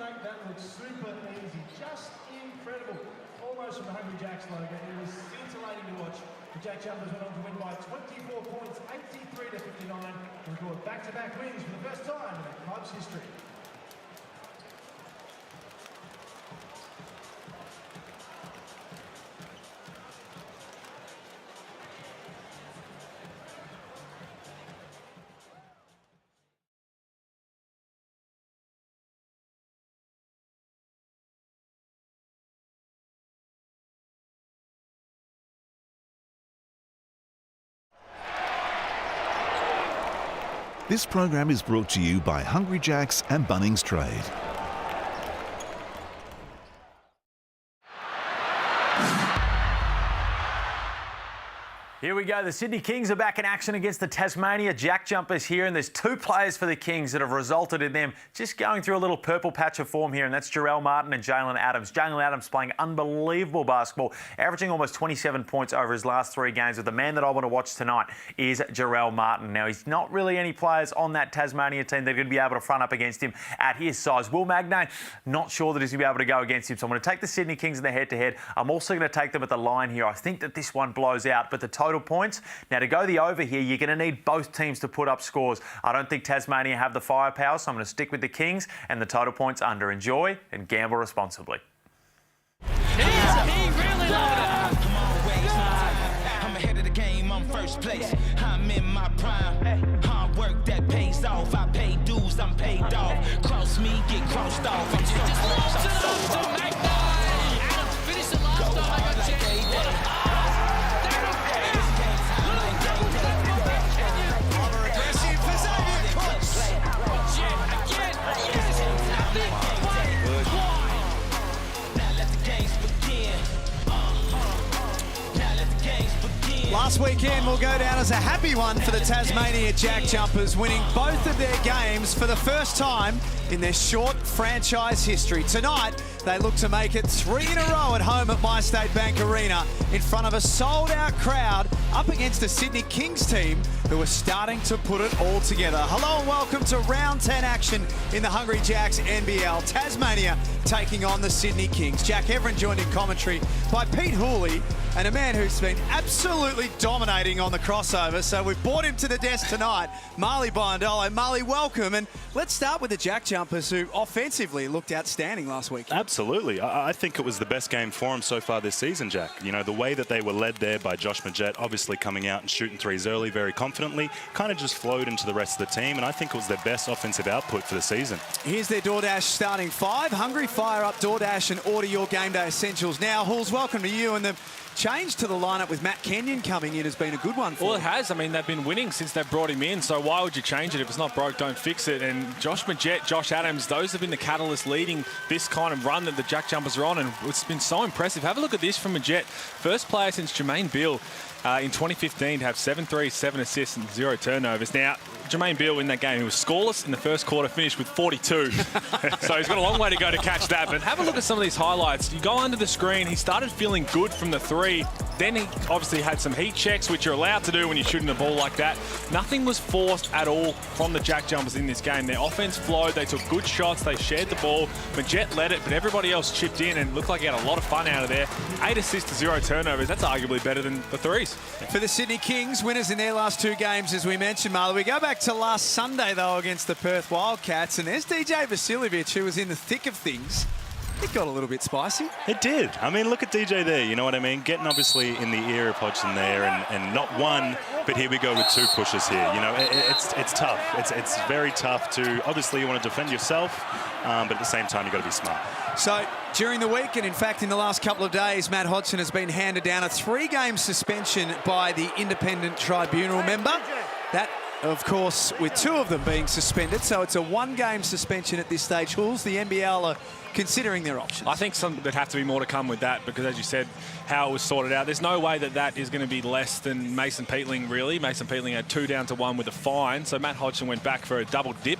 make that look super easy. Just incredible. Almost from the Hungry Jacks logo. It was scintillating to watch. The Jack Jumpers went on to win by 24 points, 83 to 59, to record back-to-back wins for the first time in the club's history. This program is brought to you by Hungry Jacks and Bunnings Trade. Here we go. The Sydney Kings are back in action against the Tasmania JackJumpers here, and there's two players for the Kings that have resulted in them just going through a little purple patch of form here, and that's Jarrell Martin and Jalen Adams. Jalen Adams playing unbelievable basketball, averaging almost 27 points over his last 3 games. But the man that I want to watch tonight is Jarrell Martin. Now, he's not really any players on that Tasmania team that are going to be able to front up against him at his size. Will Magnay, not sure that he's going to be able to go against him. So I'm going to take the Sydney Kings in the head-to-head. I'm also going to take them at the line here. I think that this one blows out, but the total points. Now, to go the over here, you're going to need both teams to put up scores. I don't think Tasmania have the firepower, so I'm going to stick with the Kings and the total points under. Enjoy and gamble responsibly. He really loaded. I'm ahead of the game, I'm first place. I'm in my prime. Hard work that pays off. I pay dues, I'm paid off. Cross me, get crossed off. I'm just lobs it up to Magnay. Adams finished it last time I got chance. Last weekend will go down as a happy one for the Tasmania JackJumpers, winning both of their games for the first time in their short franchise history. Tonight, they look to make it 3 in a row at home at MyState Bank Arena in front of a sold-out crowd up against a Sydney Kings team who are starting to put it all together. Hello and welcome to round 10 action in the Hungry Jacks NBL. Tasmania taking on the Sydney Kings. Jack Everin joined in commentary by Pete Hooley, and a man who's been absolutely dominating on the crossover. So we've brought him to the desk tonight, Marley Biondolo. Marley, welcome. And let's start with the JackJumpers, who offensively looked outstanding last week. Absolutely. I think it was the best game for them so far this season, Jack. You know, the way that they were led there by Josh Majette, obviously coming out and shooting threes early very confidently, kind of just flowed into the rest of the team. And I think it was their best offensive output for the season. Here's their DoorDash starting 5. Hungry, fire up DoorDash and order your game day essentials now. Halls, welcome to you. And the change to the lineup with Matt Kenyon coming in has been a good one for them. Well, it has. I mean, they've been winning since they brought him in, so why would you change it? If it's not broke, don't fix it. And Josh Majette, Josh Adams, those have been the catalyst leading this kind of run that the JackJumpers are on, and it's been so impressive. Have a look at this from Majette. First player since Jermaine Beal in 2015 to have 7 threes, 7 assists and 0 turnovers. Now, Jermaine Beal in that game, he was scoreless in the first quarter, finished with 42. So he's got a long way to go to catch that. But have a look at some of these highlights. You go under the screen, he started feeling good from the 3. Then he obviously had some heat checks, which you're allowed to do when you're shooting the ball like that. Nothing was forced at all from the JackJumpers in this game. Their offense flowed, they took good shots, they shared the ball. Majette led it, but everybody else chipped in and looked like he had a lot of fun out of there. 8 assists to 0 turnovers. That's arguably better than the 3s. For the Sydney Kings, winners in their last 2 games, as we mentioned, Marla. We go back to last Sunday, though, against the Perth Wildcats, and there's DJ Vasiljevic, who was in the thick of things. It got a little bit spicy. It did. I mean, look at DJ there, you know what I mean? Getting obviously in the ear of Hodgson there, and not one, but here we go with 2 pushes here. You know, it's tough. It's very tough to, obviously you want to defend yourself, but at the same time, you've got to be smart. So during the week, and in fact in the last couple of days, Matt Hodgson has been handed down a 3-game suspension by the independent tribunal member. That, of course, with 2 of them being suspended, so it's a 1-game suspension at this stage. Halls, the NBL are considering their options. I think there'd have to be more to come with that, because as you said, how it was sorted out, there's no way that that is going to be less than Mason Peatling, really. Mason Peatling had 2 down to 1 with a fine, so Matt Hodgson went back for a double dip.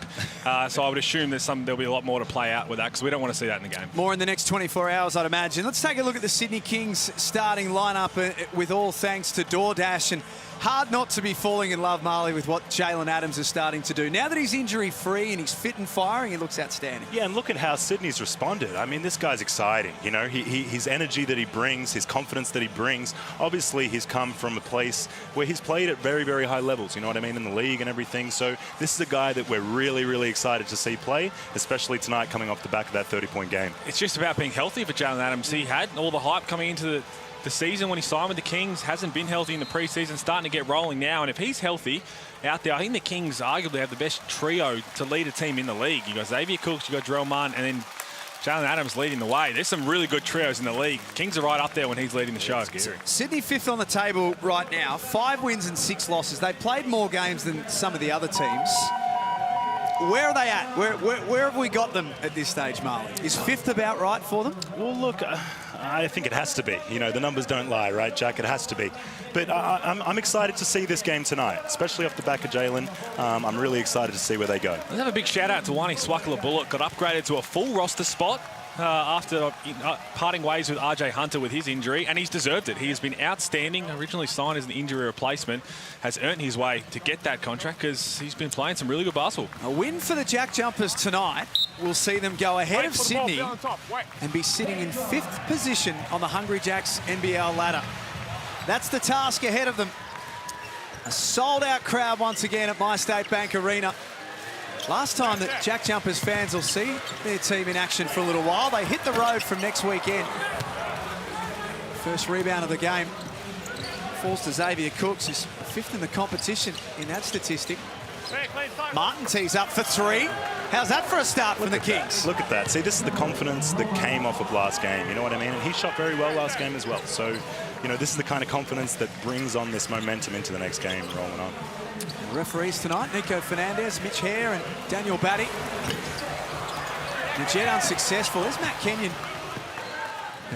So I would assume there'll be a lot more to play out with that, because we don't want to see that in the game. More in the next 24 hours, I'd imagine. Let's take a look at the Sydney Kings starting lineup with all thanks to DoorDash. And Hard not to be falling in love, Marley, with what Jalen Adams is starting to do. Now that he's injury-free and he's fit and firing, he looks outstanding. Yeah, and look at how Sydney's responded. I mean, this guy's exciting. You know, his energy that he brings, his confidence that he brings. Obviously, he's come from a place where he's played at very, very high levels, you know what I mean, in the league and everything. So this is a guy that we're really, really excited to see play, especially tonight coming off the back of that 30-point game. It's just about being healthy for Jalen Adams. He had all the hype coming into the season when he signed with the Kings, hasn't been healthy in the preseason, starting to get rolling now. And if he's healthy out there, I think the Kings arguably have the best trio to lead a team in the league. You got Xavier Cooks, you got Jarrell Martin, and then Jalen Adams leading the way. There's some really good trios in the league. Kings are right up there when he's leading the show. Sydney 5th on the table right now, 5 wins and 6 losses. They've played more games than some of the other teams. Where are they at? Where have we got them at this stage, Marley? Is 5th about right for them? Well, look, I think it has to be. You know, the numbers don't lie, right, Jack? It has to be. But I'm excited to see this game tonight, especially off the back of Jalen. I'm really excited to see where they go. Let's have a big shout-out to Wani Swakala-Bullock. Got upgraded to a full roster spot after parting ways with RJ Hunter with his injury, and he's deserved it. He has been outstanding. Originally signed as an injury replacement, has earned his way to get that contract because he's been playing some really good basketball. A win for the JackJumpers tonight will see them go ahead of Sydney and be sitting in 5th position on the Hungry Jacks NBL ladder. That's the task ahead of them. A sold-out crowd once again at MyState Bank Arena. Last time that JackJumpers fans will see their team in action for a little while. They hit the road from next weekend. First rebound of the game falls to Xavier Cooks, who's 5th in the competition in that statistic. Martin tees up for 3. How's that for a start from the Kings? Look at that. See, this is the confidence that came off of last game. You know what I mean? And he shot very well last game as well. So, you know, this is the kind of confidence that brings on this momentum into the next game rolling on. The referees tonight, Nico Fernandez, Mitch Hare and Daniel Batty. The Jet unsuccessful. There's Matt Kenyon.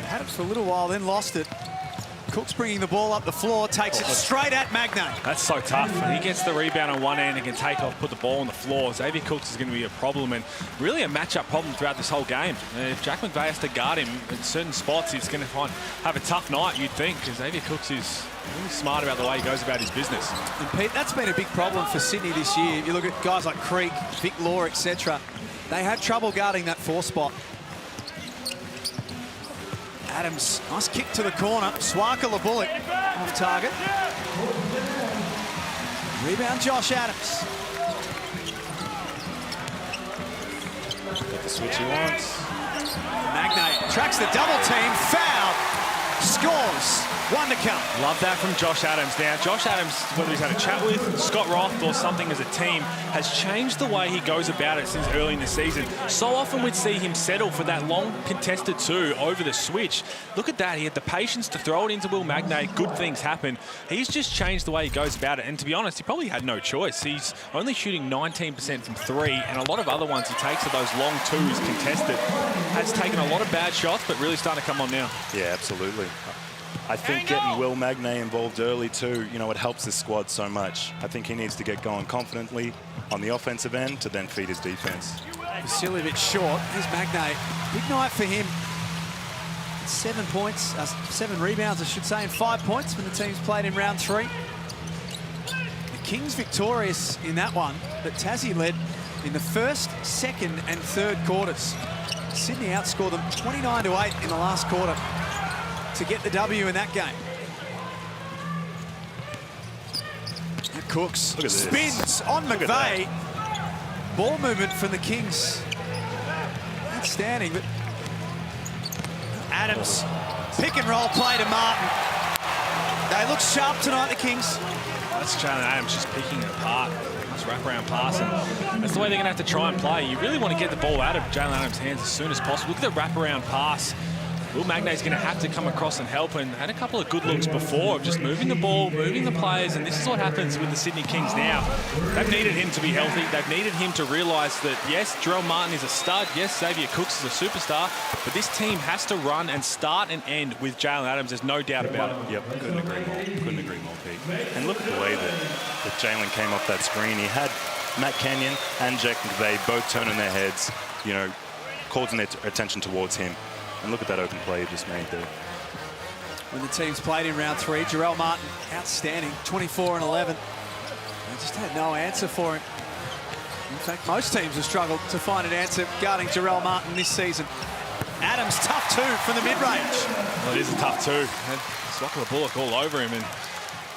Had it for a little while, then lost it. Cook's bringing the ball up the floor, takes it straight at Magnay. That's so tough. He gets the rebound on one end and can take off, put the ball on the floor. Xavier Cooks is going to be a problem, and really a matchup problem throughout this whole game. If Jack McVeigh has to guard him in certain spots, he's going to have a tough night, you'd think, because Xavier Cooks is really smart about the way he goes about his business. And Pete, that's been a big problem for Sydney this year. You look at guys like Creek, Vic Law, etc. They had trouble guarding that 4 spot. Adams, nice kick to the corner. Swakala-Bullock off target. Rebound, Josh Adams. Got the switch he wants. Magnay tracks the double team, foul, scores. 1 to come. Love that from Josh Adams. Now, Josh Adams, whether he's had a chat with Scott Roth or something as a team, has changed the way he goes about it since early in the season. So often we'd see him settle for that long contested 2 over the switch. Look at that. He had the patience to throw it into Will Magnay. Good things happen. He's just changed the way he goes about it. And to be honest, he probably had no choice. He's only shooting 19% from 3, and a lot of other ones he takes are those long 2s contested. Has taken a lot of bad shots, but really starting to come on now. Yeah, absolutely. I think getting Will Magnay involved early too, you know, it helps this squad so much. I think he needs to get going confidently on the offensive end to then feed his defense. Still a bit short. Here's Magnay. Big night for him. 7 points, 7 rebounds, I should say, and 5 points when the team's played in round 3. The Kings victorious in that one, but Tassie led in the 1st, 2nd and 3rd quarters. Sydney outscored them 29-8 in the last quarter to get the W in that game. And Cooks spins on McVeigh. Ball movement from the Kings. Outstanding, but Adams, pick and roll play to Martin. They look sharp tonight, the Kings. That's Jalen Adams just picking it apart. Nice wraparound pass, and that's the way they're going to have to try and play. You really want to get the ball out of Jalen Adams' hands as soon as possible. Look at the wraparound pass. Will Magnay's going to have to come across and help, and had a couple of good looks before of just moving the ball, moving the players, and this is what happens with the Sydney Kings now. They've needed him to be healthy. They've needed him to realise that, yes, Jarrell Martin is a stud. Yes, Xavier Cooks is a superstar, but this team has to run and start and end with Jalen Adams. There's no doubt about it. Yep, couldn't agree more. Couldn't agree more, Pete. And look at the way that Jalen came off that screen. He had Matt Kenyon and Jack McVeigh both turning their heads, you know, calling their attention towards him. And look at that open play he just made there. when the teams played in round 3. Jarrell Martin, outstanding, 24 and 11. They just had no answer for him. In fact, most teams have struggled to find an answer guarding Jarrell Martin this season. Adams, tough 2 from the mid-range. Well, it is a tough 2. Had Swakala Bullock all over him, and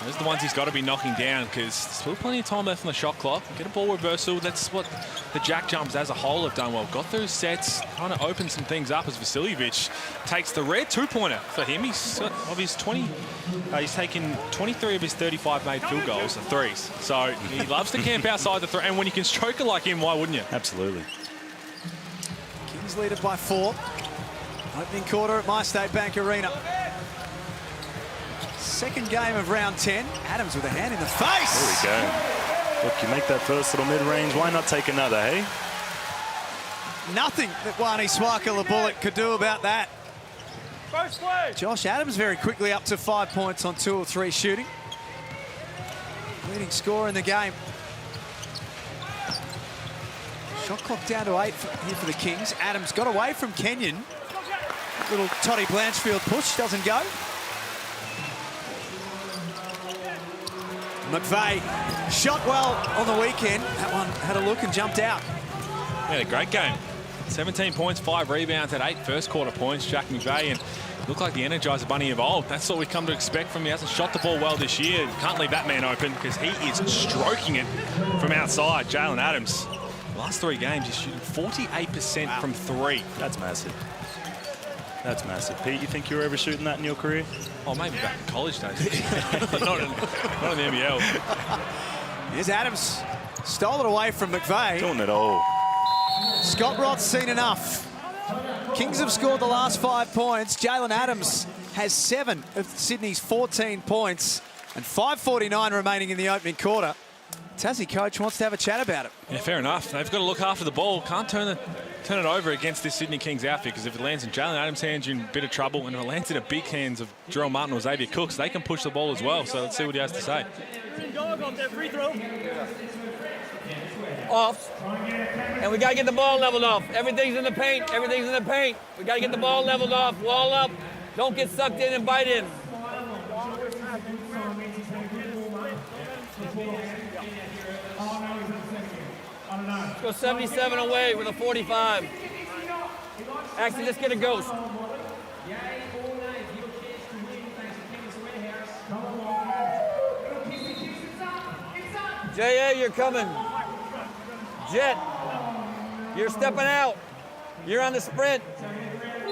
those are the ones he's got to be knocking down, because there's still plenty of time left on the shot clock. Get a ball reversal. That's what the Jack Jumpers as a whole have done well. Got those sets, trying to open some things up as Vasiljevic takes the rare 2-pointer for him. He's got, of his 20, he's taken 23 of his 35 made field goals and threes. So he loves to camp outside the 3. And when you can stroke it like him, why wouldn't you? Absolutely. Kings lead it by 4. Opening quarter at My State Bank Arena. Second game of round 10. Adams with a hand in the face. There we go. Look, you make that first little mid-range. Why not take another, hey? Nothing that Wani Swakala Bullock could do about that. First play. Josh Adams very quickly up to 5 points on 2 of 3 shooting. Leading scorer in the game. Shot clock down to 8 here for the Kings. Adams got away from Kenyon. Little Toddy Blanchfield push, doesn't go. McVeigh shot well on the weekend. That one had a look and jumped out. Yeah, a great game. 17 points, 5 rebounds at 8 first quarter points. Jack McVeigh, and looked like the Energizer Bunny of old. That's what we've come to expect from him. He hasn't shot the ball well this year. You can't leave that man open, because he is stroking it from outside. Jalen Adams, last 3 games, he's shooting 48% from 3. That's massive. That's massive. Pete, you think you were ever shooting that in your career? Oh, maybe back in college days. not in the NBL. Here's Adams. Stole it away from McVeigh. Doing it all. Scott Roth's seen enough. Kings have scored the last 5 points. Jalen Adams has 7 of Sydney's 14 points and 5:49 remaining in the opening quarter. Tassie coach wants to have a chat about it. Yeah, fair enough. They've got to look after the ball. Can't turn it over against this Sydney Kings outfit, because if it lands in Jalen Adams' hands, you're in a bit of trouble. And if it lands in the big hands of Jarrell Martin or Xavier Cooks, they can push the ball as well. So let's see what he has to say. Free throw. Off. And we got to get the ball leveled off. Everything's in the paint. Everything's in the paint. We got to get the ball leveled off. Wall up. Don't get sucked in and bite in. Let's go 77 away with a 45. Actually, let's get a ghost. J.A., you're coming. Jet, you're stepping out. You're on the sprint.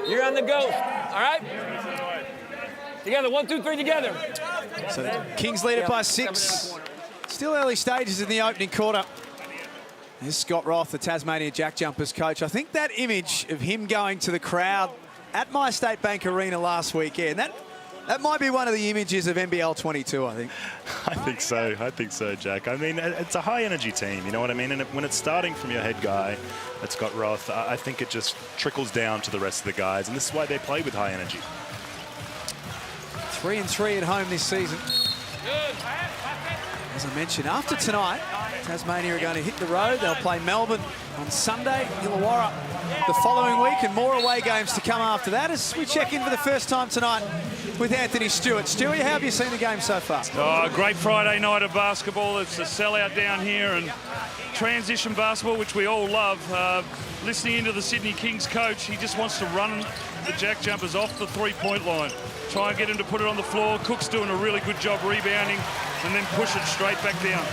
You're on the ghost. All right? Together, 1, 2, 3, together. So the Kings lead it by 6. Still early stages in the opening quarter. Here's Scott Roth, the Tasmania Jack Jumpers coach. I think that image of him going to the crowd at My State Bank Arena last weekend, that might be one of the images of NBL22, I think. I think so, Jack. I mean, it's a high-energy team, you know what I mean? And when it's starting from your head guy, that's Scott Roth, I think it just trickles down to the rest of the guys, and this is why they play with high energy. 3-3 at home this season. As I mentioned, after tonight, Tasmania are going to hit the road. They'll play Melbourne on Sunday, Illawarra the following week, and more away games to come after that as we check in for the first time tonight with Anthony Stewart. Stewie, how have you seen the game so far? Oh, great Friday night of basketball. It's a sellout down here, and transition basketball, which we all love. Listening into the Sydney Kings coach, he just wants to run the Jack Jumpers off the three-point line. Try and get him to put it on the floor. Cook's doing a really good job rebounding, and then push it straight back down.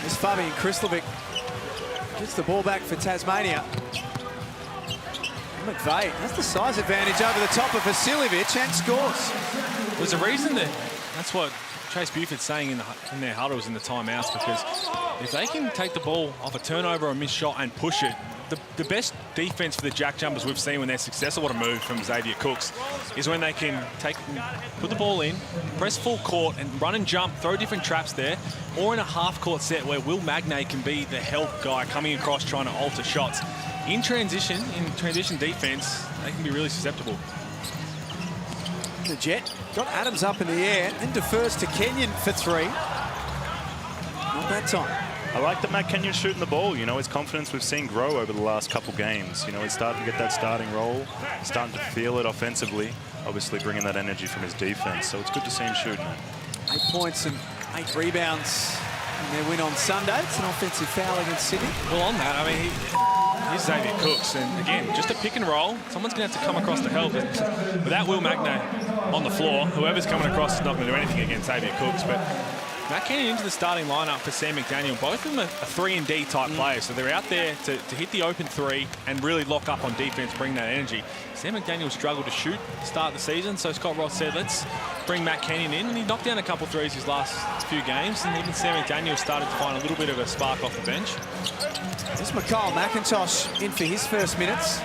This Fabian Krislovic gets the ball back for Tasmania. McVeigh has the size advantage over the top of Vasiljevic and scores. There's a reason that's what Chase Buford's saying in their huddles in the timeouts, because if they can take the ball off a turnover or a missed shot and push it, the best defense for the Jack Jumpers we've seen when they're successful, what a move from Xavier Cooks, is when they can put the ball in, press full court and run and jump, throw different traps there, or in a half-court set where Will Magnay can be the help guy coming across trying to alter shots. In transition defense, they can be really susceptible. The Jet got Adams up in the air and defers to Kenyon for 3. Not that time. I like that Matt Kenyon's shooting the ball. You know, his confidence we've seen grow over the last couple games. You know, he's starting to get that starting role. He's starting to feel it offensively. obviously bringing that energy from his defense. So it's good to see him shooting it. 8 points and 8 rebounds in their win on Sunday. It's an offensive foul against Sydney. Well, on that, I mean, here's Xavier Cooks, and again, just a pick and roll. Someone's going to have to come across to help. Without Will Magno on the floor, whoever's coming across is not going to do anything against Xavier Cooks. But Matt Kenyon into the starting lineup for Sam McDaniel. Both of them are 3-and-D type players, so they're out there to hit the open three and really lock up on defense, bring that energy. Sam McDaniel struggled to shoot to start the season, so Scott Roth said, let's bring Matt Kenyon in, and he knocked down a couple threes his last few games, and even Sam McDaniel started to find a little bit of a spark off the bench. This is Mikhail McIntosh in for his first minutes.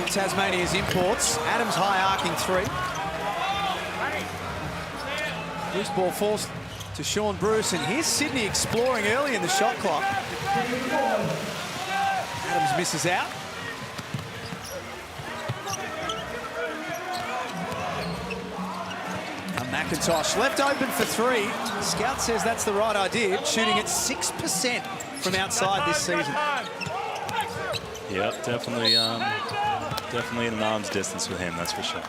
Tasmania's imports. Adams high arcing three. Loose ball falls to Sean Bruce, and here's Sydney exploring early in the shot clock. Adams misses out. And McIntosh left open for three. Scout says that's the right idea, shooting at 6% from outside this season. Yep, definitely in an arm's distance with him, that's for sure.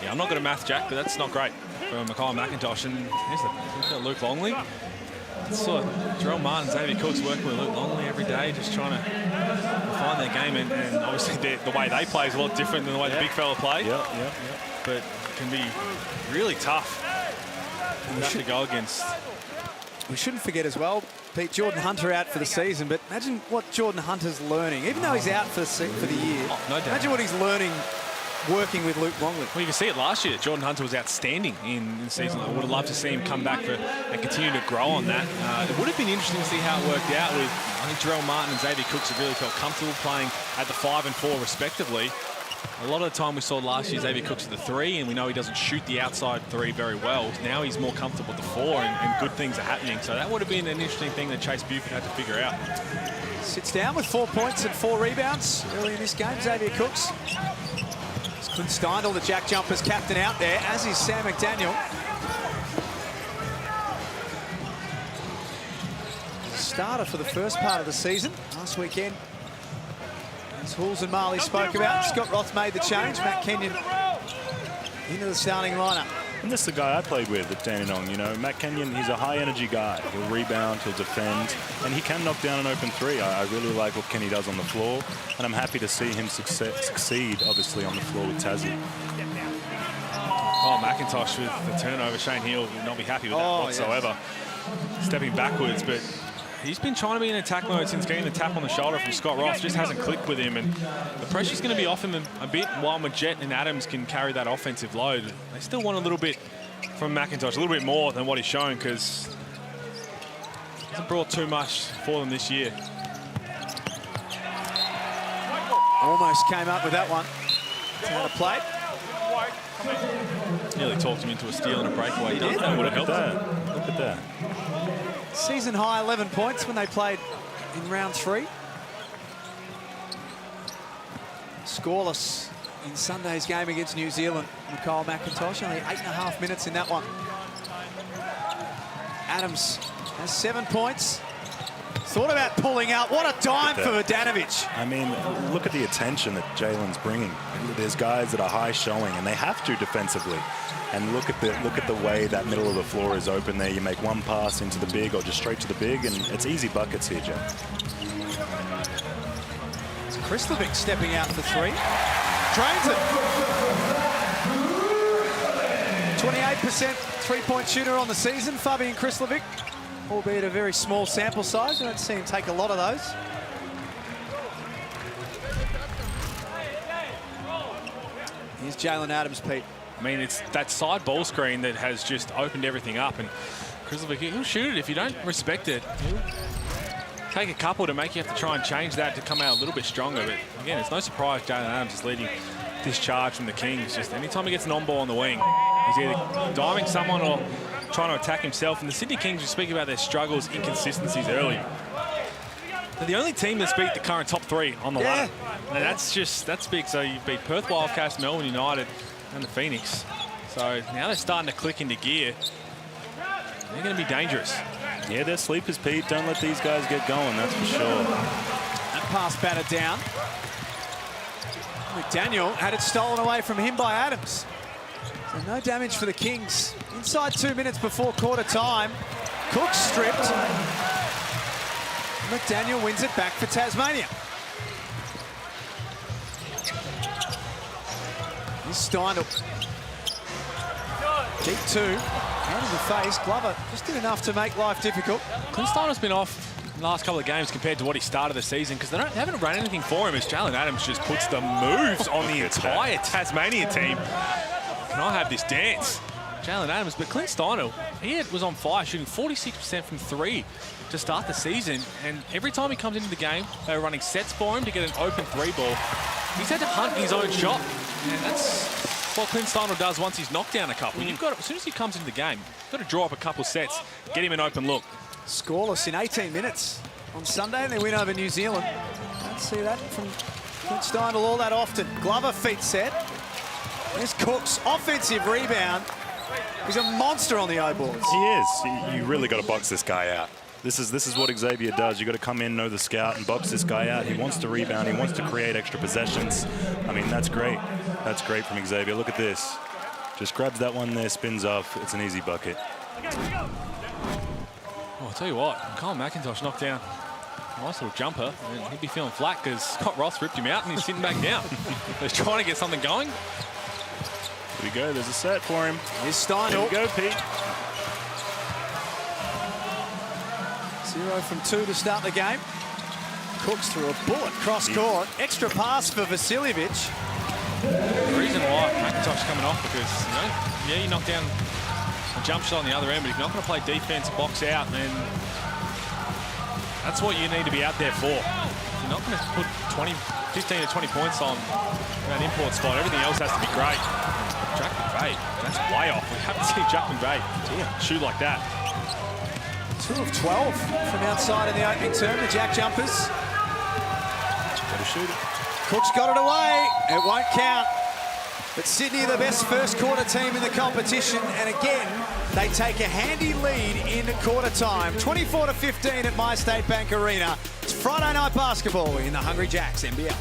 Yeah, I'm not going to math Jack, but that's not great for Mikhail McIntosh. And here's Luke Longley. Saw Jarrell Martin, Xavier Cooks working with Luke Longley every day, just trying to find their game. And obviously the way they play is a lot different than the way the big fella play. Yep. But it can be really tough to go against. We shouldn't forget as well, Pete, Jordan Hunter out for the season, but imagine what Jordan Hunter's learning, even though he's out for the year. Oh, no doubt. Imagine what he's learning working with Luke Longley. Well, you can see it last year. Jordan Hunter was outstanding in the season. I would have loved to see him come back and continue to grow on that. It would have been interesting to see how it worked out with, I think Jarrell Martin and Xavier Cooks have really felt comfortable playing at the 5 and 4 respectively. A lot of the time we saw last year Xavier Cooks at the 3, and we know he doesn't shoot the outside 3 very well. Now he's more comfortable at the 4, and good things are happening. So that would have been an interesting thing that Chase Buford had to figure out. Sits down with 4 points and 4 rebounds early in this game, Xavier Cooks. Clint Steindl, the Jack Jumpers captain, out there, as is Sam McDaniel. Starter for the first part of the season last weekend. As Halls and Marley spoke about, Scott Roth made the change. Matt Kenyon into the starting lineup. And this is the guy I played with at Dandenong. You know, Matt Kenyon, he's a high-energy guy. He'll rebound, he'll defend, and he can knock down an open 3. I really like what Kenny does on the floor, and I'm happy to see him succeed, obviously, on the floor with Tassie. Oh, McIntosh with the turnover. Shane Heal will not be happy with that whatsoever. Yes. Stepping backwards, but he's been trying to be in attack mode since getting the tap on the shoulder from Scott Roth. Just hasn't clicked with him, and the pressure's going to be off him a bit, while Majette and Adams can carry that offensive load. They still want a little bit from McIntosh, a little bit more than what he's shown, because he hasn't brought too much for them this year. Almost came up with that one. It's out of play. Nearly talked him into a steal and a breakaway. That would have helped. Look at that. Season high 11 points when they played in round 3. Scoreless in Sunday's game against New Zealand. Mikhail McIntosh, only 8.5 minutes in that one. Adams has 7 points. Thought about pulling out. What a dime for Vodanovic. I mean, look at the attention that Jalen's bringing. There's guys that are high showing, and they have to defensively. And look at the way that middle of the floor is open there. You make one pass into the big or just straight to the big, and it's easy buckets here, Jack. It's Krislovic stepping out for 3. Drains it. 28% three-point shooter on the season, Fabian Krislovic. Albeit a very small sample size. I don't see him take a lot of those. Here's Jalen Adams, Pete. I mean, it's that side ball screen that has just opened everything up, and Krislovic, he'll shoot it if you don't respect it. He'll take a couple to make you have to try and change that to come out a little bit stronger. But again, it's no surprise Jalen Adams is leading this charge from the Kings. Just anytime he gets an on-ball on the wing, he's either diving someone or trying to attack himself. And the Sydney Kings, we speak about their struggles, inconsistencies early. They're the only team that's beat the current top 3 on the ladder. And that's big. So you beat Perth Wildcats, Melbourne United, and the Phoenix. So now they're starting to click into gear. They're going to be dangerous. Yeah, they're sleepers, Pete. Don't let these guys get going, that's for sure. That pass batted down. McDaniel had it stolen away from him by Adams. So no damage for the Kings. Inside 2 minutes before quarter time. Cook stripped. McDaniel wins it back for Tasmania. Here's Steindl. Deep two. Hand in the face. Glover just did enough to make life difficult. Clint Steindl's been off in the last couple of games compared to what he started the season because they haven't run anything for him as Jalen Adams just puts the moves on the entire Tasmania team. Can I have this dance? Jalen Adams, but Clint Steindl, was on fire, shooting 46% from three to start the season, and every time he comes into the game, they were running sets for him to get an open three ball. He's had to hunt his own shot, and that's what Clint Steindl does once he's knocked down a couple. As soon as he comes into the game, you've got to draw up a couple sets, get him an open look. Scoreless in 18 minutes on Sunday, and they win over New Zealand. Don't see that from Clint Steindl all that often. Glover feet set. There's Cook's offensive rebound. He's a monster on the O-boards. He is. You really got to box this guy out. This is what Xavier does. You got to come in, know the scout, and box this guy out. He wants to rebound. He wants to create extra possessions. I mean, that's great. That's great from Xavier. Look at this. Just grabs that one there, spins off. It's an easy bucket. Oh, I'll tell you what, Kyle McIntosh knocked down a nice little jumper, and he'd be feeling flat because Scott Ross ripped him out and he's sitting back down. He's trying to get something going. Here we go. There's a set for him. Here's Steindl. Here we go, Pete. 0 from 2 to start the game. Cooks through a bullet cross court. Extra pass for Vasiljevic. The reason why McIntosh's coming off because, you knock down a jump shot on the other end, but if you're not going to play defense, box out, then that's what you need to be out there for. You're not going to put 15 to 20 points on that import spot. Everything else has to be great. Jackman Bay, that's way off. We haven't seen Jackman Bay shoot like that. 2 of 12 from outside in the opening term, the JackJumpers. Got to shoot it. Cook's got it away. It won't count. But Sydney are the best first quarter team in the competition, and again, they take a handy lead in quarter time. 24 to 15 at My State Bank Arena. It's Friday night basketball in the Hungry Jacks NBL.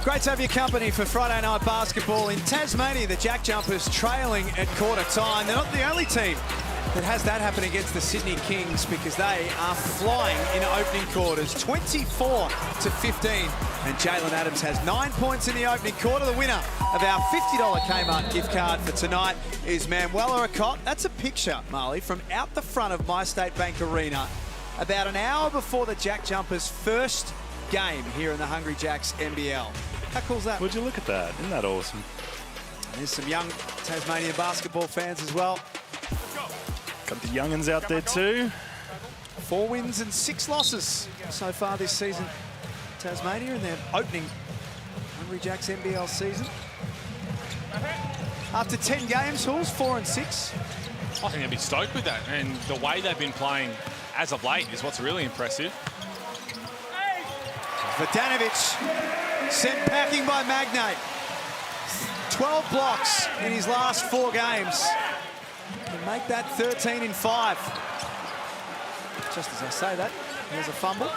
Great to have your company for Friday night basketball in Tasmania. The JackJumpers trailing at quarter time. They're not the only team that has that happen against the Sydney Kings because they are flying in opening quarters, 24 to 15. And Jalen Adams has 9 points in the opening quarter. The winner of our $50 Kmart gift card for tonight is Manuela Acott. That's a picture, Marley, from out the front of My State Bank Arena. about an hour before the Jack Jumpers' first game here in the Hungry Jacks NBL. How cool's that? Would you look at that? Isn't that awesome? There's some young Tasmanian basketball fans as well. Got the young'uns out there too. 4 wins and 6 losses so far this season. Tasmania in their opening Hungry Jacks NBL season. After 10 games, Halls 4 and 6. I think they'll be stoked with that, and the way they've been playing as of late is what's really impressive. Vodanovic sent packing by Magnate. 12 blocks in his last 4 games. To make that 13 in 5. Just as I say that, here's a fumble.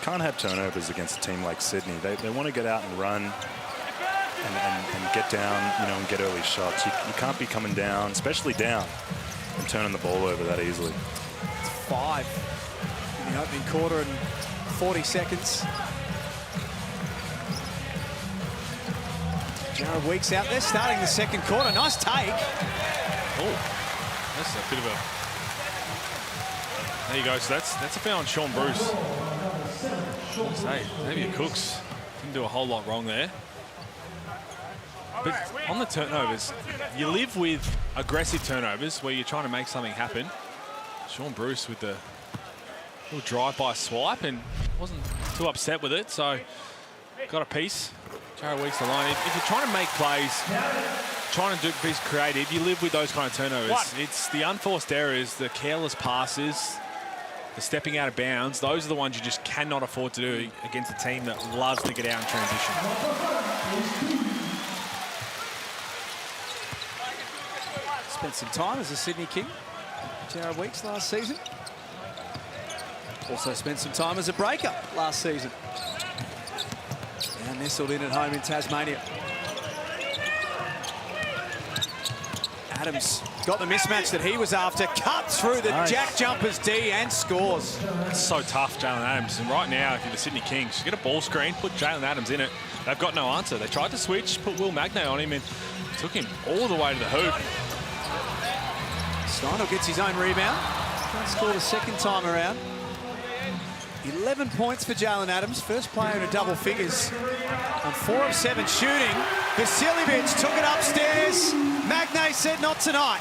Can't have turnovers against a team like Sydney. They want to get out and run and get down, you know, and get early shots. You can't be coming down, especially down, and turning the ball over that easily. It's 5 in the opening quarter and 40 seconds. Jared Weeks out there starting the second quarter. Nice take. Oh, that's a bit of a... There you go. So that's a foul on Sean Bruce. Say, maybe it Cooks didn't do a whole lot wrong there. But on the turnovers, you live with aggressive turnovers where you're trying to make something happen. Sean Bruce with the little drive-by swipe and wasn't too upset with it, so got a piece. Jared Weeks the line. If you're trying to make plays, trying to be creative, you live with those kind of turnovers. It's the unforced errors, the careless passes, the stepping out of bounds. Those are the ones you just cannot afford to do against a team that loves to get out in transition. Spent some time as a Sydney King, Jared Weeks last season. Also spent some time as a breaker last season. Now nestled in at home in Tasmania. Adams got the mismatch that he was after, cut through the Jack Jumpers D and scores. It's so tough, Jalen Adams. And right now, if you're the Sydney Kings, you get a ball screen, put Jalen Adams in it. They've got no answer. They tried to switch, put Will Magnay on him, and took him all the way to the hoop. Steindl gets his own rebound. Can't score the second time around. 11 points for Jalen Adams, first player in a double figures. On 4 of 7 shooting, Vasiljevic took it upstairs. Magnay said not tonight.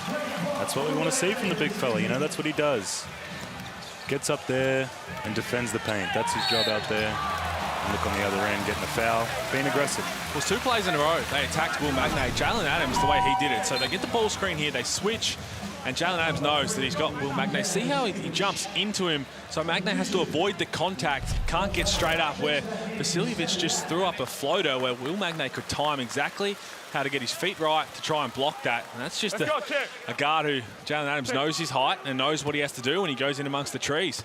That's what we want to see from the big fella, you know, that's what he does. Gets up there and defends the paint. That's his job out there. And look on the other end, getting a foul, being aggressive. Well, it's 2 plays in a row. They attacked Will Magnay. Jalen Adams, the way he did it. So they get the ball screen here, they switch, and Jalen Adams knows that he's got Will Magnay. See how he jumps into him. So Magnay has to avoid the contact, can't get straight up, where Vasiljevic just threw up a floater where Will Magnay could time exactly how to get his feet right to try and block that. And that's just a guard who, Jalen Adams knows his height and knows what he has to do when he goes in amongst the trees.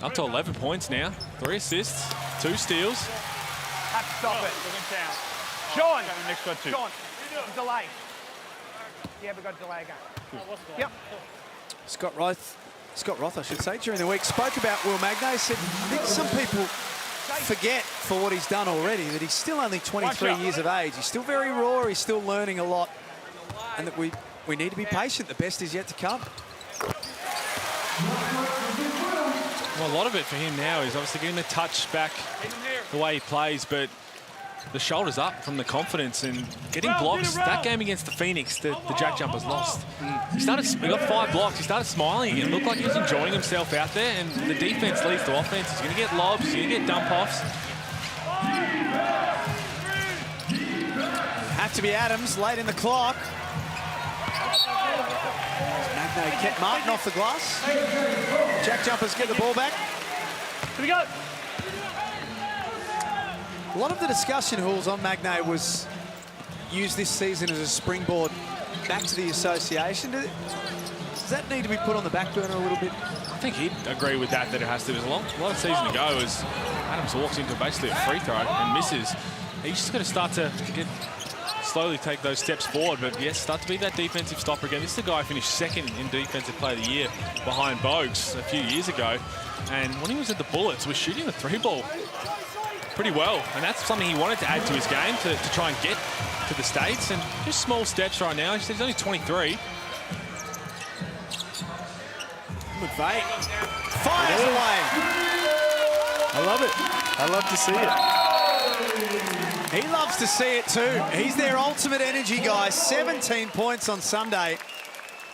Up to 11 points now, 3 assists, 2 steals. Have to stop it. Sean, next one too. Sean, delay. Yeah, we got delay again. Yep. Scott Roth, I should say, during the week spoke about Will Magnay. Said, I think some people forget for what he's done already, that he's still only 23 years of age. He's still very raw, he's still learning a lot, and that we need to be patient. The best is yet to come. Well, a lot of it for him now is obviously getting the touch back the way he plays, but the shoulders up from the confidence and getting blocks. That game against the Phoenix, the Jack Jumpers lost. He got 5 blocks. He started smiling again. It looked like he was enjoying himself out there, and the defense leads to offense. He's going to get lobs, he's going to get dump offs. Have to be Adams late in the clock. Magnay kept Martin off the glass. Jack Jumpers get the ball back. Here we go. A lot of the discussion, Halls, on Magnay was used this season as a springboard back to the association. Does that need to be put on the back burner a little bit? I think he'd agree with that it has to. There's a lot of season to go as Adams walks into basically a free throw and misses. He's just got to start to slowly take those steps forward, but yes, start to be that defensive stopper again. This is the guy who finished 2nd in Defensive Player of the Year behind Bogues a few years ago, and when he was at the Bullets, was shooting the 3-ball pretty well, and that's something he wanted to add to his game to try and get to the States, and just small steps right now. He's only 23. McVeigh fires away. I love it. I love to see it. He loves to see it too. He's their ultimate energy guy. 17 points on Sunday.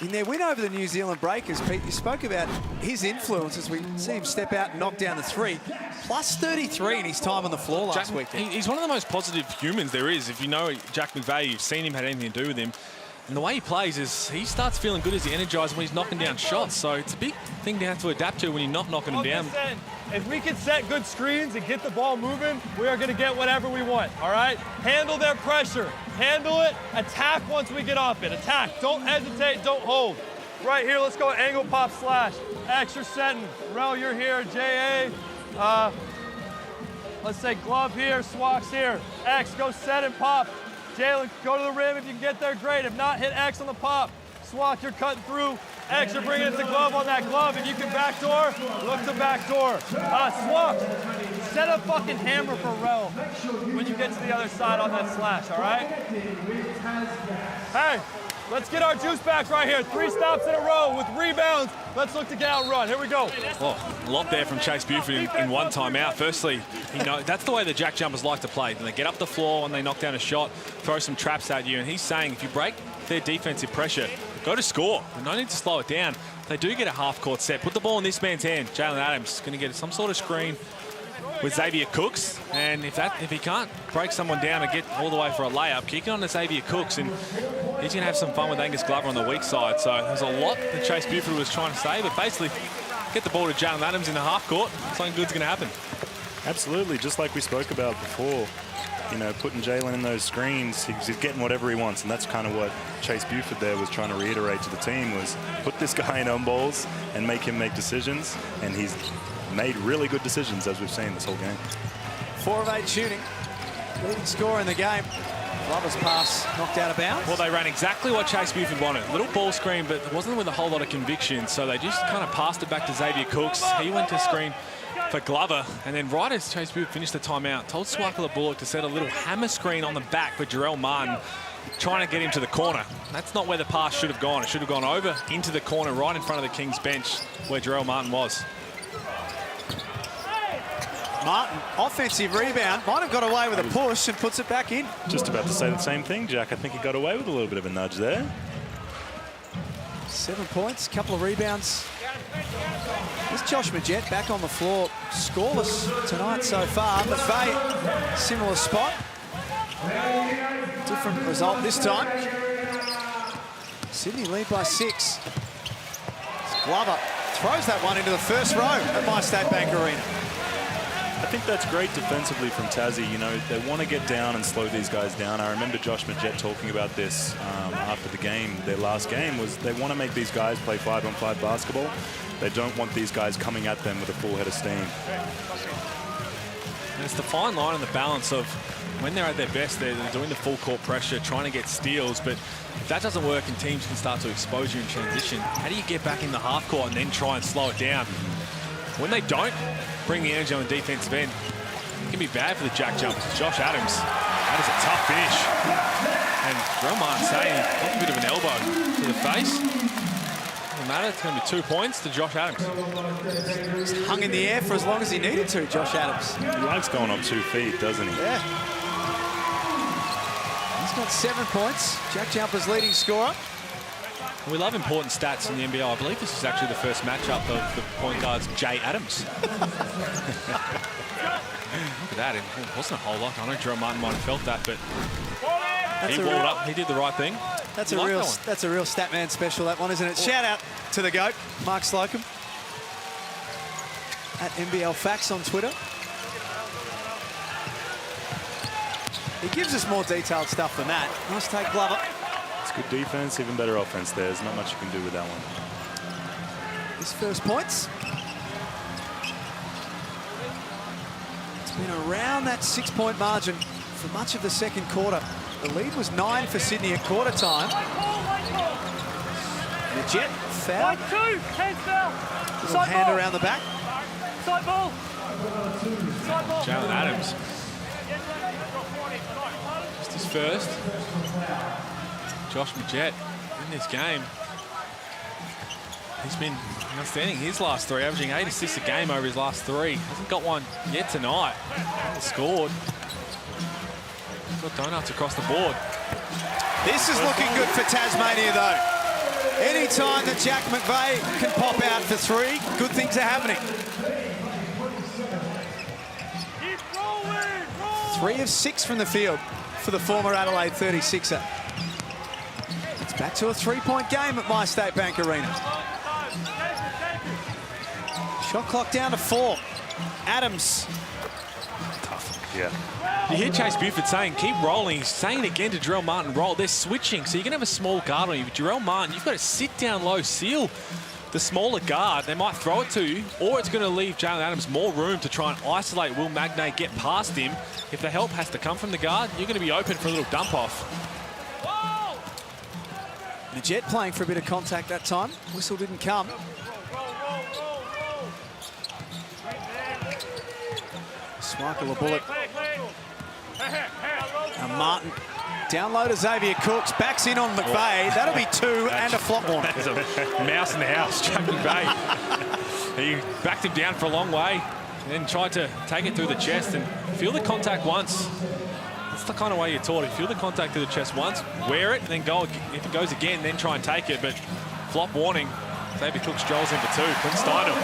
In their win over the New Zealand Breakers, Pete, you spoke about his influence as we see him step out and knock down the three. Plus 33 in his time on the floor last weekend. He's one of the most positive humans there is. If you know Jack McVeigh, you've seen him, had anything to do with him. And the way he plays is he starts feeling good as he energized when he's knocking down shots. So it's a big thing to have to adapt to when you're not knocking him down. If we can set good screens and get the ball moving, we are going to get whatever we want, all right? Handle their pressure. Handle it. Attack once we get off it. Attack. Don't hesitate. Don't hold. Right here, let's go angle pop slash. X, you're setting. Rel, you're here. J.A. Let's say glove here. Swax here. X, go set and pop. Jalen, go to the rim. If you can get there, great. If not, hit X on the pop. Swak, you're cutting through. X, you're bringing it to glove on that glove. If you can backdoor, look to backdoor. Swak, set a fucking hammer for Rel when you get to the other side on that slash, all right? Hey, let's get our juice back right here. 3 stops in a row with rebounds. Let's look to get out and run. Here we go. Oh, a lot there from Chase Buford in one timeout. Firstly, you know, that's the way the Jack Jumpers like to play. They get up the floor when they knock down a shot, throw some traps at you, and he's saying if you break their defensive pressure, go to score. No need to slow it down. They do get a half-court set. Put the ball in this man's hand. Jalen Adams going to get some sort of screen with Xavier Cooks, and if he can't break someone down and get all the way for a layup, kick it on to Xavier Cooks, and he's going to have some fun with Angus Glover on the weak side. So there's a lot that Chase Buford was trying to say, but basically get the ball to Jalen Adams in the half court, something good's going to happen. Absolutely, just like we spoke about before. You know, putting Jalen in those screens, he's getting whatever he wants, and that's kind of what Chase Buford there was trying to reiterate to the team, was put this guy in on balls and make him make decisions, and he's made really good decisions, as we've seen this whole game. 4 of 8 shooting. Leading scorer in the game. Glover's pass knocked out of bounds. Well, they ran exactly what Chase Buford wanted. Little ball screen, but it wasn't with a whole lot of conviction, so they just kind of passed it back to Xavier Cooks. He went to screen for Glover, and then right as Chase Buford finished the timeout, told Swakala Bullock to set a little hammer screen on the back for Jarrell Martin, trying to get him to the corner. That's not where the pass should have gone. It should have gone over into the corner right in front of the Kings bench where Jarrell Martin was. Martin, offensive rebound, might have got away with a push and puts it back in. Just about to say the same thing, Jack. I think he got away with a little bit of a nudge there. 7 points, couple of rebounds. There's Josh Majette back on the floor, scoreless tonight so far. McVeigh, similar spot. Different result this time. Sydney lead by 6. Glover throws that one into the first row at My State Bank Arena. I think that's great defensively from Tassie. You know, they want to get down and slow these guys down. I remember Josh Majette talking about this after the game. Their last game was they want to make these guys play 5-on-5 basketball. They don't want these guys coming at them with a full head of steam. And it's the fine line and the balance of when they're at their best, they're doing the full court pressure, trying to get steals, but if that doesn't work and teams can start to expose you in transition, how do you get back in the half court and then try and slow it down? When they don't bring the energy on the defensive end, it can be bad for the Jack Jumpers. Josh Adams, that is a tough finish. And Roman saying, a bit of an elbow to the face. Doesn't matter, it's going to be 2 points to Josh Adams. Just hung in the air for as long as he needed to, Josh Adams. He likes going on 2 feet, doesn't he? Yeah. He's got 7 points. Jack Jumpers leading scorer. We love important stats in the NBL. I believe this is actually the first matchup of the point guards Jay Adams. Look at that. It wasn't a whole lot. I know Jerome Martin might have felt that, but he walled up. He did the right thing. That's a real Statman special, that one, isn't it? Shout out to the GOAT, Mark Slocum. At NBL Facts on Twitter. He gives us more detailed stuff than that. Nice take, Glover. It's good defense, even better offense there. There's not much you can do with that one. His first points. It's been around that 6-point margin for much of the second quarter. The lead was 9 for Sydney at quarter time. Majette foul. 1-2, hands foul. Little hand around the back. Side ball. Side ball. Jalen Adams. Just his first. Josh Majette in this game. He's been Outstanding his last 3, averaging 8 assists a game over his last 3. Hasn't got one yet tonight. Hasn't scored. Got donuts across the board. This is looking good for Tasmania, though. Any time that Jack McVeigh can pop out for 3, good things are happening. 3 of 6 from the field for the former Adelaide 36er. It's back to a 3-point game at My State Bank Arena. Shot clock down to 4. Adams. Tough, yeah. You hear Chase Buford saying, keep rolling. He's saying it again to Jarrell Martin, roll. They're switching, so you can have a small guard on you. But Jarrell Martin, you've got to sit down low, seal the smaller guard. They might throw it to you, or it's going to leave Jalen Adams more room to try and isolate Will Magnay, get past him. If the help has to come from the guard, you're going to be open for a little dump-off. The Jet playing for a bit of contact that time. Whistle didn't come. Smichael a bullet. And Martin down low to Xavier Cooks. Backs in on McVeigh. That'll be 2 and a flop warning. There's a mouse in the house, Jack McVeigh. He backed him down for a long way, and then tried to take it through the chest and feel the contact once. That's the kind of way you're taught. You feel the contact to the chest once, wear it, and then go. If it goes again, then try and take it. But flop warning. Xavier Cooks strolls in for 2. Quinn Steindl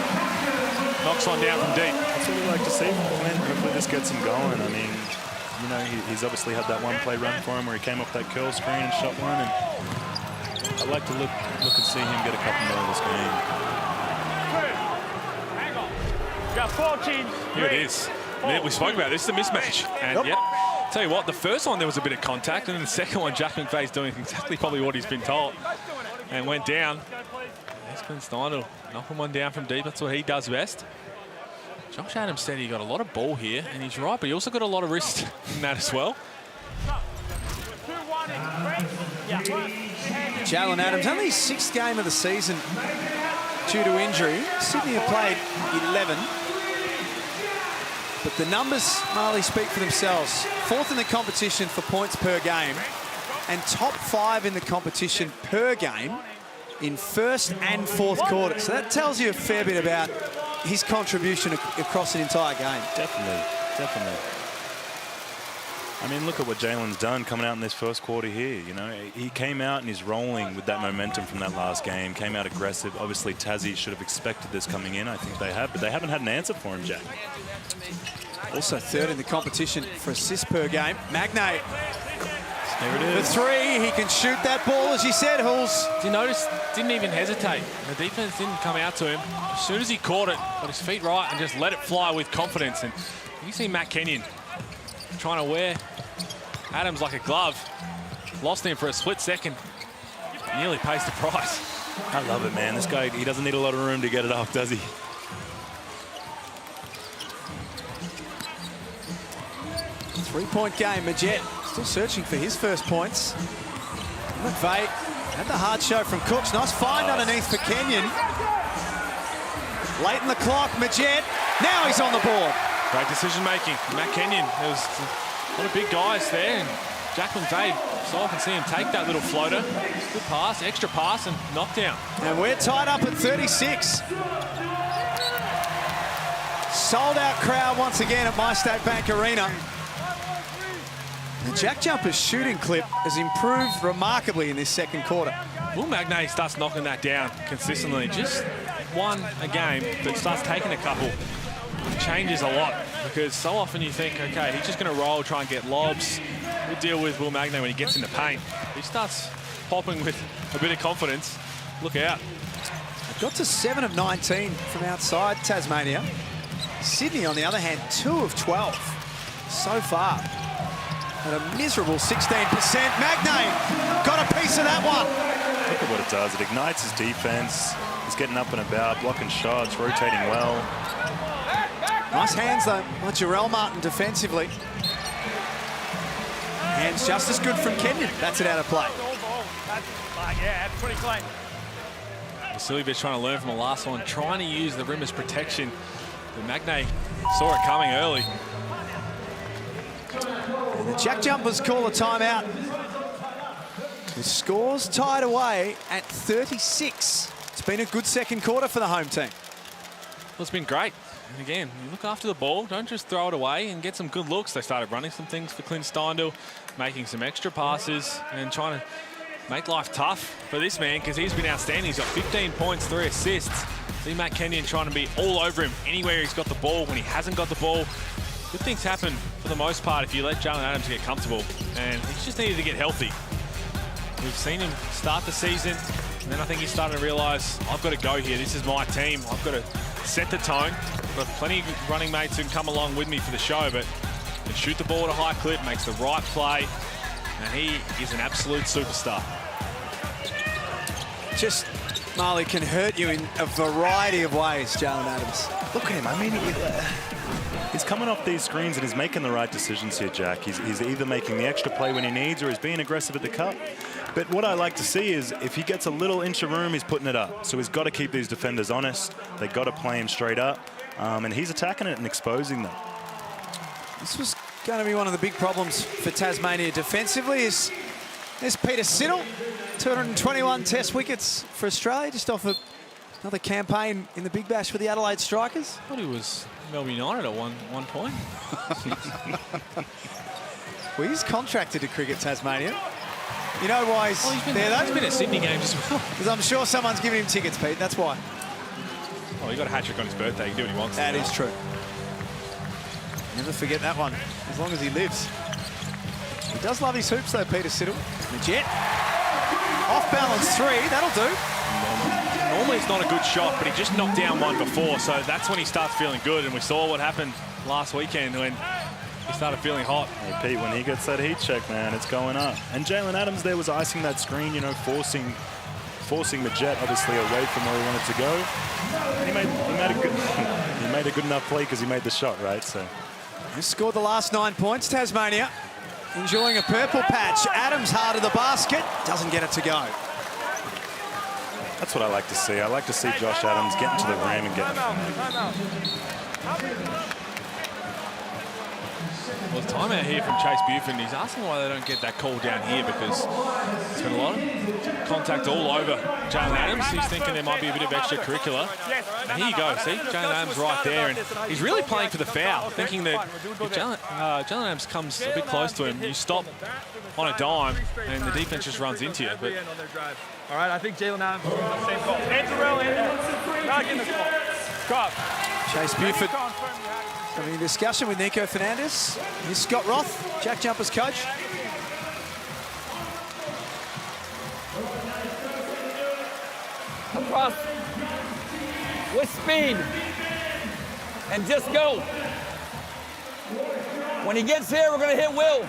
knocks one down from deep. That's what we like to see. Hopefully this gets him going. I mean, you know, he's obviously had that one-play run for him where he came off that curl screen and shot one. And I'd like to look and see him get a couple more of this game. Got 14. Here it is. We spoke about this, the mismatch. And yep, tell you what, the first one there was a bit of contact, and then the second one, Jack McVeigh's doing exactly probably what he's been told, and went down. There's Quinn Steindl knocking one down from deep. That's what he does best. Josh Adams said he got a lot of ball here, and he's right, but he also got a lot of wrist in that as well. Jalen Adams, only his 6th game of the season due to injury. Sydney have played 11. But the numbers, Marley, speak for themselves. 4th in the competition for points per game, and top 5 in the competition per game in 1st and 4th quarters. So that tells you a fair bit about his contribution across an entire game. Definitely, definitely. I mean, look at what Jalen's done coming out in this first quarter here. You know, he came out and he's rolling with that momentum from that last game. Came out aggressive. Obviously, Tassie should have expected this coming in. I think they have, but they haven't had an answer for him, Jack. Also 3rd in the competition for assists per game. Magnay. There it is. For 3, he can shoot that ball, as you said, Hulls. Did you notice? Didn't even hesitate. The defense didn't come out to him. As soon as he caught it, got his feet right and just let it fly with confidence. And you see Matt Kenyon trying to wear Adams like a glove. Lost him for a split second. Nearly pays the price. I love it, man. This guy, he doesn't need a lot of room to get it off, does he? Three-point game, Majet still searching for his first points. McVeigh had the hard show from Cooks. Nice find underneath for Kenyon. Late in the clock, Majet. Now he's on the board. Great decision making. Matt Kenyon. There was a lot of big guys there. And Jack McVeigh, so I can see him take that little floater. Good pass, extra pass, and knockdown. And we're tied up at 36. Sold out crowd once again at My State Bank Arena. The JackJumpers shooting clip has improved remarkably in this second quarter. Will Magnay starts knocking that down consistently. Just one a game that starts taking a couple. Changes a lot, because so often you think, okay, he's just going to roll, try and get lobs. We'll deal with Will Magnay when he gets in the paint. He starts popping with a bit of confidence. Look out. Got to 7 of 19 from outside Tasmania. Sydney, on the other hand, 2 of 12 so far. At a miserable 16%. Magnay got a piece of that one. Look at what it does. It ignites his defense. He's getting up and about, blocking shots, rotating well. Nice hands, though, by Jarrell Martin defensively. Hands just as good from Kenyon. That's it out of play. Yeah, pretty clean. Vasiljevic trying to learn from the last one, trying to use the rim as protection. But Magnay saw it coming early. And the JackJumpers call a timeout. The score's tied away at 36 It's been a good second quarter for the home team. Well, it's been great. And again, you look after the ball, don't just throw it away and get some good looks. They started running some things for Clint Steindl, making some extra passes and trying to make life tough for this man because he's been outstanding. He's got 15 points, 3 assists. See Matt Kenyon trying to be all over him anywhere he's got the ball. When he hasn't got the ball, good things happen for the most part if you let Jalen Adams get comfortable. And he just needed to get healthy. We've seen him start the season, and then I think he's starting to realise, I've got to go here. This is my team. I've got to set the tone. I've got plenty of running mates who can come along with me for the show, but can shoot the ball at a high clip, makes the right play, and he is an absolute superstar. Just, Marley can hurt you in a variety of ways, Jalen Adams. Look at him. I mean, he's coming off these screens and he's making the right decisions here, Jack. He's either making the extra play when he needs or he's being aggressive at the cup. But what I like to see is if he gets a little inch of room, he's putting it up. So he's got to keep these defenders honest. They've got to play him straight up. And he's attacking it and exposing them. This was going to be one of the big problems for Tasmania defensively. Is Peter Siddle, 221 test wickets for Australia, just off another campaign in the Big Bash for the Adelaide Strikers. I thought he was Melbourne United at one point. Well, he's contracted to cricket, Tasmania. You know why he's there, though? He's been at Sydney games as well. Because I'm sure someone's giving him tickets, Pete, that's why. Oh, he got a hat-trick on his birthday. He can do what he wants. That is true. Never forget that one, as long as he lives. He does love his hoops, though, Peter Siddle. The jet. Off balance 3, that'll do. Normally it's not a good shot, but he just knocked down one before, so that's when he starts feeling good. And we saw what happened last weekend when he started feeling hot. Hey, Pete, when he gets that heat check, man, it's going up. And Jalen Adams there was icing that screen, you know, forcing the jet obviously away from where he wanted to go. And he made a good enough play because he made the shot, right? So he scored the last 9 points. Tasmania enjoying a purple patch. Adams hard of the basket, doesn't get it to go. That's what I like to see. I like to see Josh Adams get into the rim and get. Well, timeout here from Chase Buford. He's asking why they don't get that call down here because there's been a lot of contact all over Jalen Adams. He's thinking there might be a bit of extracurricular. And here you go, see? Jalen Adams right there. And he's really playing for the foul, thinking that if Jalen Adams comes a bit close to him, you stop on a dime and the defense just runs into you. But all right, I think Jalen Adams is the same call. Andrew, not getting the call. Chase Buford having a discussion with Nico Fernandez. Here's Scott Roth, JackJumpers coach. Across with speed and just go. When he gets here, we're going to hit Will.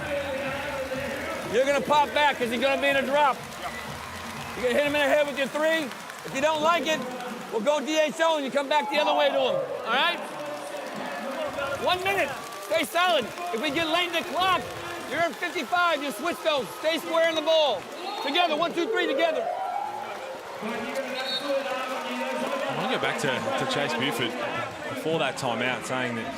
You're going to pop back because he's going to be in a drop. You're going to hit him in the head with your 3. If you don't like it, we'll go DHO and you come back the other way to him. All right? 1 minute. Stay solid. If we get late in the clock, you're in 55. You switch those. Stay square in the ball. Together. 1, 2, 3 together. I want to go back to Chase Buford before that timeout, saying that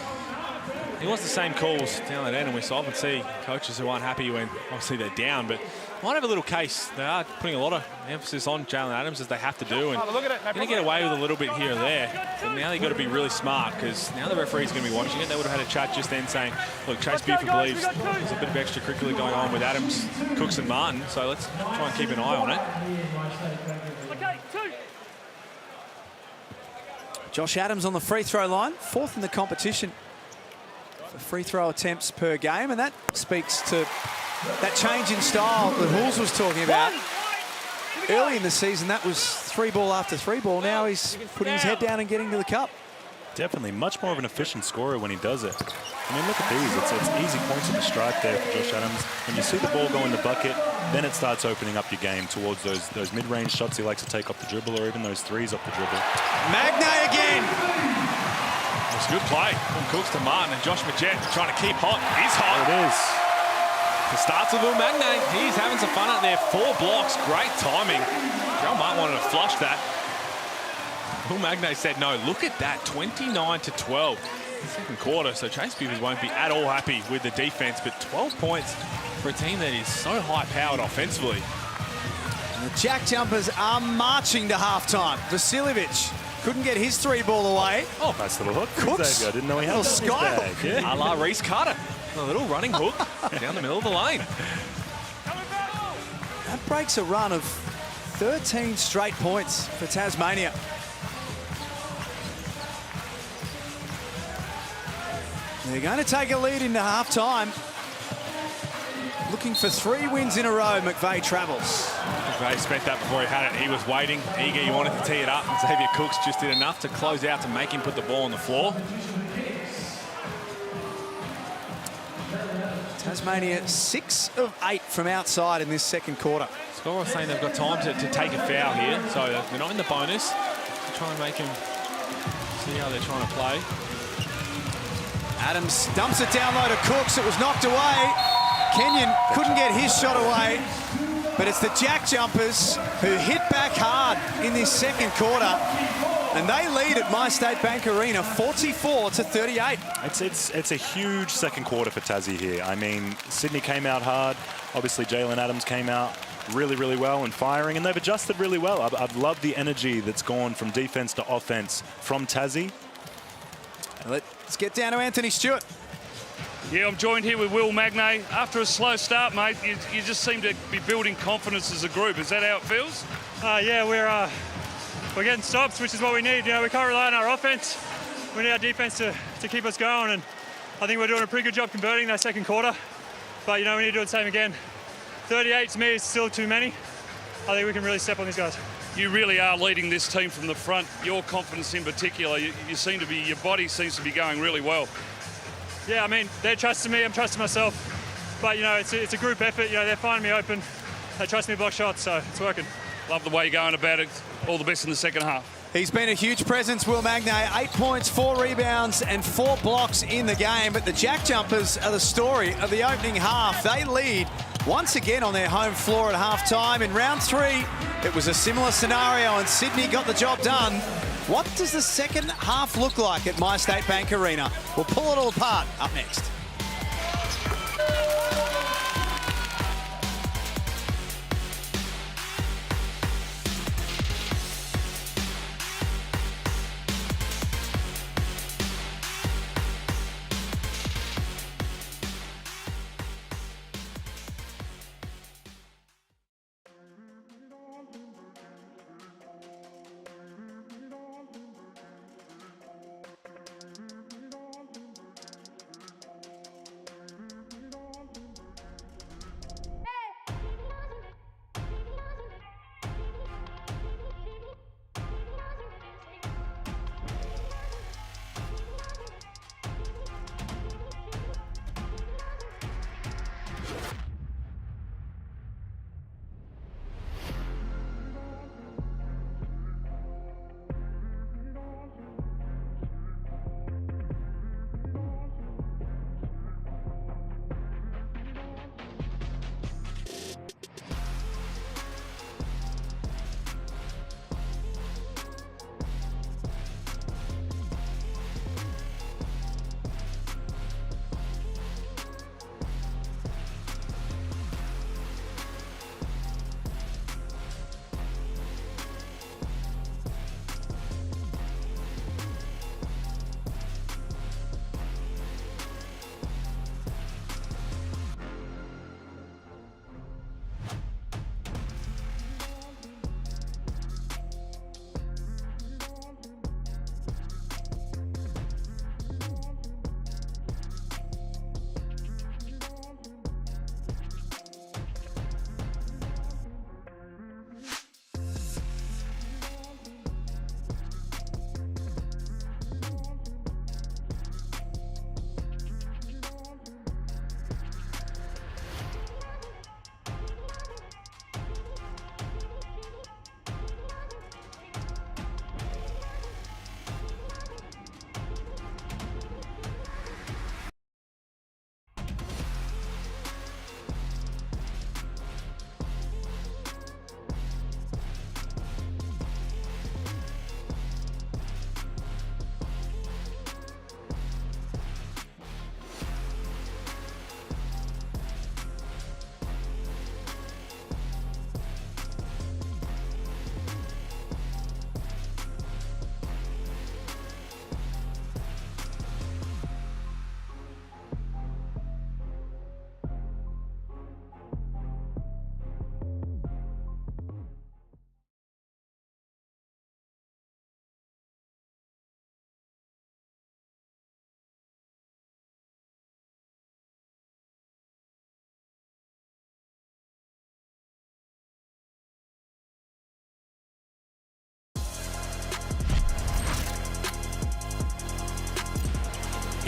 he wants the same calls down that end, and we so often see coaches who aren't happy when obviously they're down, but might have a little case. They are putting a lot of emphasis on Jalen Adams as they have to do, and going to get away with a little bit here or there. But now they've got to be really smart because now the referee's going to be watching it. They would have had a chat just then saying, look, Chase Buford believes there's a bit of extracurricular going on with Adams, Cooks and Martin, so let's try and keep an eye on it. Josh Adams on the free throw line, 4th in the competition for free throw attempts per game, and that speaks to that change in style that Hulls was talking about. Early in the season, that was 3-ball after 3-ball. Now he's putting his head down and getting to the cup. Definitely much more of an efficient scorer when he does it. I mean, look at these. It's easy points at the stripe there for Josh Adams. When you see the ball go in the bucket, then it starts opening up your game towards those mid-range shots he likes to take off the dribble, or even those 3s off the dribble. Magnay again. It's a good play from Cooks to Martin, and Josh Majette trying to keep hot. He's hot. There it is. It starts with Will Magnay. He's having some fun out there. 4 blocks. Great timing. Joe Martin wanted to flush that. Will Magnay said no. Look at that. 29-12. Second quarter. So Chase Buford won't be at all happy with the defense. But 12 points for a team that is so high-powered offensively. The Jack Jumpers are marching to halftime. Vasiljevic couldn't get his 3-ball away. Oh, nice little hook. Cooks. I didn't know he had a sky bag. hook. Yeah. A la Reece Carter. A little running hook down the middle of the lane. That breaks a run of 13 straight points for Tasmania. They're going to take a lead into halftime. Looking for 3 wins in a row, McVeigh travels. McVeigh spent that before he had it. He was waiting, eager, he wanted to tee it up, and Xavier Cooks just did enough to close out to make him put the ball on the floor. Tasmania 6 of 8 from outside in this second quarter. Scorer saying they've got time to take a foul here, so they're not in the bonus. To try and make him see how they're trying to play. Adams dumps it down low to Cooks. It was knocked away. Kenyon couldn't get his shot away, but it's the Jack Jumpers who hit back hard in this second quarter, and they lead at My State Bank Arena 44-38. It's a huge second quarter for Tassie here. I mean, Sydney came out hard. Obviously, Jalen Adams came out really, really well and firing, and they've adjusted really well. I've loved the energy that's gone from defense to offense from Tassie. Let's get down to Anthony Stewart. Yeah, I'm joined here with Will Magnay. After a slow start, mate, you just seem to be building confidence as a group. Is that how it feels? Yeah, we're getting stops, which is what we need. You know, we can't rely on our offense. We need our defense to keep us going, and I think we're doing a pretty good job converting that second quarter. But, you know, we need to do the same again. 38 to me is still too many. I think we can really step on these guys. You really are leading this team from the front. Your confidence in particular, you seem to be, your body seems to be going really well. Yeah, I mean, they're trusting me, I'm trusting myself. But, you know, it's a group effort. You know, they're finding me open. They trust me to block shots, so it's working. Love the way you're going about it. All the best in the second half. He's been a huge presence, Will Magnay. 8 points, 4 rebounds and 4 blocks in the game. But the Jack Jumpers are the story of the opening half. They lead once again on their home floor at halftime. In round 3, it was a similar scenario and Sydney got the job done. What does the second half look like at My State Bank Arena? We'll pull it all apart up next.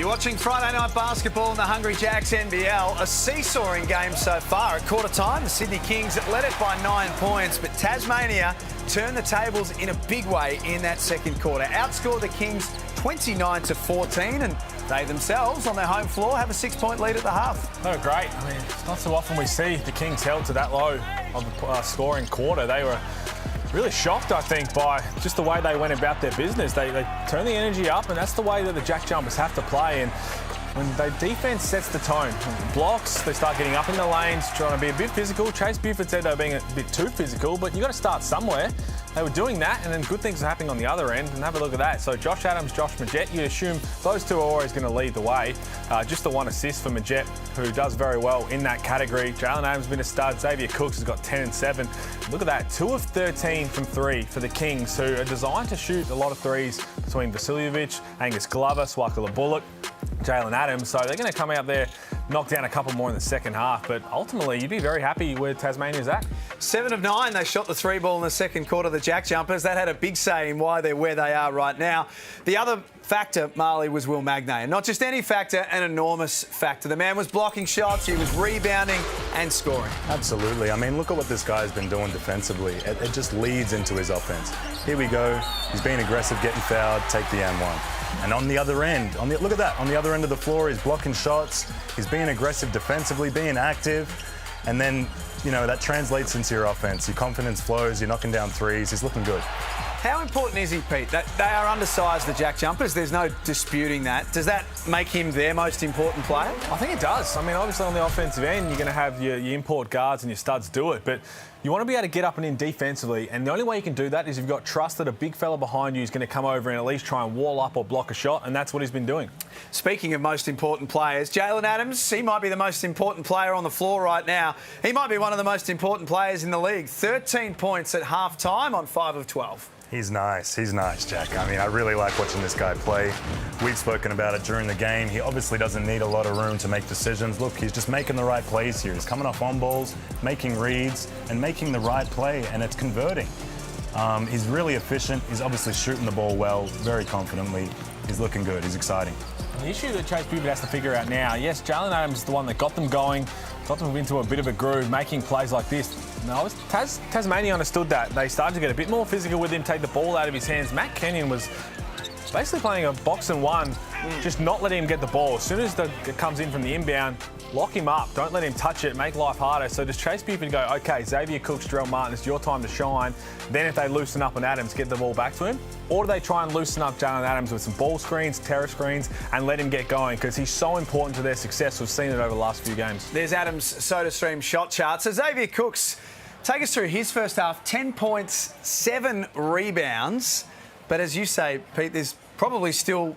You're watching Friday Night Basketball in the Hungry Jacks NBL. A seesawing game so far. At quarter time, the Sydney Kings led it by 9 points, but Tasmania turned the tables in a big way in that second quarter. Outscored the Kings 29-14, and they themselves, on their home floor, have a 6-point lead at the half. They were great. I mean, it's not so often we see the Kings held to that low of a scoring quarter. They were really shocked, I think, by just the way they went about their business. They turned the energy up, and that's the way that the JackJumpers have to play. And when the defence sets the tone, blocks, they start getting up in the lanes, trying to be a bit physical. Chase Buford said they were being a bit too physical, but you've got to start somewhere. They were doing that, and then good things are happening on the other end, and have a look at that. So Josh Adams, Josh Majette, you'd assume those two are always going to lead the way. Just the one assist for Majette, who does very well in that category. Jalen Adams has been a stud. Xavier Cooks has got 10 and 7. Look at that, 2 of 13 from 3 for the Kings, who are designed to shoot a lot of threes between Vasiljevic, Angus Glover, Swakala Bullock, Jalen Adams. So they're going to come out there, knock down a couple more in the second half, but ultimately you'd be very happy where Tasmania's at. 7 of 9, they shot the 3 ball in the second quarter, the JackJumpers. That had a big say in why they're where they are right now. The other factor, Marley, was Will Magnay. And not just any factor, an enormous factor. The man was blocking shots, he was rebounding and scoring. Absolutely. I mean, look at what this guy's been doing defensively. It just leads into his offense. Here we go. He's being aggressive, getting fouled, take the and-1. And on the other end, look at that. On the other end of the floor, he's blocking shots. He's being aggressive defensively, being active. And then, you know, that translates into your offense. Your confidence flows, you're knocking down threes. He's looking good. How important is he, Pete? They are undersized, the JackJumpers. There's no disputing that. Does that make him their most important player? I think it does. I mean, obviously on the offensive end, you're going to have your import guards and your studs do it, but you want to be able to get up and in defensively, and the only way you can do that is you've got trust that a big fella behind you is going to come over and at least try and wall up or block a shot, and that's what he's been doing. Speaking of most important players, Jalen Adams, he might be the most important player on the floor right now. He might be one of the most important players in the league. 13 points at half-time on 5 of 12. He's nice, Jack. I mean, I really like watching this guy play. We've spoken about it during the game. He obviously doesn't need a lot of room to make decisions. Look, he's just making the right plays here. He's coming off on balls, making reads, and making the right play, and it's converting. He's really efficient. He's obviously shooting the ball well, very confidently. He's looking good. He's exciting. The issue that Chase Buford has to figure out now, yes, Jalen Adams is the one that got them going, got them into a bit of a groove, making plays like this. No, Tasmania understood that. They started to get a bit more physical with him, take the ball out of his hands. Matt Kenyon was basically playing a box and one, just not letting him get the ball. As soon as it comes in from the inbound, lock him up. Don't let him touch it, make life harder. So does Chase Buford go, OK, Xavier Cooks, Jarrell Martin, it's your time to shine. Then if they loosen up on Adams, get the ball back to him? Or do they try and loosen up Jalen Adams with some ball screens, terror screens, and let him get going? Because he's so important to their success. We've seen it over the last few games. There's Adams' SodaStream shot chart. So Xavier Cooks, take us through his first half. 10 points, 7 rebounds. But as you say, Pete, there's probably still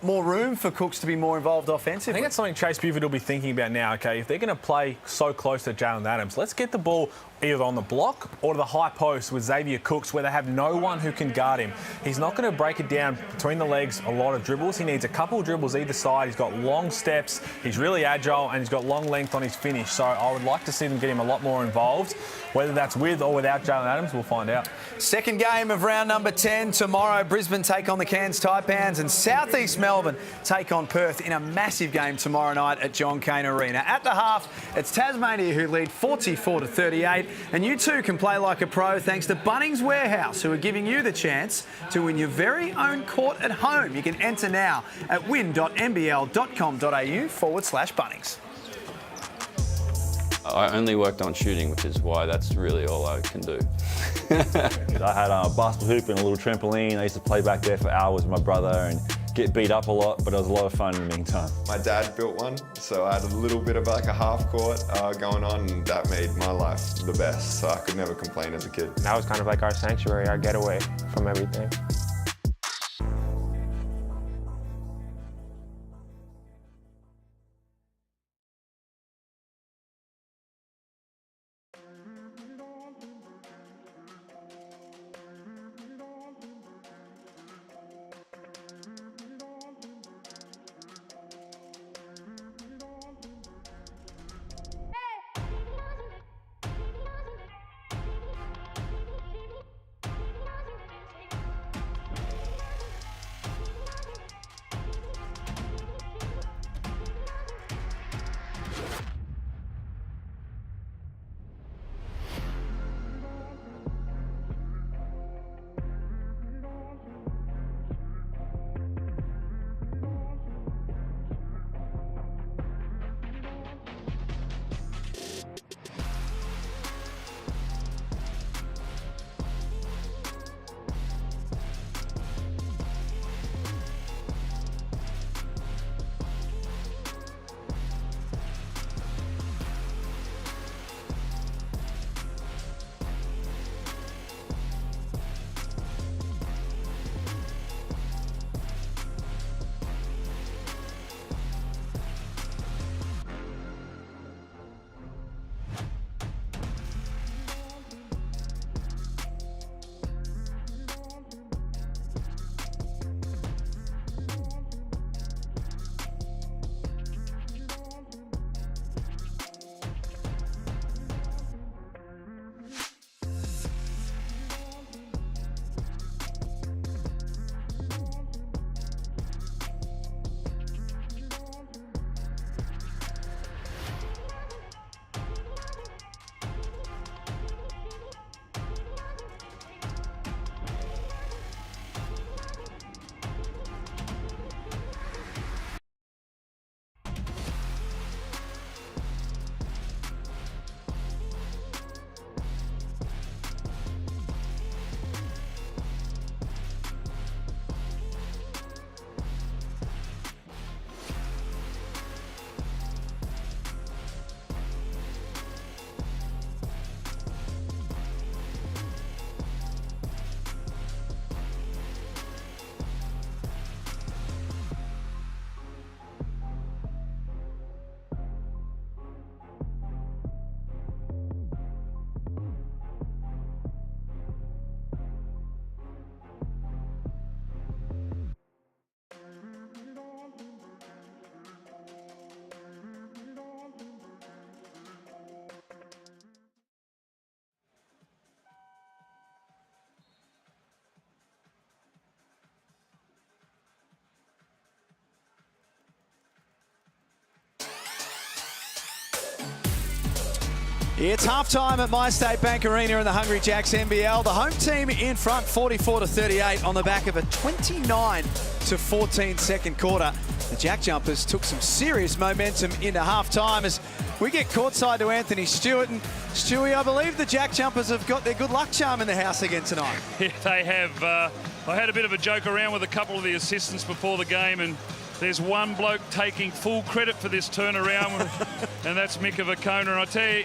more room for Cooks to be more involved offensively. I think that's something Chase Buford will be thinking about now, OK? If they're going to play so close to Jalen Adams, let's get the ball either on the block or to the high post with Xavier Cooks where they have no one who can guard him. He's not going to break it down between the legs, a lot of dribbles. He needs a couple of dribbles either side. He's got long steps, he's really agile, and he's got long length on his finish. So I would like to see them get him a lot more involved. Whether that's with or without Jalen Adams, we'll find out. Second game of round number 10 tomorrow. Brisbane take on the Cairns Taipans and South East Melbourne take on Perth in a massive game tomorrow night at John Cain Arena. At the half, it's Tasmania who lead 44-38, and you too can play like a pro thanks to Bunnings Warehouse, who are giving you the chance to win your very own court at home. You can enter now at win.nbl.com.au/Bunnings. I only worked on shooting, which is why that's really all I can do. I had a basketball hoop and a little trampoline. I used to play back there for hours with my brother and get beat up a lot, but it was a lot of fun in the meantime. My dad built one, so I had a little bit of like a half court going on, and that made my life the best, so I could never complain as a kid. That was kind of like our sanctuary, our getaway from everything. It's halftime at MyState Bank Arena in the Hungry Jacks NBL. The home team in front 44-38 on the back of a 29-14 second quarter. The JackJumpers took some serious momentum into halftime as we get courtside to Anthony Stewart. And Stewie, I believe the JackJumpers have got their good luck charm in the house again tonight. Yeah, they have. I had a bit of a joke around with a couple of the assistants before the game, and there's one bloke taking full credit for this turnaround, and that's Mika Vakona. And I tell you,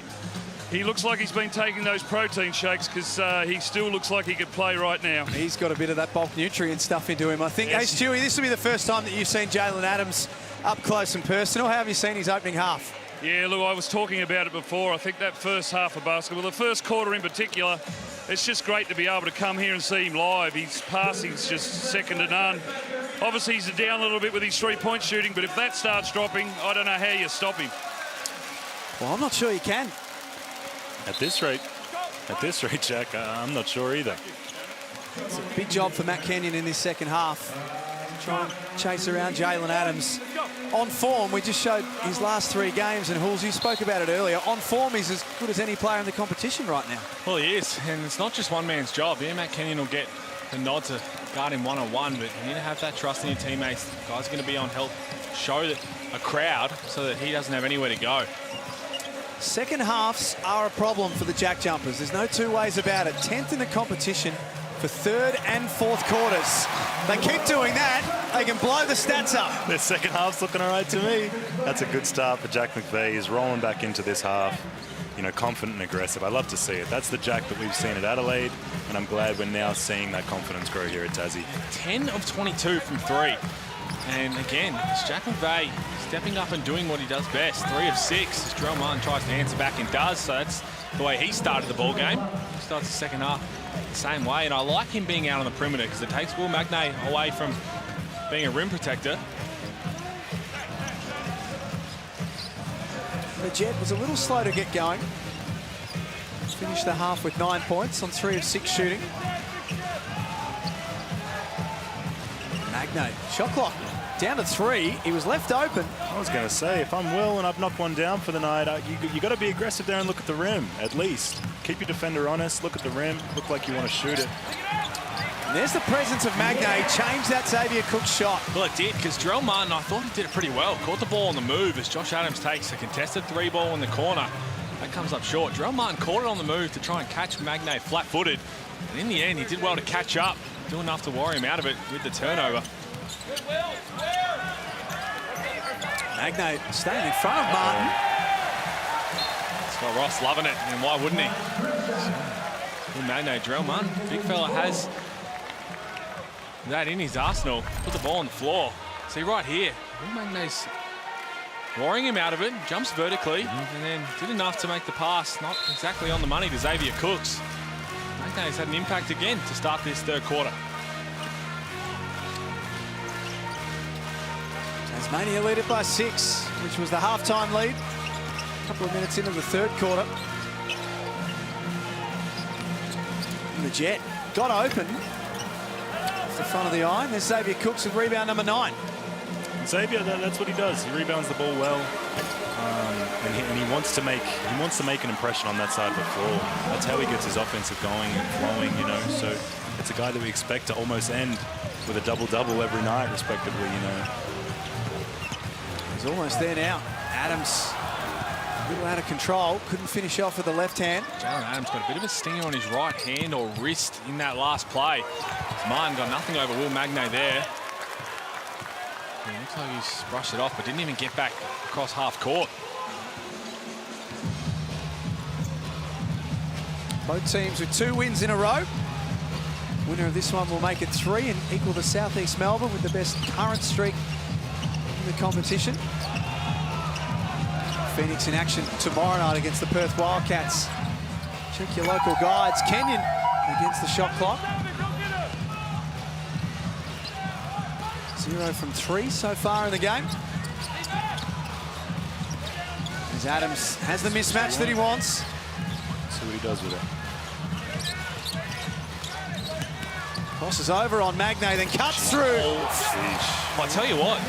he looks like he's been taking those protein shakes because he still looks like he could play right now. He's got a bit of that bulk nutrient stuff into him, I think. Yes. Hey, Stewie, this will be the first time that you've seen Jalen Adams up close and personal. How have you seen his opening half? Yeah, look, I was talking about it before. I think that first half of basketball, the first quarter in particular, it's just great to be able to come here and see him live. His passing's just second to none. Obviously, he's down a little bit with his three-point shooting, but if that starts dropping, I don't know how you stop him. Well, I'm not sure you can. At this rate, Jack, I'm not sure either. It's a big job for Matt Kenyon in this second half. Try and chase around Jalen Adams. On form, we just showed his last 3 games, and Hulls, you spoke about it earlier. On form, he's as good as any player in the competition right now. Well, he is, and it's not just one man's job. Yeah, Matt Kenyon will get the nod to guard him one-on-one, but you need to have that trust in your teammates. The guys are going to be on help, show that a crowd so that he doesn't have anywhere to go. Second halves are a problem for the JackJumpers. There's no two ways about it. 10th in the competition for 3rd and 4th quarters. They keep doing that, they can blow the stats up. Their second half's looking all right to me. That's a good start for Jack McVeigh. He's rolling back into this half, you know, confident and aggressive. I love to see it. That's the Jack that we've seen at Adelaide, and I'm glad we're now seeing that confidence grow here at Tassie. 10 of 22 from 3. And again, it's Jack McVeigh stepping up and doing what he does best. 3 of 6. As Jarrell Martin tries to answer back and does, so that's the way he started the ball game. He starts the second half the same way, and I like him being out on the perimeter because it takes Will Magnay away from being a rim protector. The Jet was a little slow to get going. Finished the half with 9 points on 3 of 6 shooting. Magnay, shot clock down to 3. He was left open. I was going to say, if I'm Will and I've knocked one down for the night, you got to be aggressive there and look at the rim, at least. Keep your defender honest, look at the rim, look like you want to shoot it. And there's the presence of Magnay, changed that Xavier Cook shot. Well, it did, because Jarrell Martin, I thought he did it pretty well. Caught the ball on the move as Josh Adams takes a contested 3 ball in the corner. That comes up short. Jarrell Martin caught it on the move to try and catch Magnay flat-footed. And in the end, he did well to catch up, do enough to worry him out of it with the turnover. Magnay staying in front of Martin. Scott Ross loving it, and why wouldn't he? Good Magnay, Jarrell Martin, big fella, has that in his arsenal. Put the ball on the floor. See right here, Will Magnay's worrying him out of it, jumps vertically, and then did enough to make the pass, not exactly on the money to Xavier Cooks. Magnay's had an impact again to start this 3rd quarter. Tasmania lead it by 6, which was the halftime lead. A couple of minutes into the 3rd quarter. And the Jet got open off the front of the eye. And there's Xavier Cooks with rebound number 9. Xavier, that's what he does. He rebounds the ball well, and he wants to make an impression on that side of the floor. That's how he gets his offensive going and flowing, you know. So it's a guy that we expect to almost end with a double-double every night, respectively, you know. He's almost there now. Adams, a little out of control. Couldn't finish off with the left hand. Jalen Adams got a bit of a stinger on his right hand or wrist in that last play. Martin got nothing over Will Magnay there. It looks like he's brushed it off, but didn't even get back across half court. Both teams with 2 wins in a row. Winner of this one will make it 3 and equal the Southeast Melbourne with the best current streak in the competition. Phoenix in action tomorrow night against the Perth Wildcats. Check your local guides. Kenyon against the shot clock. 0 from 3 so far in the game. As Adams has the mismatch that he wants. See what he does with it. Crosses over on Magnay, then cuts through. Well, I tell you what,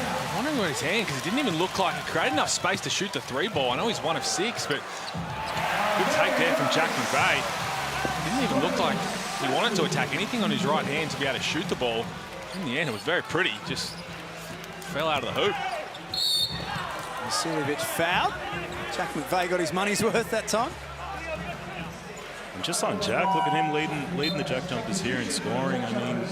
wondering where his hand, because it didn't even look like he created enough space to shoot the 3-ball. I know he's 1 of 6, but good take there from Jack McVeigh. It didn't even look like he wanted to attack anything on his right hand to be able to shoot the ball. In the end, it was very pretty. Just fell out of the hoop. Vasiljevic fouled. Jack McVeigh got his money's worth that time. And just on Jack, look at him leading the Jack Jumpers here in scoring. I mean,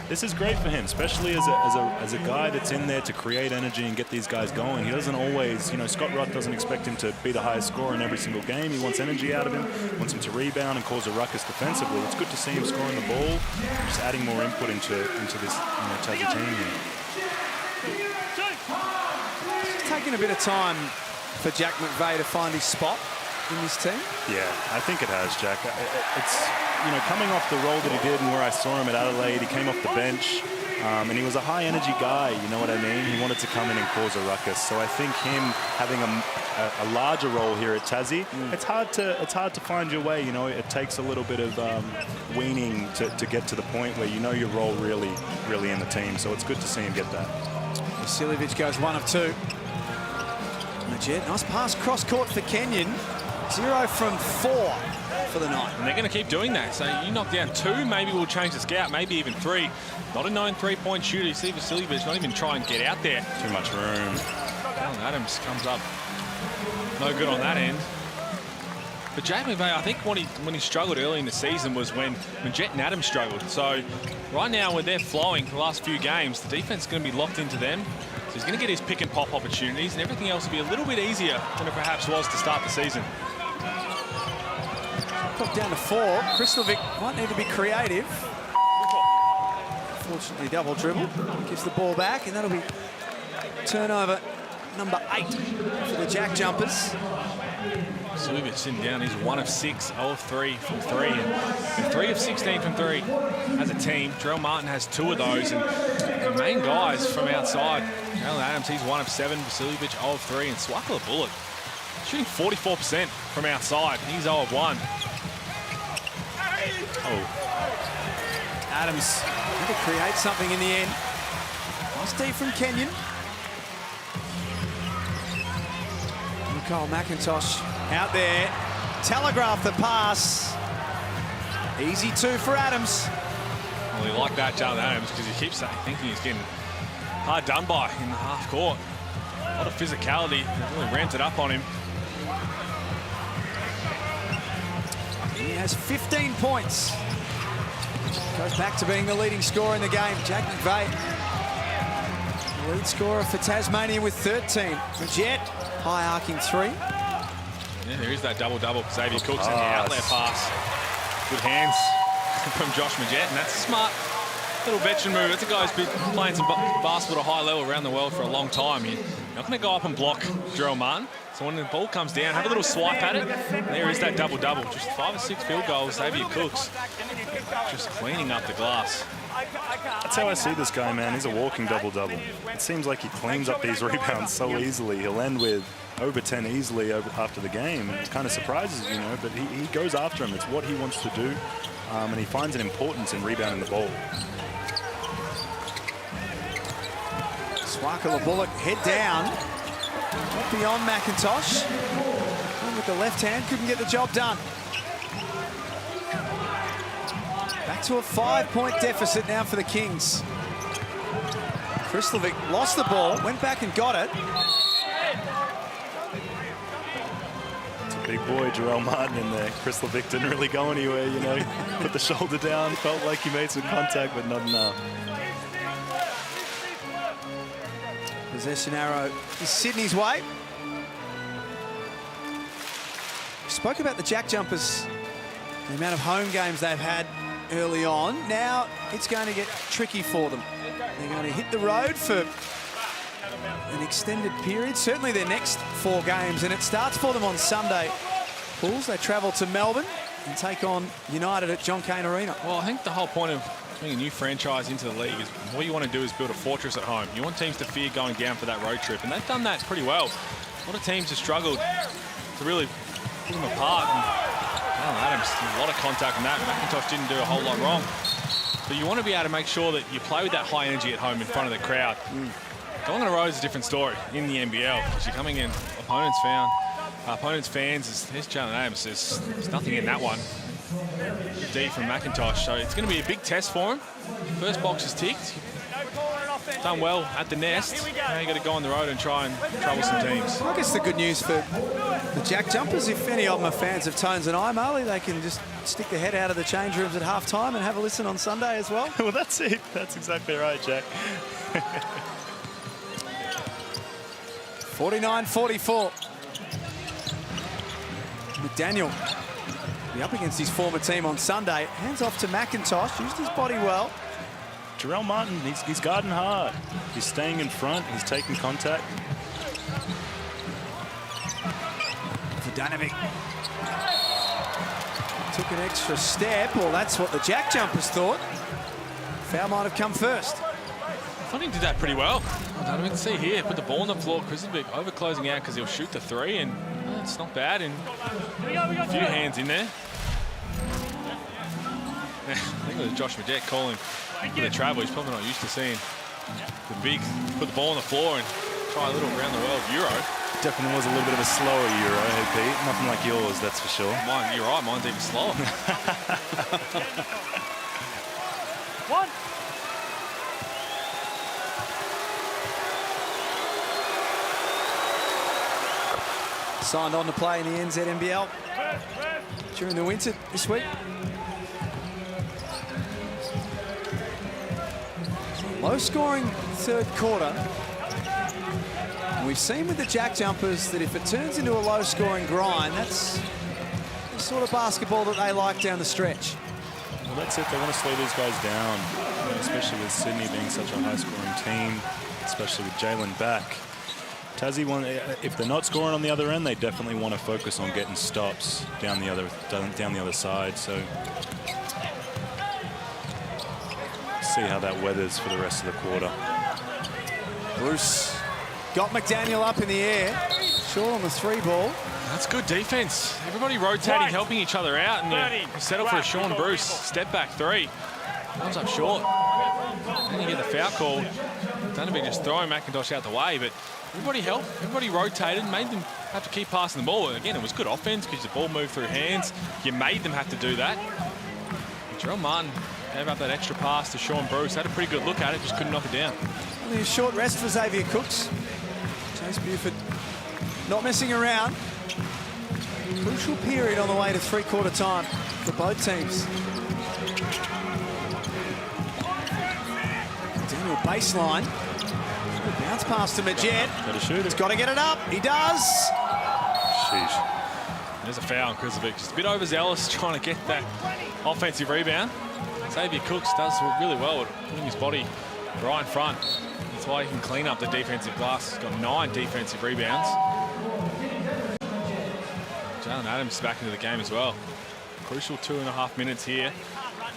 this is great for him, especially as a guy that's in there to create energy and get these guys going. He doesn't always, you know, Scott Roth doesn't expect him to be the highest scorer in every single game. He wants energy out of him, wants him to rebound and cause a ruckus defensively. It's good to see him scoring the ball, just adding more input into this Tassie team here. It's taking a bit of time for Jack McVeigh to find his spot in this team. Yeah, I think it has, Jack. It's, you know, coming off the role that he did and where I saw him at Adelaide, he came off the bench and he was a high energy guy, you know what I mean? He wanted to come in and cause a ruckus. So I think him having a larger role here at Tassie, it's hard to find your way, you know. It takes a little bit of weaning to get to the point where you know your role really in the team. So it's good to see him get that. Vasiljevic goes 1 of 2. Majed, nice pass cross court for Kenyon. 0 from 4 for the night. And they're going to keep doing that. So you knock down 2, maybe we'll change the scout, maybe even 3. Not a known 3-point shooter. You see Vasiljevic not even try and get out there. Too much room. Alan Adams comes up. No good on that end. But Jack McVeigh, I think when he struggled early in the season was when Jet and Adams struggled. So right now when they're flowing the last few games, the defense is going to be locked into them. So he's going to get his pick and pop opportunities, and everything else will be a little bit easier than it perhaps was to start the season. Got down to 4. Kristlovic might need to be creative. Fortunately, double dribble. Gives the ball back, and that'll be turnover number 8 for the Jack Jumpers. Vasiljevic sitting down. He's 1 of 6, 0 of 3 from 3, and 3 of 16 from 3 as a team. Jarrell Martin has 2 of those, and the main guys from outside. Alan Adams, he's 1 of 7. Vasiljevic 0 of 3, and Swakala Bullock shooting 44% from outside. He's 0 of 1. Oh. Adams had to create something in the end. Nice deep from Kenyon. Nicole McIntosh out there. Telegraph the pass. Easy 2 for Adams. Well, you like that, Jalen Adams, because he keeps thinking he's getting hard done by in the half court. A lot of physicality. They've really ramped it up on him. He has 15 points. Goes back to being the leading scorer in the game. Jack McVeigh, the lead scorer for Tasmania with 13. Majed, high arcing 3. Yeah, there is that double-double. Xavier Cooks and the outlet pass. Good hands from Josh Majed, and that's a smart little veteran move. That's a guy who's been playing some basketball at a high level around the world for a long time. You're not going to go up and block Jarrell Martin. So when the ball comes down, have a little swipe at it. There is that double-double. Just 5 or 6 field goals. Xavier Cooks just cleaning up the glass. That's how I see this guy, man. He's a walking double-double. It seems like he cleans up these rebounds so easily. He'll end with over 10 easily after the game. And it kind of surprises, you know, but he goes after him. It's what he wants to do, and he finds an importance in rebounding the ball. Swakala Bullock head down. Not beyond McIntosh. And with the left hand, couldn't get the job done. Back to a 5-point deficit now for the Kings. Kristlovic lost the ball, went back and got it. It's a big boy, Jarrell Martin in there. Kristlovic didn't really go anywhere, you know. Put the shoulder down, felt like he made some contact, but not enough. Possession arrow is Sydney's way. We spoke about the Jack Jumpers, the amount of home games they've had early on. Now it's going to get tricky for them. They're going to hit the road for an extended period, certainly their next 4 games, and it starts for them on Sunday. Bulls, they travel to Melbourne and take on United at John Cain Arena. Well, I think the whole point of bringing a new franchise into the league is what you want to do is build a fortress at home. You want teams to fear going down for that road trip, and they've done that pretty well. A lot of teams have struggled to really put them apart. And Adams, a lot of contact on that. McIntosh didn't do a whole lot wrong. But you want to be able to make sure that you play with that high energy at home in front of the crowd. Going on the road is a different story in the NBL because you're coming in opponents' fans. There's Jalen Adams. There's nothing in that one. D from McIntosh. So it's going to be a big test for him. First box is ticked. Done well at the nest. Now you got to go on the road and try and trouble some teams. I guess the good news for the JackJumpers, if any of them are fans of Tones and I, Marley, they can just stick their head out of the change rooms at half-time and have a listen on Sunday as well. Well, that's it. That's exactly right, Jack. 49-44. McDaniel be up against his former team on Sunday. Hands off to McIntosh. Used his body well. Jarrell Martin, he's guarding hard. He's staying in front. He's taking contact. Vodanovic took an extra step. Well, that's what the JackJumpers thought. Foul might have come first. I thought he did that pretty well. I mean, see here, put the ball on the floor. Kristovic over closing out because he'll shoot the three, and it's not bad. And a few hands in there. I think it was Josh Majette calling for the travel. He's probably not used to seeing the big put the ball on the floor and try a little around the world Euro. Definitely was a little bit of a slower Euro, hey Pete. Nothing like yours, that's for sure. Mine, you're right, mine's even slower. One. Signed on to play in the NZNBL during the winter this week. Low-scoring third quarter. And we've seen with the JackJumpers that if it turns into a low-scoring grind, that's the sort of basketball that they like down the stretch. Well, that's it. They want to slow these guys down, especially with Sydney being such a high-scoring team, especially with Jalen back. Tassie, if they're not scoring on the other end, they definitely want to focus on getting stops down the other side. So see how that weathers for the rest of the quarter. Bruce got McDaniel up in the air. Short on the three ball. That's good defense. Everybody rotating, helping each other out, and you settle for a Sean Bruce step back three. Comes up short. Then you get the foul call. Vodanovic just throwing McIntosh out the way, but everybody helped. Everybody rotated, made them have to keep passing the ball. Again, it was good offense because the ball moved through hands. You made them have to do that. Jarrell Martin gave up that extra pass to Sean Bruce. Had a pretty good look at it, just couldn't knock it down. Only a short rest for Xavier Cooks. Chase Buford not messing around. Crucial period on the way to three-quarter time for both teams. Daniel baseline. Good bounce pass to Majette. Got to shoot it. He's got to get it up. He does. Sheesh. There's a foul on Kristovic. Just a bit overzealous trying to get that offensive rebound. Xavier Cooks does really well at putting his body right in front. That's why he can clean up the defensive glass. He's got 9 defensive rebounds. Jalen Adams back into the game as well. Crucial 2.5 minutes here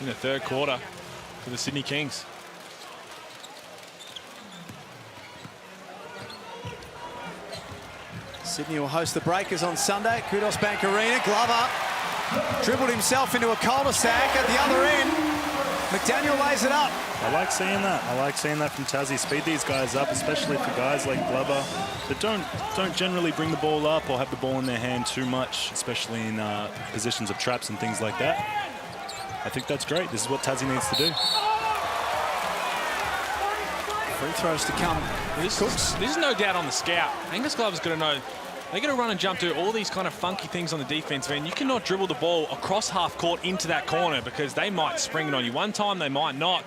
in the third quarter for the Sydney Kings. Sydney will host the Breakers on Sunday at Kudos Bank Arena. Glover dribbled himself into a cul-de-sac at the other end. McDaniel lays it up. I like seeing that. I like seeing that from Tassie. Speed these guys up, especially for guys like Glover that don't generally bring the ball up or have the ball in their hand too much, especially in positions of traps and things like that. I think that's great. This is what Tassie needs to do. Free throws to come. There's no doubt on the scout. Angus Glover's got to know they're going to run and jump, do all these kind of funky things on the defense end. You cannot dribble the ball across half court into that corner because they might spring it on you one time, they might not.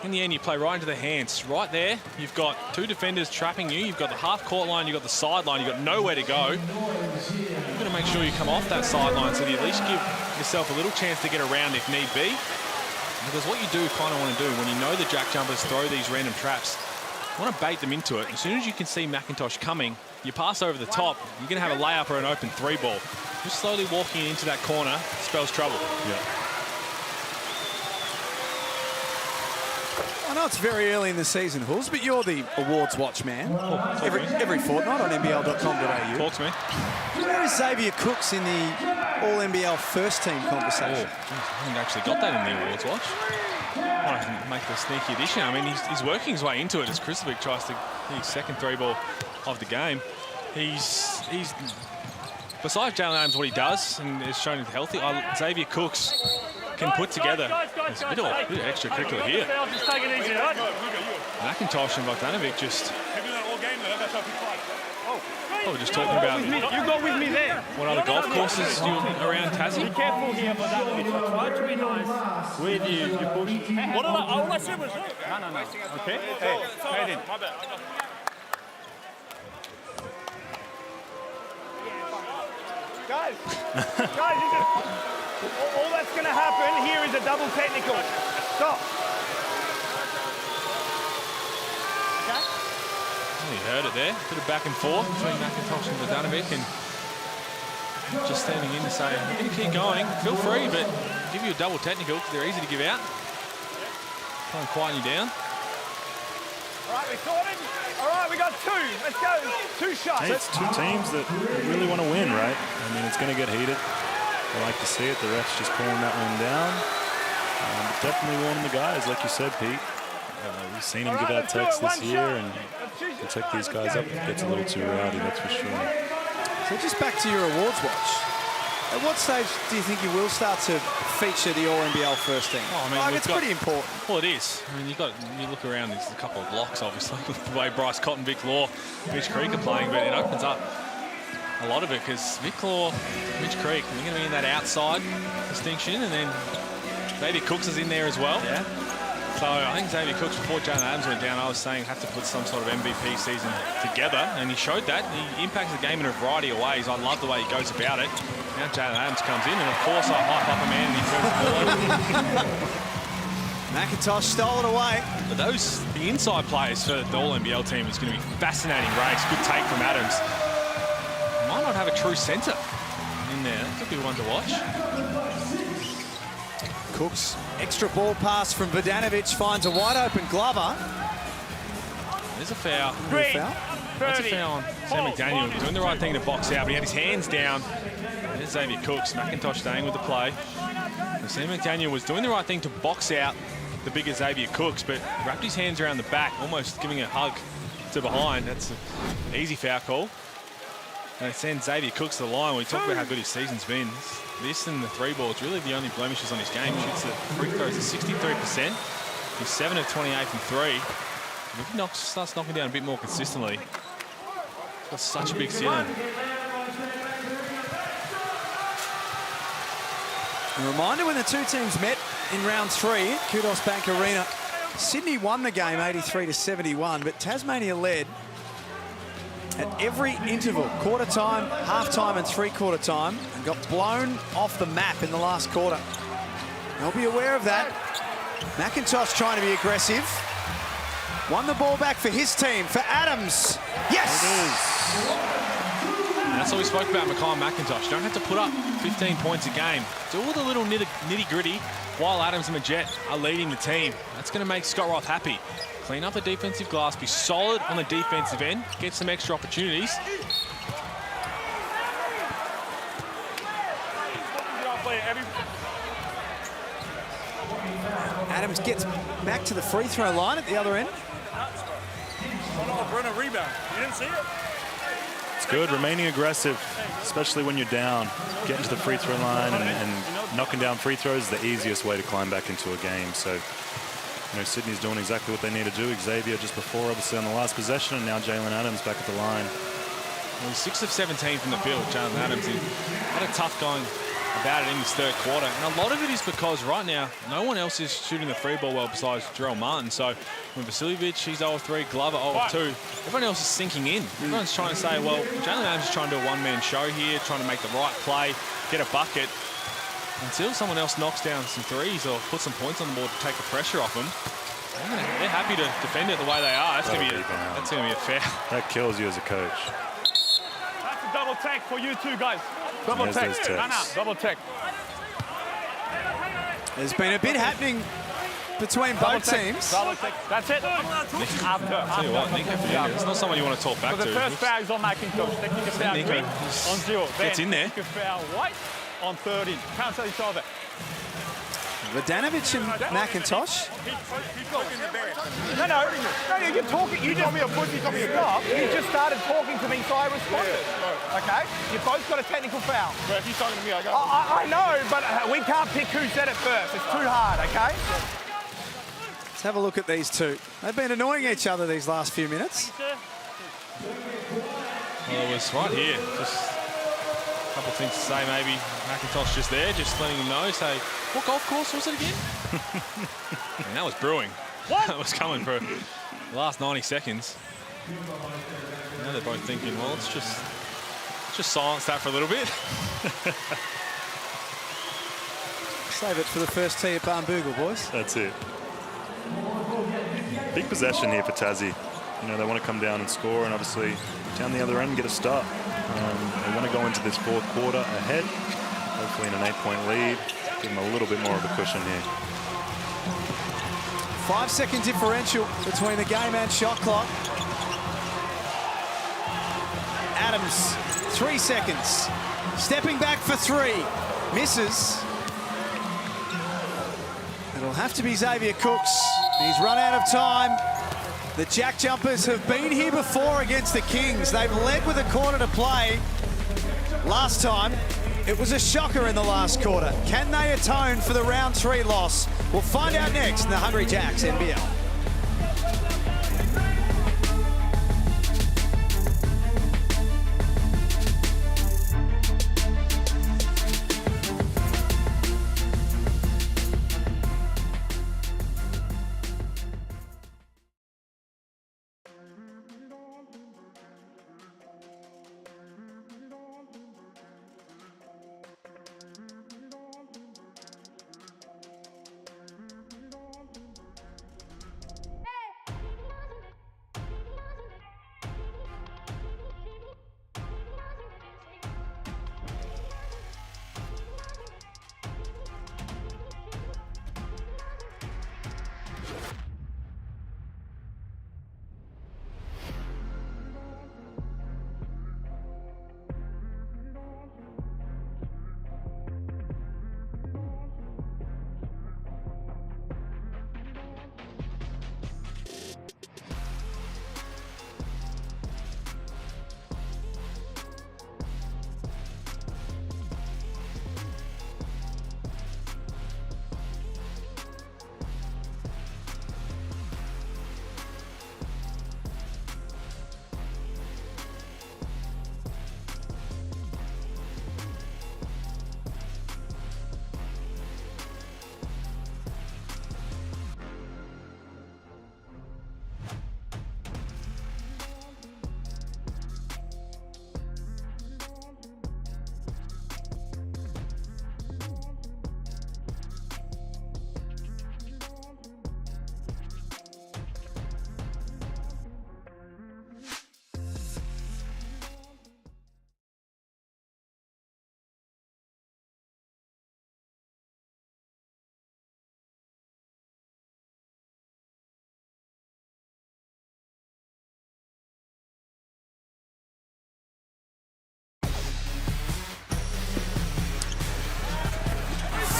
In the end, you play right into the hands. Right there, you've got 2 defenders trapping you. You've got the half court line, you've got the sideline, you've got nowhere to go. You've got to make sure you come off that sideline so that you at least give yourself a little chance to get around if need be. Because what you do kind of want to do when you know the JackJumpers throw these random traps, you want to bait them into it. As soon as you can see McIntosh coming, you pass over the top, you're going to have a layup or an open 3 ball. Just slowly walking into that corner spells trouble. Yeah. I know it's very early in the season, Hulls, but you're the awards watch man. Every fortnight on NBL.com.au. Talk to me. Where is Xavier Cooks in the All-NBL first team conversation? I haven't actually got that in the awards watch. want to make the sneaky addition. I mean, he's working his way into it as Kristovic tries to hit his second 3-ball of the game. He's besides Jalen Adams, what he does and is shown healthy, Xavier Cooks can put together. There's a bit of extracurricular here. McIntosh and Bogdanovic just probably just talking about You go with me there. what other golf courses do around Tassie. Be careful here, Bogdanovic. Try to be nice. With you push. What all I said was no. Okay. Hey, head in. Guys, all that's going to happen here is a double technical. Stop. Okay. You heard it there. Bit of back and forth between McIntosh and Bogdanovic, and just standing in to say, I'm going to keep going. Feel free, but give you a double technical because they're easy to give out. Try and quieten you down. All right, we sorted. All right, we got 2. Let's go. 2 shots. Hey, it's two teams that really want to win, right? I mean, it's going to get heated. I like to see it. The ref's just calling that one down. But definitely warning the guys, like you said, Pete. We've seen him give out texts this year, and protect these guys up if it gets a little too rowdy, that's for sure. So just back to your awards watch. At what stage do you think you will start to feature the All-NBL first team? Oh, I mean, it's pretty important. Well, it is. I mean, you look around, there's a couple of blocks, obviously, with the way Bryce Cotton, Vic Law, Mitch Creek are playing, but it opens up a lot of it because Vic Law, Mitch Creek, they're going to be in that outside distinction, and then Xavier Cooks is in there as well. Yeah. So I think Xavier Cooks, before Jalen Adams went down, I was saying have to put some sort of MVP season together, and he showed that. He impacts the game in a variety of ways. I love the way he goes about it. Now Jalen Adams comes in, and of course I hype up a man and he turns the ball over. McIntosh stole it away. But the inside players for the All-NBL team is going to be a fascinating race. Good take from Adams. Might not have a true centre in there. That could be one to watch. Cooks, extra ball pass from Bogdanovic, finds a wide open Glover. There's a foul. Green. That's a foul on Sam McDaniel. Doing the right thing to box out, but he had his hands down. There's Xavier Cooks. McIntosh staying with the play. And Sam McDaniel was doing the right thing to box out the bigger Xavier Cooks, but wrapped his hands around the back, almost giving a hug to behind. That's an easy foul call. And it sends Xavier Cooks to the line. We talk about how good his season's been. This and the 3-ball is really the only blemishes on his game. Shoots the free throws at 63%. He's 7 of 28 from 3. If he starts knocking down a bit more consistently, he's got such a big ceiling. A reminder, when the two teams met in round 3 at Kudos Bank Arena, Sydney won the game 83-71, but Tasmania led at every interval, quarter time, half time and three-quarter time, and got blown off the map in the last quarter. They'll be aware of that. McIntosh trying to be aggressive. Won the ball back for his team, for Adams. Yes! And that's what we spoke about Mackay McIntosh. You don't have to put up 15 points a game. Do all the little nitty-gritty while Adams and Majette are leading the team. That's going to make Scott Roth happy. Clean up the defensive glass, be solid on the defensive end, get some extra opportunities. Adams gets back to the free throw line at the other end. Brenner rebound. You didn't see it? It's good, remaining aggressive, especially when you're down. Getting to the free throw line and knocking down free throws is the easiest way to climb back into a game. So, you know, Sydney's doing exactly what they need to do. Xavier just before, obviously, on the last possession, and now Jalen Adams back at the line. Well, he's 6 of 17 from the field, Jalen Adams. He had a tough going about it in this third quarter. And a lot of it is because right now, no one else is shooting the free ball well besides Jarrell Martin. So when Vasiljevic, he's 0 of 3, Glover 0 of 2. Everyone else is sinking in. Everyone's trying to say, well, Jalen Adams is trying to do a one-man show here, trying to make the right play, get a bucket. Until someone else knocks down some threes or puts some points on the board to take the pressure off them, they're happy to defend it the way they are. That's going to be a foul. That kills you as a coach. That's a double tech for you two guys. Double tech. Double tech. There's been a bit happening between both teams. Double tech. That's it. After. Tell you what, Nico, it's not someone you want to talk back So to. the first foul is on McIntosh. Technical foul Nico green on 0. gets in there. Technical foul white on 13. Cancel each other. Radanovic and McIntosh. No, you're talking. You told me a pussy, told me a stop. You just started talking to me, so I responded. Okay? You both got a technical foul. But if you're talking to me, I got I know, but we can't pick who said it first. It's too hard, okay? Let's have a look at these two. They've been annoying each other these last few minutes. Well, it was right here. Just a couple of things to say, maybe. McIntosh just there, just letting him know. Say, what golf course was it again? And that was brewing. What? That was coming for the last 90 seconds. Now they're both thinking, well, let's just silence that for a little bit. Save it for the first tee at Barnbougle, boys. That's it. Big possession here for Tassie. You know, they want to come down and score, and obviously down the other end get a start. They want to go into this fourth quarter ahead, hopefully in an 8-point lead. Give them a little bit more of a cushion here. 5-second differential between the game and shot clock. Adams, 3 seconds. Stepping back for 3. Misses. It'll have to be Xavier Cooks. He's run out of time. The Jack Jumpers have been here before against the Kings. They've led with a quarter to play. Last time, it was a shocker in the last quarter. Can they atone for the round 3 loss? We'll find out next in the Hungry Jacks NBL.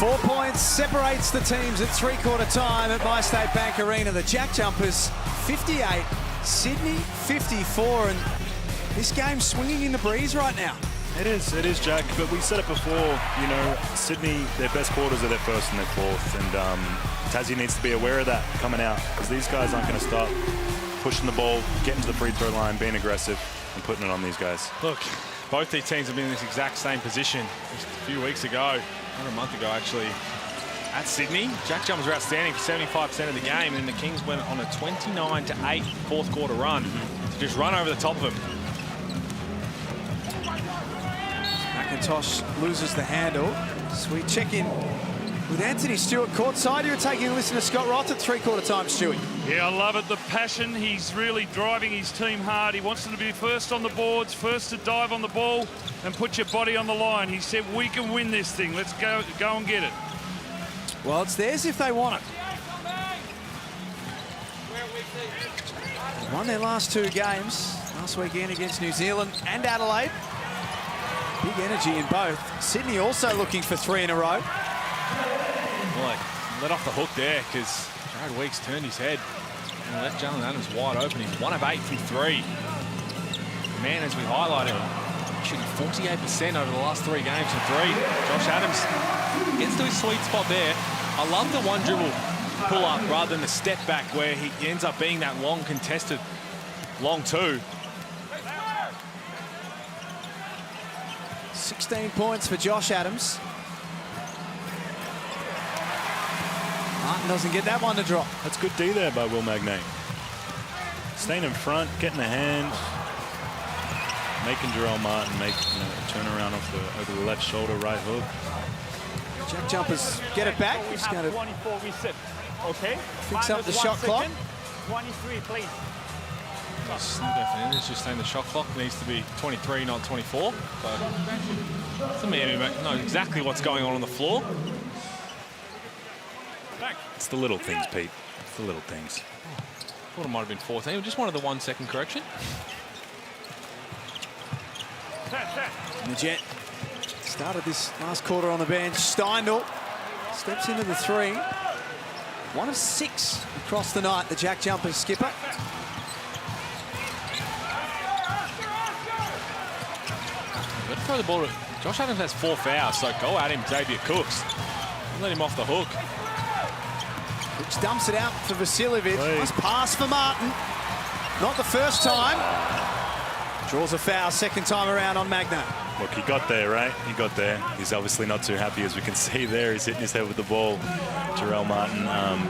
Four points separates the teams at three-quarter time at MyState Bank Arena. The Jack Jumpers 58, Sydney 54, and this game's swinging in the breeze right now. It is, Jack, but we said it before, you know, Sydney, their best quarters are their first and their fourth, and Tassie needs to be aware of that coming out, because these guys aren't going to stop pushing the ball, getting to the free throw line, being aggressive, and putting it on these guys. Look, both these teams have been in this exact same position just a few weeks ago, or a month ago actually, at Sydney. Jack Jumpers were outstanding for 75% of the game, and the Kings went on a 29-8 fourth quarter run to just run over the top of them. McIntosh loses the handle. So we check in with Anthony Stewart courtside. You're taking a listen to Scott Roth at three-quarter time, Stewie. Yeah, I love it. The passion. He's really driving his team hard. He wants them to be first on the boards, first to dive on the ball and put your body on the line. He said, we can win this thing. Let's go and get it. Well, it's theirs if they want it. They won their last two games last weekend against New Zealand and Adelaide. Big energy in both. Sydney also looking for three in a row. Boy, let off the hook there because Jared Weeks turned his head and left Jalen Adams wide open. He's 1 of 8 from 3. Man, as we highlighted, shooting 48% over the last 3 games from 3. Josh Adams gets to his sweet spot there. I love the one dribble pull up rather than the step back where he ends up being that long contested long 2. 16 points for Josh Adams. Martin doesn't get that one to drop. That's good D there by Will Magnay. Staying in front, getting a hand, making Jarrell Martin make a turnaround over the left shoulder, right hook. JackJumpers get it back. He's going to 24 reset. Okay. fix up the shot clock. 23, please. Just saying the shot clock needs to be 23, not 24. So it's a man who knows exactly what's going on the floor. It's the little things, Pete. It's the little things. Thought it might have been 14. We just wanted the 1 second correction. The Jet started this last quarter on the bench. Steindl steps into the 3. 1 of 6 across the night, the JackJumpers skipper. Got to throw the ball. Josh Adams has 4 fouls, so go at him, Xavier Cooks. Let him off the hook. Cooks dumps it out for Vasiljevic. Nice pass for Martin. Not the first time. Draws a foul second time around on Magnay. Look, he got there, right? He got there. He's obviously not too happy, as we can see there. He's hitting his head with the ball. Jarrell Martin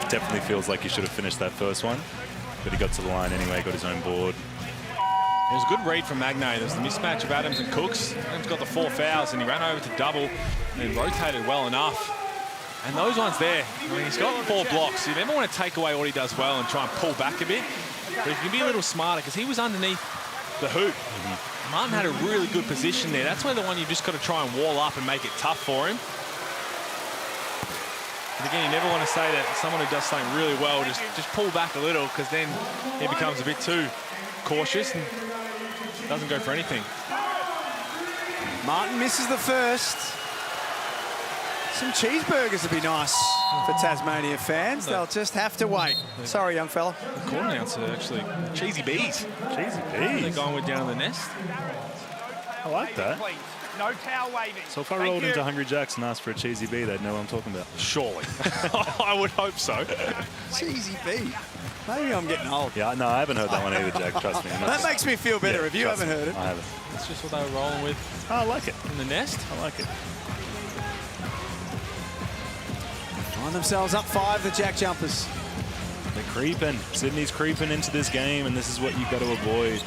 definitely feels like he should have finished that first one, but he got to the line anyway, got his own board. It was a good read from Magnay. There's the mismatch of Adams and Cooks. Adams got the 4 fouls and he ran over to double and rotated well enough. And those ones there, I mean, he's got 4 blocks. You never want to take away what he does well and try and pull back a bit. But if you can be a little smarter, because he was underneath the hoop. Martin had a really good position there. That's where the one you've just got to try and wall up and make it tough for him. But again, you never want to say that someone who does something really well just pull back a little, because then he becomes a bit too cautious and doesn't go for anything. Martin misses the first. Some cheeseburgers would be nice for Tasmania fans. They'll just have to wait. Sorry, young fella. The court announcer, actually. Cheesy bees. Cheesy bees. They're going with down the nest. I like that. No towel waving. So if I rolled into Hungry Jack's and asked for a cheesy bee, they'd know what I'm talking about. Surely. I would hope so. Cheesy bee. Maybe I'm getting old. Yeah, no, I haven't heard that one either, Jack. Trust me. That makes me feel better if you haven't heard it. I haven't. That's just what they were rolling with. Oh, I like it. In the nest. I like it. Find themselves up 5, the JackJumpers. They're creeping. Sydney's creeping into this game, and this is what you've got to avoid,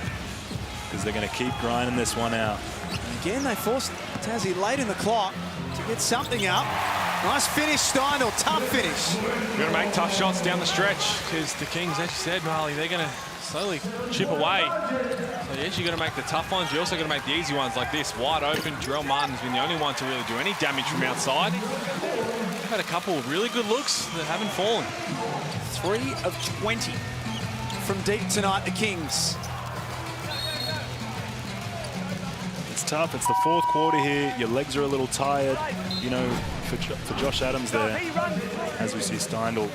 because they're going to keep grinding this one out. And again, they forced Tassie late in the clock to get something up. Nice finish, Steindl. Tough finish. You've got to make tough shots down the stretch, because the Kings, as you said, Marley, they're going to slowly chip away. So yes, you've got to make the tough ones. You also got to make the easy ones like this. Wide open. Jarrell Martin's been the only one to really do any damage from outside. They've had a couple of really good looks that haven't fallen. 3 of 20 from deep tonight, the Kings. It's tough. It's the 4th quarter here. Your legs are a little tired, you know, for Josh Adams there. As we see Steindl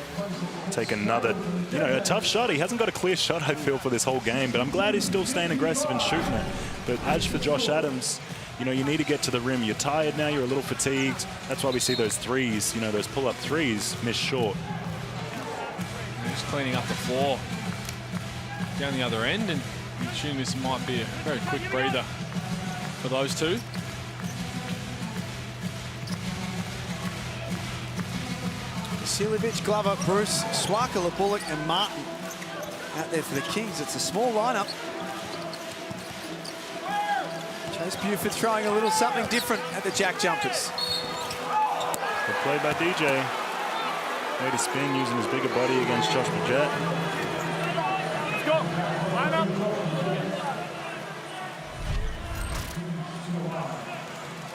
take another, you know, a tough shot. He hasn't got a clear shot, I feel, for this whole game, but I'm glad he's still staying aggressive and shooting it. But as for Josh Adams, you know, you need to get to the rim. You're tired now. You're a little fatigued. That's why we see those threes, you know, those pull-up threes miss short. Just cleaning up the floor down the other end, and I'm assuming this might be a very quick breather for those two. Vasiljevic, Glover, Bruce, Swakala, Bullock and Martin out there for the Kings. It's a small lineup. Chase Buford throwing a little something different at the JackJumpers. Good play by DJ. Way to spin using his bigger body against Josh Jet. Let's go. Line up.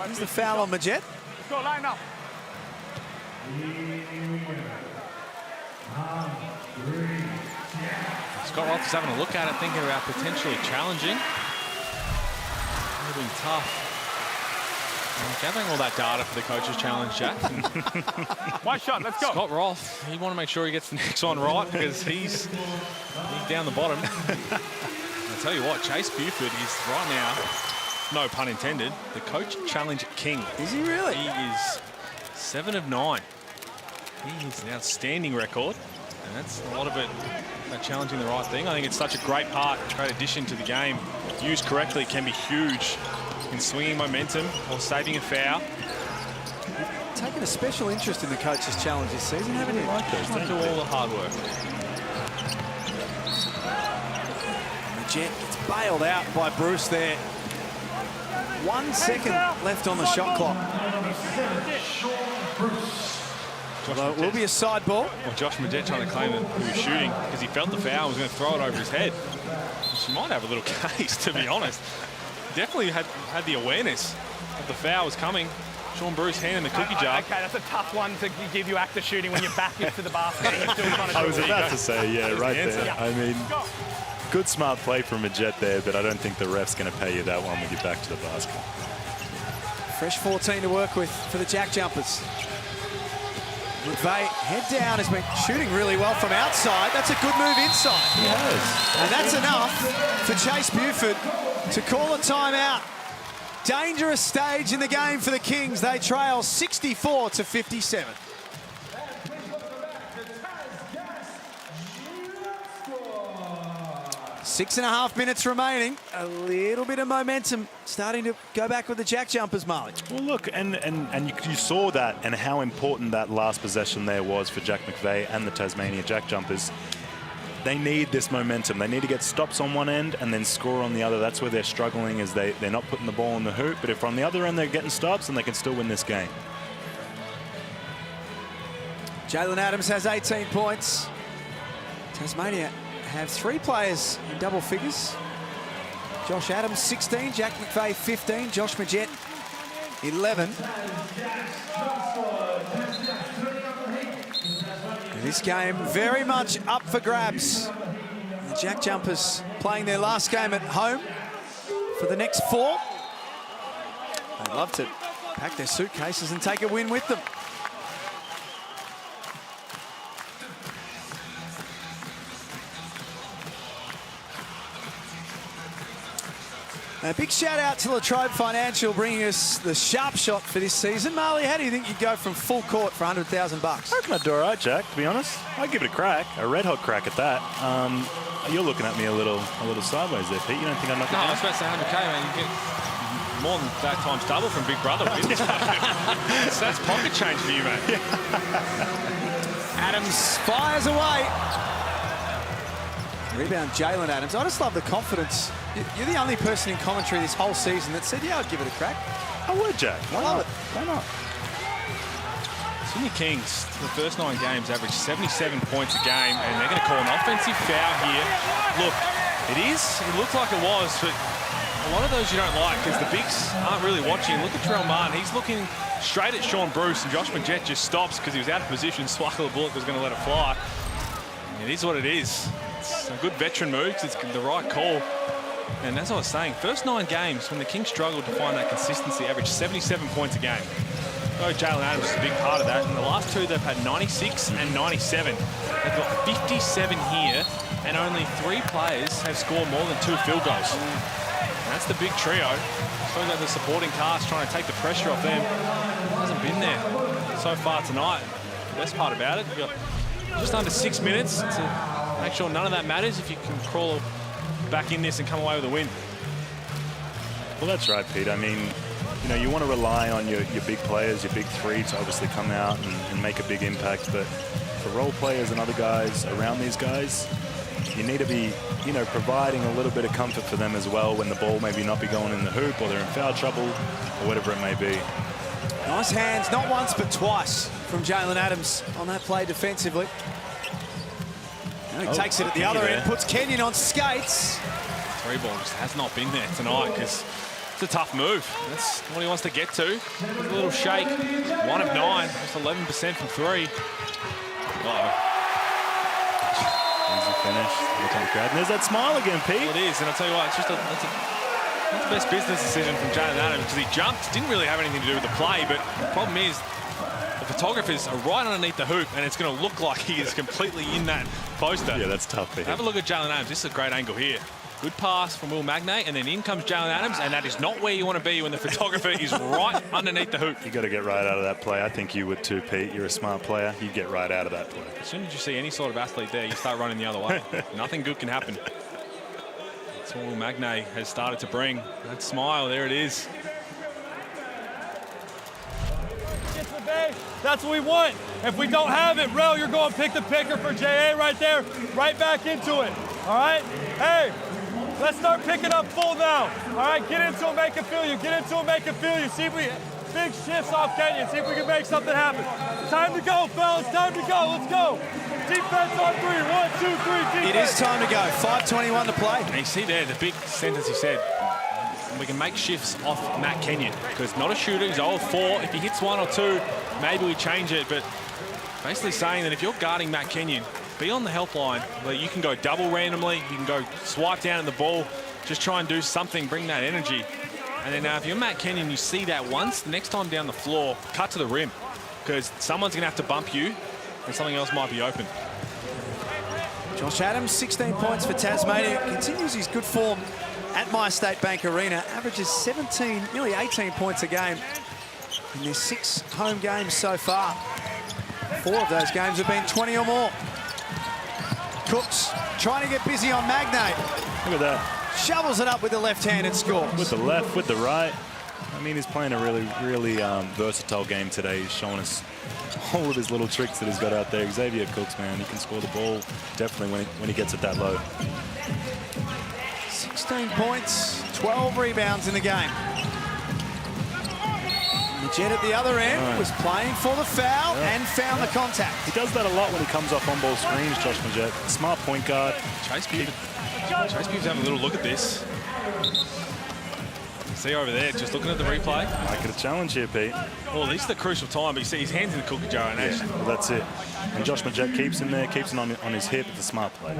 Here's the foul on Majet. Let's go, line up. Scott Roth is having a look at it, thinking about potentially challenging. Been tough. Gathering all that data for the coaches challenge, Jack. One shot, let's go. Scott Roth, you want to make sure he gets the next one right because he's down the bottom. I'll tell you what, Chase Buford is right now, no pun intended, the coach challenge king. Is he really? He is 7 of 9. He is an outstanding record, and that's a lot of it about challenging the right thing. I think it's such a great part, great addition to the game. Used correctly can be huge in swinging momentum or saving a foul. Taking a special interest in the coach's challenge this season, haven't you? Like those, they do all the hard work. The Jet gets bailed out by Bruce there. 1 second left on the shot clock. Well, it will be a side ball. Well, Josh Majette trying to claim that he was shooting because he felt the foul, was going to throw it over his head. She might have a little case, to be honest. Definitely had the awareness of the foul was coming. Sean Bruce handing the cookie jar. Okay, that's a tough one to give you active shooting when your back is to the basket and you're still trying to I was about to say, yeah, right there. Yeah. I mean, good smart play from Majette there, but I don't think the ref's going to pay you that one with your back to the basket. Fresh 14 to work with for the JackJumpers. McVeigh, head down, has been shooting really well from outside. That's a good move inside. He has. And that's enough for Chase Buford to call a timeout. Dangerous stage in the game for the Kings. They trail 64-57. 6.5 minutes remaining. A little bit of momentum starting to go back with the JackJumpers, Marley. Well, look, and you saw that and how important that last possession there was for Jack McVeigh and the Tasmania JackJumpers. They need this momentum. They need to get stops on one end and then score on the other. That's where they're struggling, is they're not putting the ball in the hoop. But if on the other end they're getting stops, then they can still win this game. Jalen Adams has 18 points. Tasmania have 3 players in double figures. Josh Adams, 16. Jack McVeigh, 15. Josh Majette, 11. This game very much up for grabs. The JackJumpers playing their last game at home for the next 4. They'd love to pack their suitcases and take a win with them. A big shout out to Latrobe Financial bringing us the sharp shot for this season. Marley, how do you think you'd go from full court for $100,000? I reckon I'd do all right, Jack, to be honest. I'd give it a crack, a red-hot crack at that. You're looking at me a little sideways there, Pete. You don't think I'm not going to? No, I was about to say 100K, man. You get more than that times double from Big Brother. So that's pocket change for you, mate. Adams fires away. Rebound, Jalen Adams. I just love the confidence. You're the only person in commentary this whole season that said, yeah, I'd give it a crack. I would, Jack. I love it. Why not? Sydney Kings, the first 9 games, averaged 77 points a game, and they're going to call an offensive foul here. Look, it looked like it was, but a lot of those you don't like because the bigs aren't really watching. Look at Terrell Martin. He's looking straight at Sean Bruce, and Josh Majette just stops because he was out of position. Swakala Bullock was going to let it fly. It is what it is. It's a good veteran move. It's the right call. And as I was saying, first 9 games, when the Kings struggled to find that consistency, averaged 77 points a game. Oh, Jalen Adams is a big part of that. In the last 2, they've had 96 and 97. They've got 57 here, and only 3 players have scored more than 2 field goals. And that's the big trio. Talking about the supporting cast, trying to take the pressure off them. It hasn't been there so far tonight. The best part about it, we've got just under 6 minutes to make sure none of that matters if you can crawl back in this and come away with a win. Well, that's right, Pete. I mean, you know, you want to rely on your big players, your big 3 to obviously come out and make a big impact. But for role players and other guys around these guys, you need to be, you know, providing a little bit of comfort for them as well when the ball maybe not be going in the hoop or they're in foul trouble or whatever it may be. Nice hands, not once but twice from Jalen Adams on that play defensively. Now he takes it at the other end, puts Kenyon on skates. 3 ball just has not been there tonight because it's a tough move. That's what he wants to get to. A little shake. 1 of 9, just 11% from 3. Easy finish. Look at the crowd. And there's that smile again, Pete. Well, it is, and I'll tell you what, it's just That's the best business decision from Jalen Adams because he jumped, didn't really have anything to do with the play, but the problem is the photographers are right underneath the hoop and it's going to look like he is completely in that poster. Yeah, that's tough for him. Have a look at Jalen Adams. This is a great angle here. Good pass from Will Magnay, and then in comes Jalen Adams, and that is not where you want to be when the photographer is right underneath the hoop. You got to get right out of that play. I think you would too, Pete. You're a smart player. You get right out of that play. As soon as you see any sort of athlete there, you start running the other way. Nothing good can happen. That's what Will Magnay has started to bring. That smile, there it is. That's what we want. If we don't have it, Rel, you're going to pick the picker for JA right there, right back into it. All right? Hey, let's start picking up full now. All right, get into it, make it feel you. Get into it, make it feel you. See if we, big shifts off Kenyon. See if we can make something happen. Time to go, fellas. Time to go. Let's go. Defense on 3. 1, 2, 3. Defense. It is time to go. 5:21 to play. And you see there the big sentence he said. We can make shifts off Matt Kenyon because not a shooter. He's 0 of 4. If he hits 1 or 2, maybe we change it. But basically saying that if you're guarding Matt Kenyon, be on the helpline where you can go double randomly. You can go swipe down at the ball. Just try and do something. Bring that energy. And then if you're Matt Kenyon, you see that once. The next time down the floor, cut to the rim because someone's going to have to bump you and something else might be open. Josh Adams, 16 points for Tasmania. Continues his good form at My State Bank Arena. Averages 17, nearly 18 points a game in their 6 home games so far. 4 of those games have been 20 or more. Cooks trying to get busy on Magnay. Look at that. Shovels it up with the left hand and scores. With the left, with the right. I mean, he's playing a really versatile game today. He's showing us all of his little tricks that he's got out there. Xavier Cooks, man, he can score the ball definitely when he gets it that low. 16 points, 12 rebounds in the game. The Jet at the other end was playing for the foul and found the contact. He does that a lot when he comes off on-ball screens, Josh Majette. Smart point guard. Chase Buford's having a little look at this. See over there, just looking at the replay. I get a challenge here, Pete. Well, this is the crucial time, but you see his hands in the cookie jar. And well, that's it. And Josh Majette keeps him there, keeps him on his hip. It's a smart play.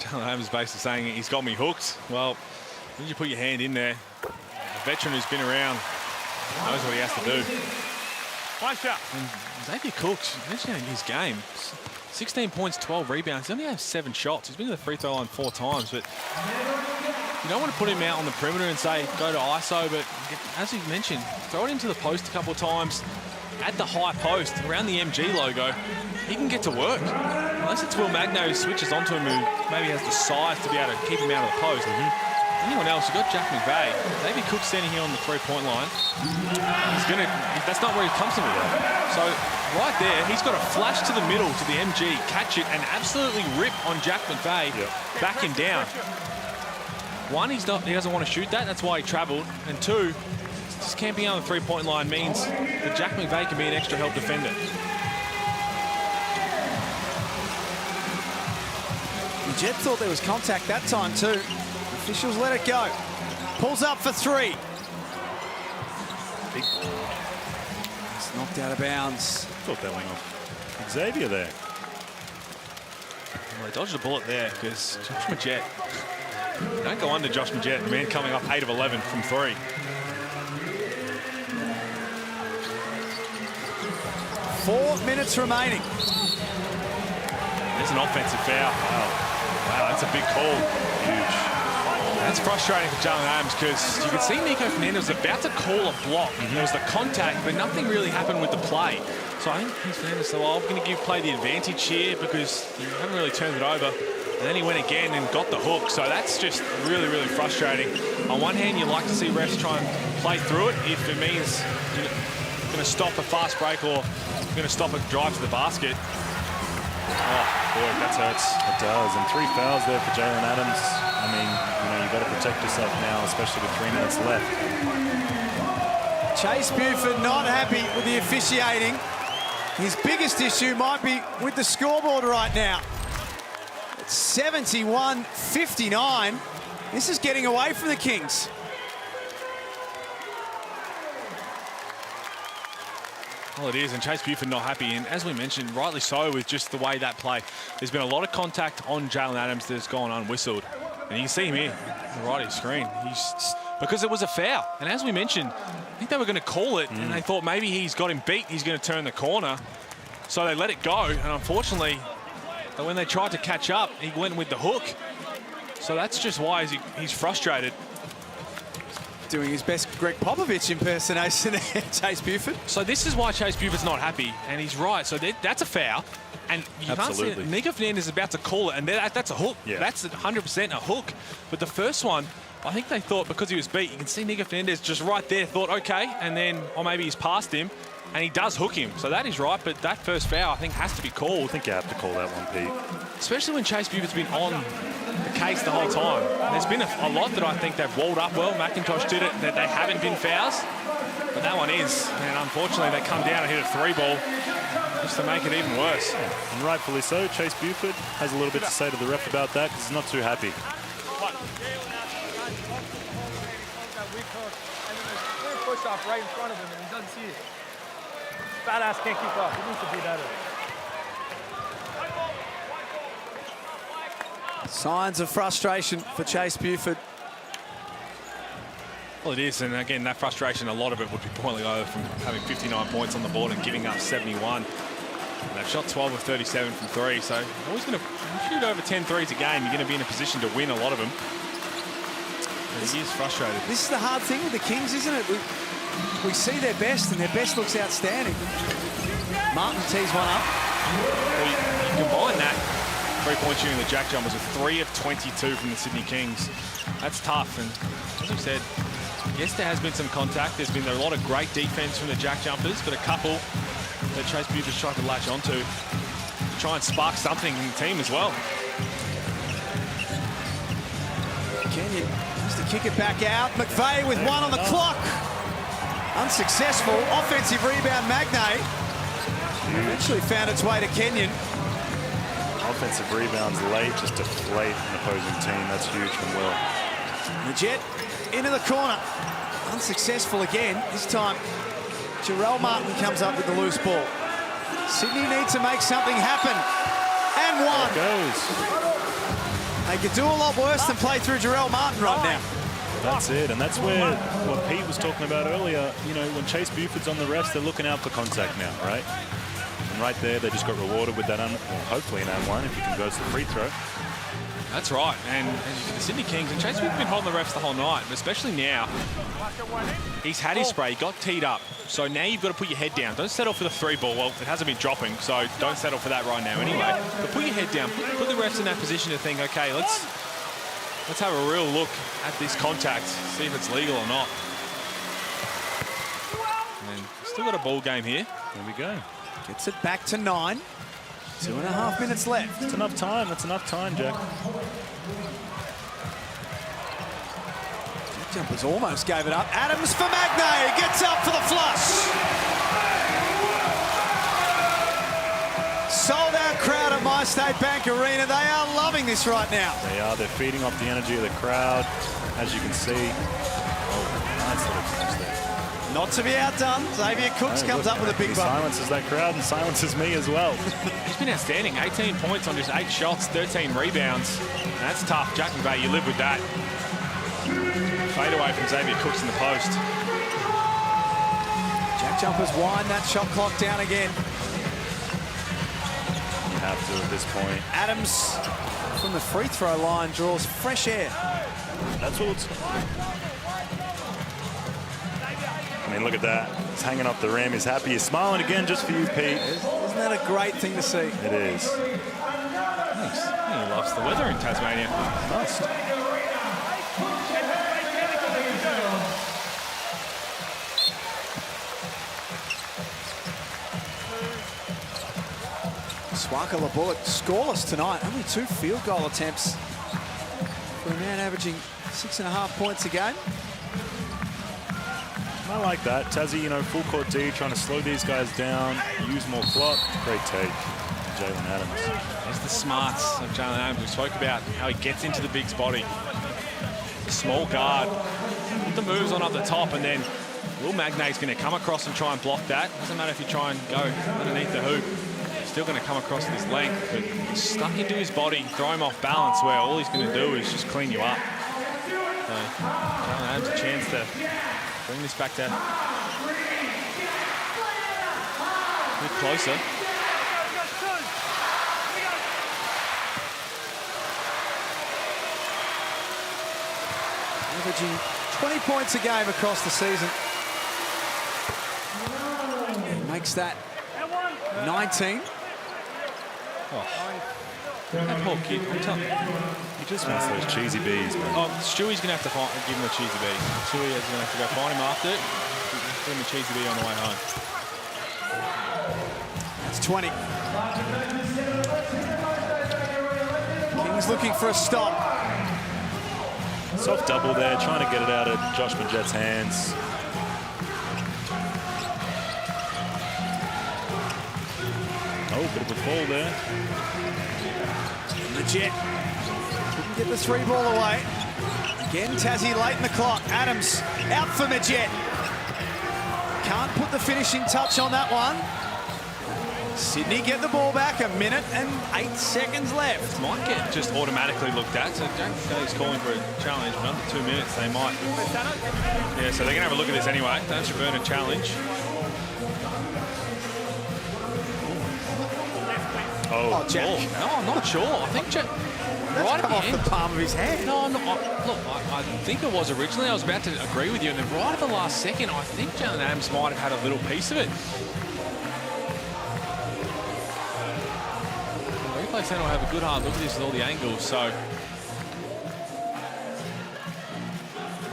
Jalen Adams basically saying he's got me hooked. Well, when you put your hand in there, a veteran who's been around knows what he has to do. One shot. And Xavier Cooks, mentioning his game, 16 points, 12 rebounds. He only has 7 shots. He's been to the free throw line 4 times, but you don't want to put him out on the perimeter and say, go to ISO, but as you mentioned, throw it into the post a couple of times at the high post, around the MG logo. He can get to work. Unless it's Will Magnay who switches onto him, who maybe has the size to be able to keep him out of the post. Anyone else, you've got Jack McVeigh. Xavier Cook standing here on the 3-point line. That's not where he comes from with that. So right there, he's got to flash to the middle to the MG, catch it, and absolutely rip on Jack McVeigh, back him down. 1, he doesn't want to shoot that. That's why he travelled. And 2, just camping on the 3-point line means that Jack McVeigh can be an extra help defender. The Jet thought there was contact that time too. Officials let it go. Pulls up for 3. It's knocked out of bounds. Thought that went off Xavier there. Well, they dodged a bullet there because Josh Majette. Don't go under Josh Majette. The man coming up 8 of 11 from 3. 4 minutes remaining. There's an offensive foul. Wow, that's a big call. Huge. That's frustrating for Jalen Adams because you could see Nico Fernandez was about to call a block. There was the contact, but nothing really happened with the play. So I think Fernandez said, well, I'm going to give play the advantage here because you haven't really turned it over. And then he went again and got the hook. So that's just really, really frustrating. On one hand, you'd like to see refs try and play through it if it means you're going to stop a fast break or you're going to stop a drive to the basket. Oh, boy, that hurts. It does. And 3 fouls there for Jalen Adams. I mean, you've got to protect yourself now, especially with 3 minutes left. Chase Buford not happy with the officiating. His biggest issue might be with the scoreboard right now. It's 71-59. This is getting away from the Kings. Well, it is, and Chase Buford not happy, and as we mentioned, rightly so with just the way that play. There's been a lot of contact on Jalen Adams that's gone unwhistled. And you can see him here on the right of your screen. Because it was a foul. And as we mentioned, I think they were going to call it, and they thought maybe he's got him beat, he's going to turn the corner. So they let it go, and unfortunately, when they tried to catch up, he went with the hook. So that's just why he's frustrated. Doing his best Greg Popovich impersonation there, Chase Buford. So this is why Chase Buford's not happy, and he's right. So that's a foul, and you can't see it. Nico Fernandez is about to call it, and that's a hook. Yeah. That's 100% a hook. But the first one, I think they thought because he was beat, you can see Nico Fernandez just right there thought, okay, and then, or maybe he's past him, and he does hook him. So that is right, but that first foul, I think, has to be called. I think you have to call that one, Pete. Especially when Chase Buford's been on the case the whole time. And there's been a lot that I think they've walled up well. McIntosh did it, that they haven't been fouls. But that one is. And unfortunately, they come down and hit a 3-ball just to make it even worse. And rightfully so. Chase Buford has a little bit to say to the ref about that because he's not too happy. Push off right in front of him, and he doesn't see it. Badass can't keep up. He needs to be better. Signs of frustration for Chase Buford. Well, it is, and again, that frustration, a lot of it would be boiling over from having 59 points on the board and giving up 71. And they've shot 12 of 37 from 3, so always going to shoot over 10 threes a game. You're going to be in a position to win a lot of them. But he is frustrated. This is the hard thing with the Kings, isn't it? We see their best, and their best looks outstanding. Martin tees one up. Well, you combine that three-point shooting the JackJumpers with 3 of 22 from the Sydney Kings. That's tough, and as we said, yes, there has been some contact. There's been a lot of great defense from the JackJumpers, but a couple that Chase Buford's tried to latch onto to try and spark something in the team as well. Kenyon needs to kick it back out. McVeigh with one on the clock. Unsuccessful. Offensive rebound, Magnay. Eventually found its way to Kenyon. Offensive rebounds late, just deflate an opposing team. That's huge from Will. The Jet into the corner. Unsuccessful again. This time, Jarrell Martin comes up with the loose ball. Sydney needs to make something happen. And one. There it goes. They could do a lot worse than play through Jarrell Martin right now. That's it, and that's where what Pete was talking about earlier, you know, when Chase Buford's on the refs, they're looking out for contact now, right? And right there, they just got rewarded with that, hopefully an and one if he converts the free throw. That's right, and the Sydney Kings, and Chase Buford's been holding the refs the whole night, but especially now, he's had his spray, he got teed up, so now you've got to put your head down. Don't settle for the 3-ball. Well, it hasn't been dropping, so don't settle for that right now anyway. But put your head down, put the refs in that position to think, okay, let's have a real look at this contact, see if it's legal or not. And still got a ball game here. There we go. Gets it back to 9. 2.5 minutes left. That's enough time. That's enough time, Jack. JackJumpers almost gave it up. Adams for Magnay. Gets up for the flush. Sold out crowd at My State Bank Arena. They are loving this right now. They are. They're feeding off the energy of the crowd, as you can see. Oh, nice little finish there. Not to be outdone, Xavier Cooks comes up with a big bucket. Silences that crowd and silences me as well. He's been outstanding. 18 points on just 8 shots, 13 rebounds. And that's tough. Jack McVeigh, you live with that. Fade away from Xavier Cooks in the post. JackJumpers wind that shot clock down again. You have to at this point. Adams from the free throw line draws fresh air. That's what it's... I mean, look at that. He's hanging off the rim. He's happy. He's smiling again just for you, Pete. Isn't that a great thing to see? It is. Nice. He loves the weather in Tasmania. Must. Swaka Bullock scoreless tonight. Only 2 field goal attempts for a man averaging 6.5 points a game. I like that. Tassie, you know, full court D, trying to slow these guys down, use more clock. Great take, Jalen Adams. There's the smarts of Jalen Adams. We spoke about how he gets into the big body. The small guard, put the moves on up the top, and then Will Magnay's going to come across and try and block that. Doesn't matter if you try and go underneath the hoop. Still going to come across this length, but stuck into his body, throw him off balance, where all he's going to do is just clean you up. So Jalen Adams a chance to bring this back to a bit closer. Averaging 20 points a game across the season. Makes that 19. Oh. That poor kid, I'm telling you. He just wants those cheesy bees, man. Oh, Stewie's going to have to give him a cheesy bee. Stewie is going to have to go find him after it. Give him a cheesy bee on the way home. That's 20. Kings looking for a stop. Soft double there, trying to get it out of Josh Majet's hands. Oh, bit of a fall there. Majet couldn't get the 3 ball away. Again, Tassie late in the clock. Adams out for Majet. Can't put the finishing touch on that one. Sydney get the ball back, 1 minute and 8 seconds left. Might get just automatically looked at. So Jack is calling for a challenge, but under 2 minutes they might. Yeah, so they're going to have a look at this anyway. Don't you burn a challenge. Oh, Jack. No, I'm not sure. I think Jack. Right come off the palm of his hand. No, look, I think it was originally. I was about to agree with you, and then right at the last second, I think Jalen Adams might have had a little piece of it. The replay center will have a good hard look at this with all the angles. So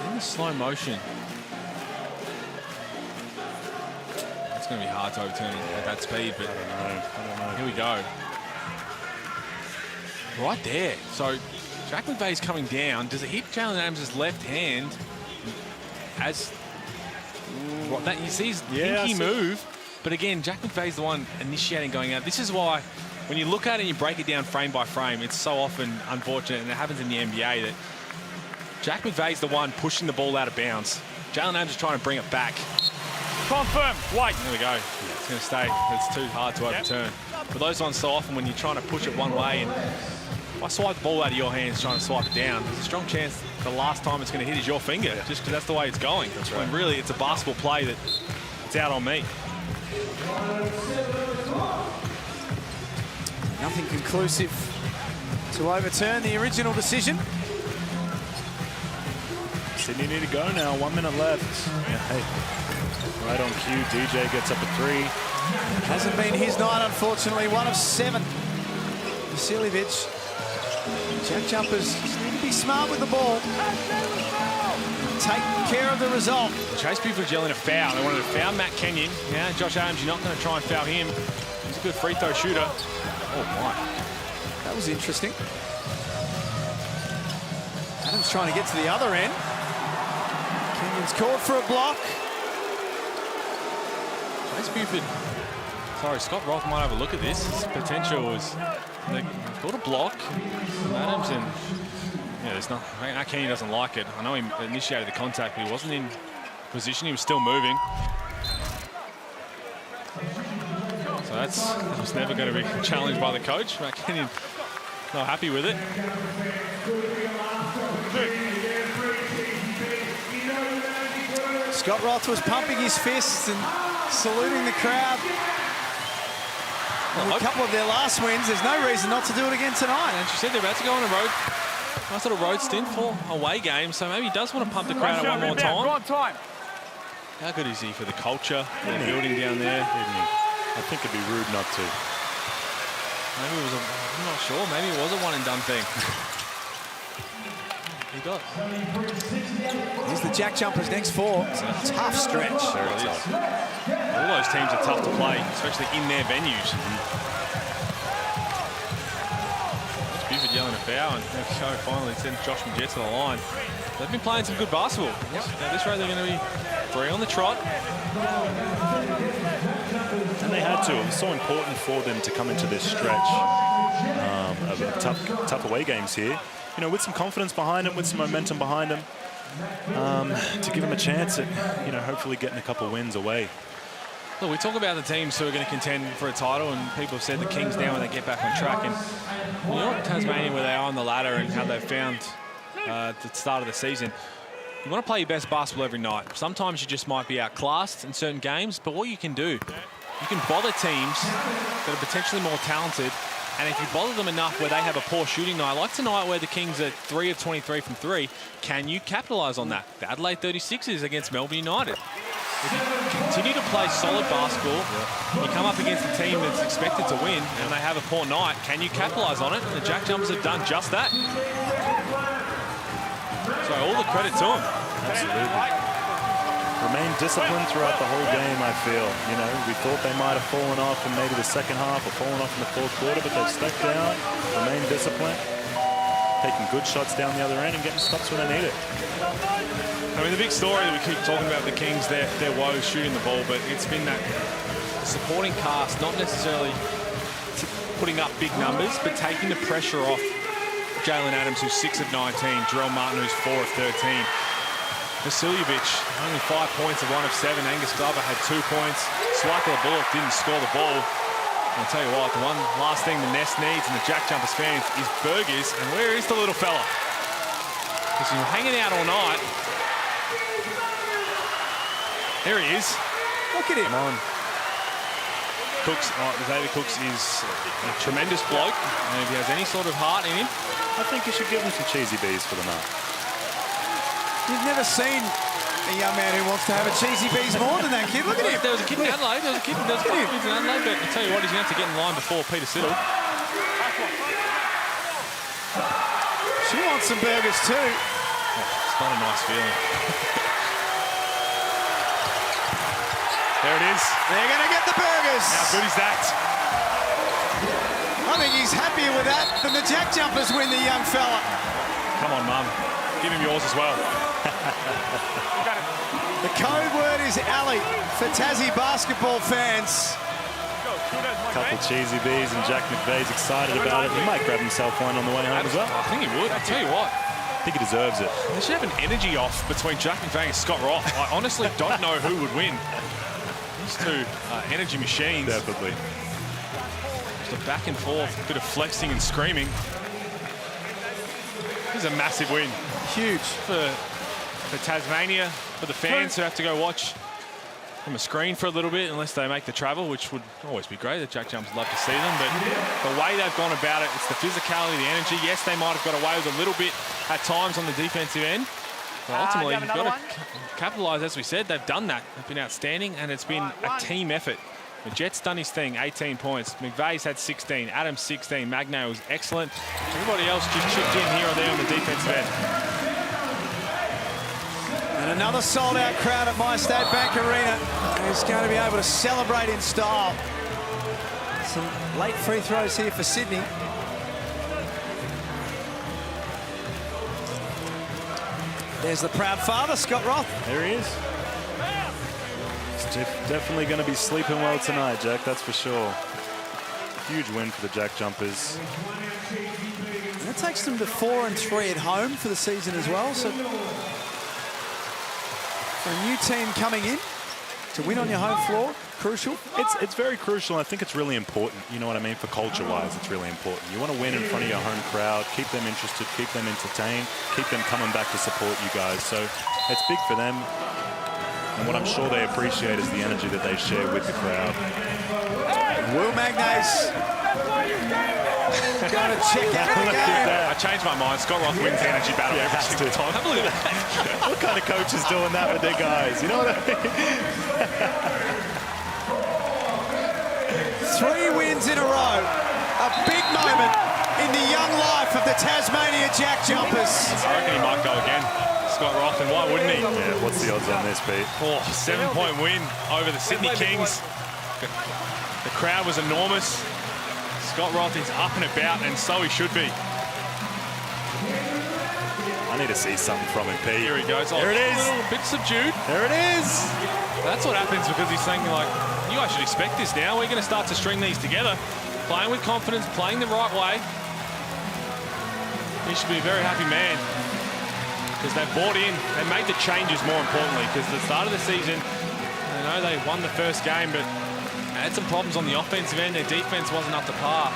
in the slow motion, it's going to be hard to overturn at that speed. But I don't know. Here we go. Right there. So Jack McVeigh's coming down. Does it hit Jalen Adams' left hand? As that you see his pinky move, but again, Jack McVeigh's the one initiating going out. This is why when you look at it and you break it down frame by frame, it's so often unfortunate, and it happens in the NBA, that Jack McVeigh's the one pushing the ball out of bounds. Jalen Adams is trying to bring it back. Confirm. Wait. There we go. It's going to stay. It's too hard to overturn. But those ones so often when you're trying to push it one way, and if I swipe the ball out of your hands trying to swipe it down, there's a strong chance the last time it's going to hit is your finger, just because that's the way it's going. That's right. When really it's a basketball play that it's out on me. Nothing conclusive to overturn the original decision. Sydney need to go now. 1 minute left. Yeah, hey. Right on cue. DJ gets up a 3. Hasn't been his night, unfortunately. 1 of 7. Vasiljevic. JackJumpers need to be smart with the ball. Take care of the result. Chase Buford's yelling a foul. They wanted to foul Matt Kenyon. Yeah, Josh Adams, you're not going to try and foul him. He's a good free throw shooter. Oh, my. That was interesting. Adams trying to get to the other end. Kenyon's called for a block. Chase Buford. Sorry, Scott Roth might have a look at this. His potential was called a block from Adams, and yeah, there's not. Matt Kenyon doesn't like it. I know he initiated the contact, but he wasn't in position. He was still moving. So that was never going to be challenged by the coach. Matt Kenyon not happy with it. Scott Roth was pumping his fists and saluting the crowd. Well, a couple of their last wins, there's no reason not to do it again tonight. And she said they're about to go on a nice little road stint for away game, so maybe he does want to pump the crowd one more time. Go on time. How good is he for the culture, the building down there? I think it'd be rude not to. Maybe it was I'm not sure, maybe it was a one and done thing. He got. Here's the JackJumpers next 4. It's a tough stretch. Very tough. All those teams are tough to play, especially in their venues. That's Buford yelling a foul, and finally sends Josh Majet to the line. They've been playing some good basketball. Yep. Now this round they're going to be 3 on the trot. And they had to. It was so important for them to come into this stretch of tough away games here. You know, with some confidence behind them, with some momentum behind them, to give them a chance at, hopefully getting a couple wins away. Look, we talk about the teams who are going to contend for a title, and people have said the Kings now when they get back on track. And you know what, Tasmania, where they are on the ladder and how they've found at the start of the season, you want to play your best basketball every night. Sometimes you just might be outclassed in certain games, but what you can do, you can bother teams that are potentially more talented, and if you bother them enough where they have a poor shooting night, like tonight where the Kings are 3 of 23 from 3, can you capitalise on that? The Adelaide 36ers against Melbourne United. If you continue to play solid basketball, you come up against a team that's expected to win and they have a poor night, can you capitalise on it? And the Jack Jumpers have done just that. So all the credit to them. Absolutely. Remain disciplined throughout the whole game, I feel. You know, we thought they might have fallen off in maybe the second half or fallen off in the fourth quarter, but they've stuck down, remain disciplined, taking good shots down the other end and getting stops when they need it. I mean, the big story that we keep talking about the Kings, their woes shooting the ball, but it's been that supporting cast, not necessarily putting up big numbers, but taking the pressure off Jalen Adams, who's 6 of 19, Jarrell Martin, who's 4 of 13. Vasiljevic, only 5 points of 1 of 7. Angus Glover had 2 points. Swakala Bullock didn't score the ball. I'll tell you what, the one last thing the Nest needs and the Jack Jumpers fans is burgers. And where is the little fella? Because he's hanging out all night. There he is. Look at him. Come on. Cooks, Xavier Cooks is a tremendous bloke. And if he has any sort of heart in him, I think you should give him some cheesy bees for the night. You've never seen a young man who wants to have a cheesy bees more than that kid. Look at him. There was a kid in Adelaide. There was a couple of kids in Adelaide, but I tell you what, he's going to have to get in line before Peter Siddle. She wants some burgers too. It's not a nice feeling. There it is. They're going to get the burgers. How good is that? I think he's happier with that than the Jack Jumpers win, the young fella. Come on, Mum. Give him yours as well. The code word is alley for Tassie basketball fans. A couple cheesy bees and Jack McVeigh's excited about it. He might grab himself one on the way home as well. I think he would. I tell you what. I think he deserves it. They should have an energy off between Jack McVeigh and Scott Roth. I honestly don't know who would win. These two energy machines. Definitely. Just a back and forth, a bit of flexing and screaming. This is a massive win. Huge. For Tasmania, for the fans who have to go watch from a screen for a little bit, unless they make the travel, which would always be great. The Jack Jumpers love to see them, but the way they've gone about it, it's the physicality, the energy. Yes, they might have got away with a little bit at times on the defensive end, but ultimately you've got to capitalise. As we said, they've done that. They've been outstanding, and it's been a team effort. The Jet's done his thing, 18 points. McVeigh's had 16, Adams 16, Magno was excellent. Everybody else just chipped in here or there on the defensive end. And another sold-out crowd at My State Bank Arena is going to be able to celebrate in style. Some late free throws here for Sydney. There's the proud father, Scott Roth. There he is. It's definitely going to be sleeping well tonight, Jack, that's for sure. Huge win for the Jack Jumpers. And that takes them to 4-3 at home for the season as well. So for a new team coming in, to win on your home floor, crucial. It's very crucial. I think it's really important. You know what I mean? For culture-wise, it's really important. You want to win in front of your home crowd, keep them interested, keep them entertained, keep them coming back to support you guys. So it's big for them. And what I'm sure they appreciate is the energy that they share with the crowd. Will Magna's going to check out the game. I changed my mind. Scott Roth wins the energy battle every single time. I believe that. What kind of coach is doing that with their guys? You know what I mean? 3 wins in a row. A big moment in the young life of the Tasmania Jack Jumpers. I reckon he might go again. Scott Roth, and why wouldn't he? Yeah, what's the odds on this, Pete? 7-point win over the Sydney Kings. The crowd was enormous. Scott Roth is up and about, and so he should be. I need to see something from him, Pete. Here he goes. There it is. A bit subdued. There it is. That's what happens because he's saying, like, you guys should expect this now. We're going to start to string these together. Playing with confidence, playing the right way. He should be a very happy man because they've bought in. They made the changes, more importantly, because at the start of the season, know they won the first game, but had some problems on the offensive end. Their defense wasn't up to par.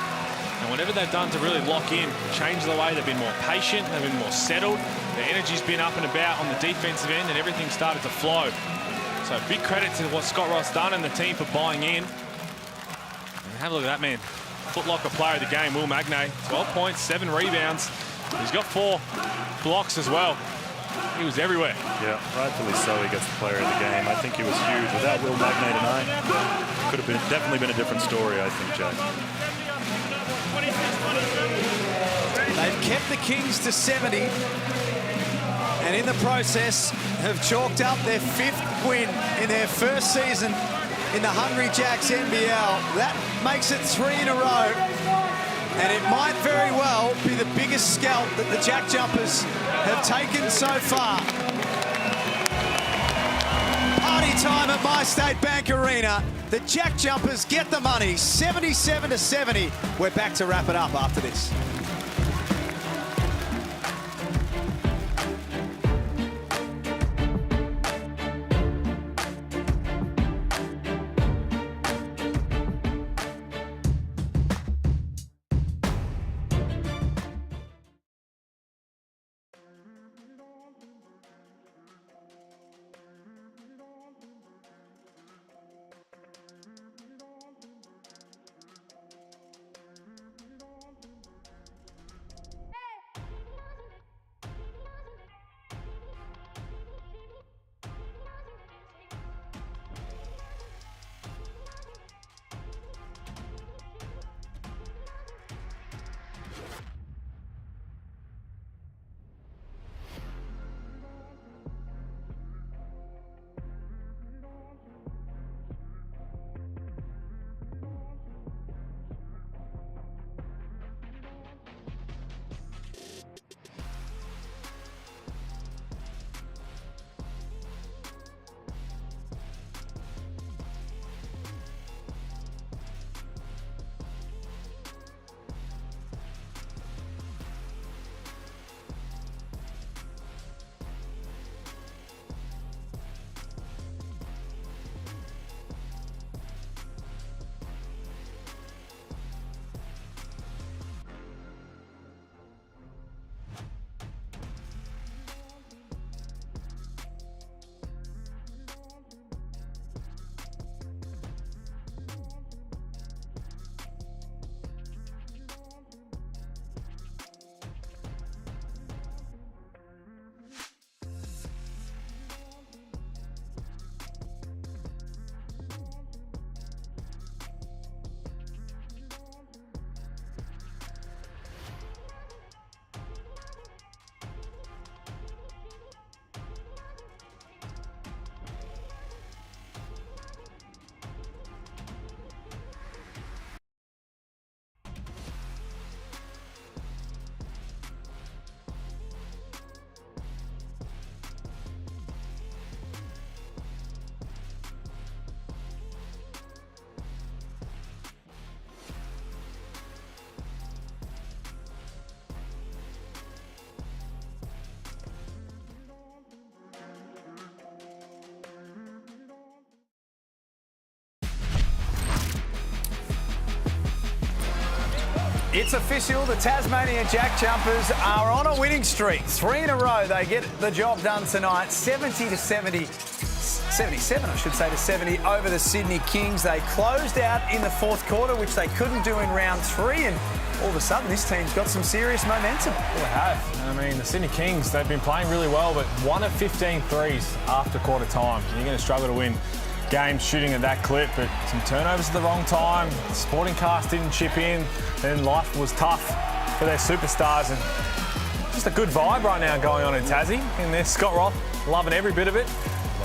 And whatever they've done to really lock in, change the way, they've been more patient, they've been more settled. Their energy's been up and about on the defensive end, and everything started to flow. So big credit to what Scott Ross done and the team for buying in. And have a look at that, man. Footlocker player of the game, Will Magnay. 12 points, 7 rebounds. He's got 4 blocks as well. He was everywhere. Yeah, rightfully so. He gets the player of the game. I think he was huge. Without Will Magnay tonight, it could have definitely been a different story, I think, Jack. They've kept the Kings to 70, and in the process have chalked up their 5th win in their first season in the Hungry Jacks NBL. That makes it 3 in a row, and it might very well be the biggest scalp that the JackJumpers have taken so far. Party time at My State Bank Arena. The JackJumpers get the money, 77-70. We're back to wrap it up after this. It's official, the Tasmania JackJumpers are on a winning streak. 3 in a row, they get the job done tonight. 77 I should say, to 70 over the Sydney Kings. They closed out in the 4th quarter, which they couldn't do in round 3, and all of a sudden this team's got some serious momentum. Well, they have. I mean, the Sydney Kings, they've been playing really well, but 1 of 15 threes after quarter time. You're going to struggle to win games shooting at that clip, but some turnovers at the wrong time. The Sporting cast didn't chip in, and life was tough for their superstars. And just a good vibe right now going on in Tassie. And there's Scott Roth loving every bit of it.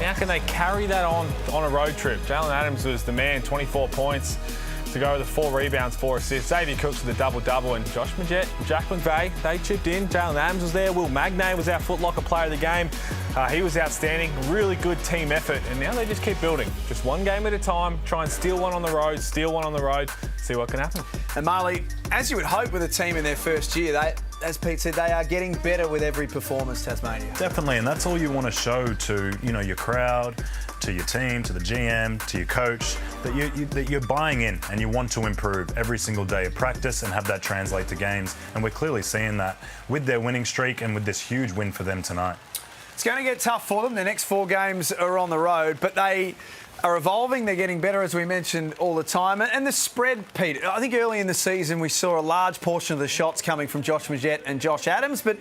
How can they carry that on a road trip? Jalen Adams was the man, 24 points to go with the 4 rebounds, 4 assists. Xavier Cooks with a double-double, and Josh Majette, Jack McVeigh, they chipped in. Jalen Adams was there. Will Magnay was our footlocker player of the game. He was outstanding. Really good team effort, and now they just keep building. Just one game at a time, try and steal one on the road, see what can happen. And Marley, as you would hope with a team in their first year, as Pete said, they are getting better with every performance, Tasmania. Definitely, and that's all you want to show to, your crowd, to your team, to the GM, to your coach, that you're buying in and you want to improve every single day of practice and have that translate to games. And we're clearly seeing that with their winning streak and with this huge win for them tonight. It's going to get tough for them. The next 4 games are on the road, but they are evolving. They're getting better, as we mentioned, all the time. And the spread, Pete, I think early in the season we saw a large portion of the shots coming from Josh Majette and Josh Adams, but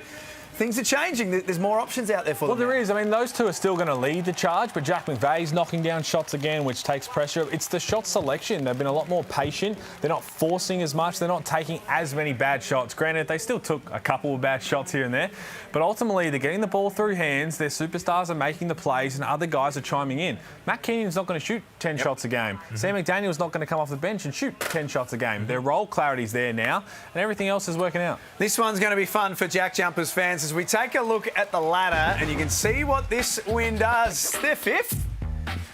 things are changing. There's more options out there for them. Well, there is. I mean, those two are still going to lead the charge, but Jack McVeigh's knocking down shots again, which takes pressure. It's the shot selection. They've been a lot more patient. They're not forcing as much. They're not taking as many bad shots. Granted, they still took a couple of bad shots here and there, but ultimately they're getting the ball through hands. Their superstars are making the plays, and other guys are chiming in. Matt Keenan's not going to shoot 10 shots a game. Sam McDaniel's not going to come off the bench and shoot 10 shots a game. Their role clarity's there now, and everything else is working out. This one's going to be fun for Jack Jumpers fans as we take a look at the ladder, and you can see what this win does. They're 5th.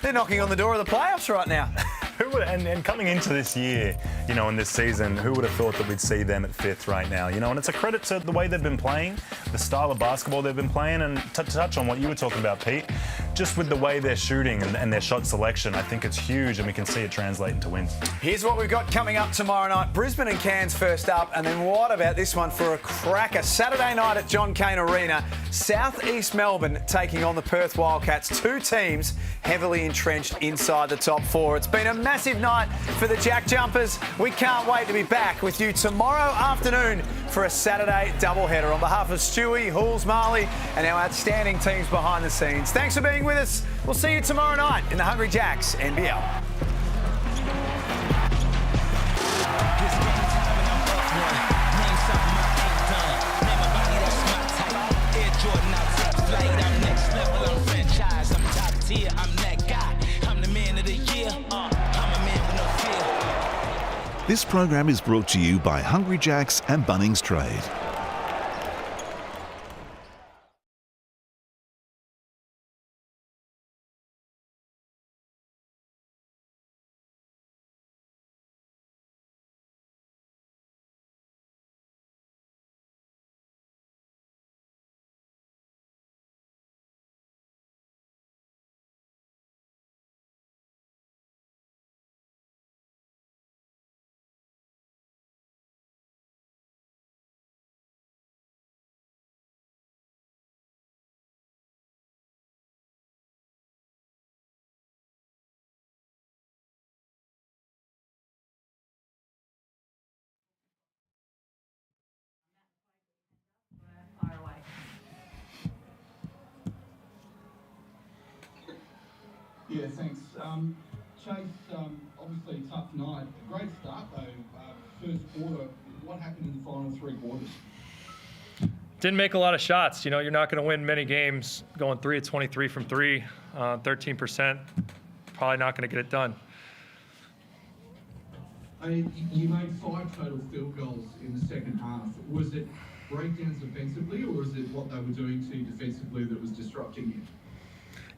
They're knocking on the door of the playoffs right now. Who would, and coming into this year, you know, in this season, who would have thought that we'd see them at 5th right now? You know, and it's a credit to the way they've been playing, the style of basketball they've been playing, and to touch on what you were talking about, Pete, just with the way they're shooting and their shot selection, I think it's huge, and we can see it translate into wins. Here's what we've got coming up tomorrow night. Brisbane and Cairns first up, and then what about this one for a cracker? Saturday night at John Cain Arena, South East Melbourne taking on the Perth Wildcats. 2 teams heavily entrenched inside the top 4. It's been a massive night for the Jack Jumpers. We can't wait to be back with you tomorrow afternoon for a Saturday doubleheader. On behalf of Stewie, Hools, Marley, and our outstanding teams behind the scenes, thanks for being with us. We'll see you tomorrow night in the Hungry Jacks NBL. This program is brought to you by Hungry Jacks and Bunnings Trade. Yeah, thanks. Chase, obviously a tough night. Great start though, first quarter. What happened in the final 3 quarters? Didn't make a lot of shots. You know, you're not going to win many games going 3 of 23 from 3, 13%. Probably not going to get it done. I mean, you made 5 total field goals in the second half. Was it breakdowns defensively, or was it what they were doing to you defensively that was disrupting you?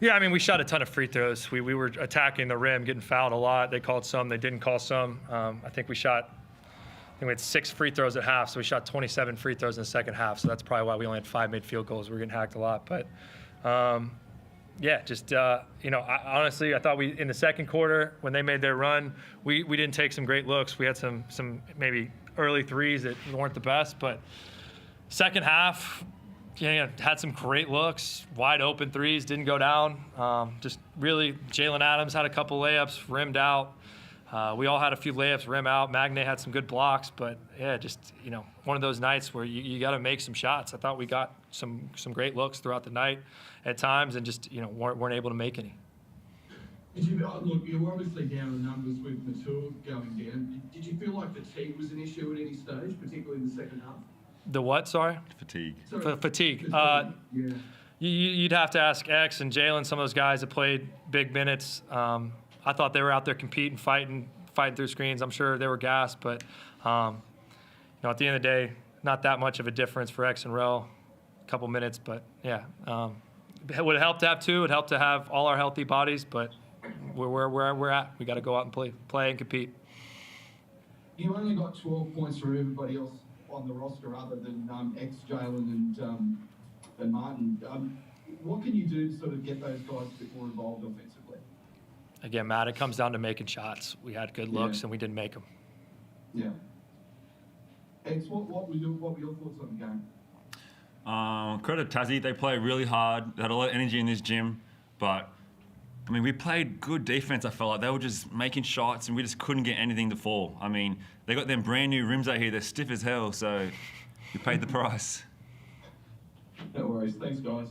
Yeah, I mean, we shot a ton of free throws. We were attacking the rim, getting fouled a lot. They called some, they didn't call some. I think we had 6 free throws at half, so we shot 27 free throws in the second half. So that's probably why we only had 5 made field goals. We were getting hacked a lot. But, yeah, just, you know, honestly, I thought in the second quarter, when they made their run, we didn't take some great looks. We had some maybe early threes that weren't the best. But second half, yeah, had some great looks, wide open threes, didn't go down. Just really, Jalen Adams had a couple layups, rimmed out. We all had a few layups, rim out. Magne had some good blocks, but yeah, just, you know, one of those nights where you got to make some shots. I thought we got some great looks throughout the night at times, and just, you know, weren't able to make any. Look, you were obviously down in numbers with Matur going down. Did you feel like fatigue was an issue at any stage, particularly in the second half? The what, sorry? Fatigue. Fatigue. Yeah. You'd have to ask X and Jalen, some of those guys that played big minutes. I thought they were out there competing, fighting through screens. I'm sure they were gassed, but you know, at the end of the day, not that much of a difference for X and Rel. A couple minutes, but yeah. It would help to have 2. It would help to have all our healthy bodies, but where we're at, we got to go out and play and compete. You only got 12 points from everybody else on the roster other than X, Jalen, and Martin. What can you do to sort of get those guys a bit more involved offensively? Again, Matt, it comes down to making shots. We had good looks and we didn't make them. Yeah. X, what were your thoughts on the game? Credit Tassie, they play really hard. They had a lot of energy in this gym, but I mean, we played good defense. I felt like they were just making shots, and we just couldn't get anything to fall. I mean, they got them brand new rims out here. They're stiff as hell, so you paid the price. No worries. Thanks, guys.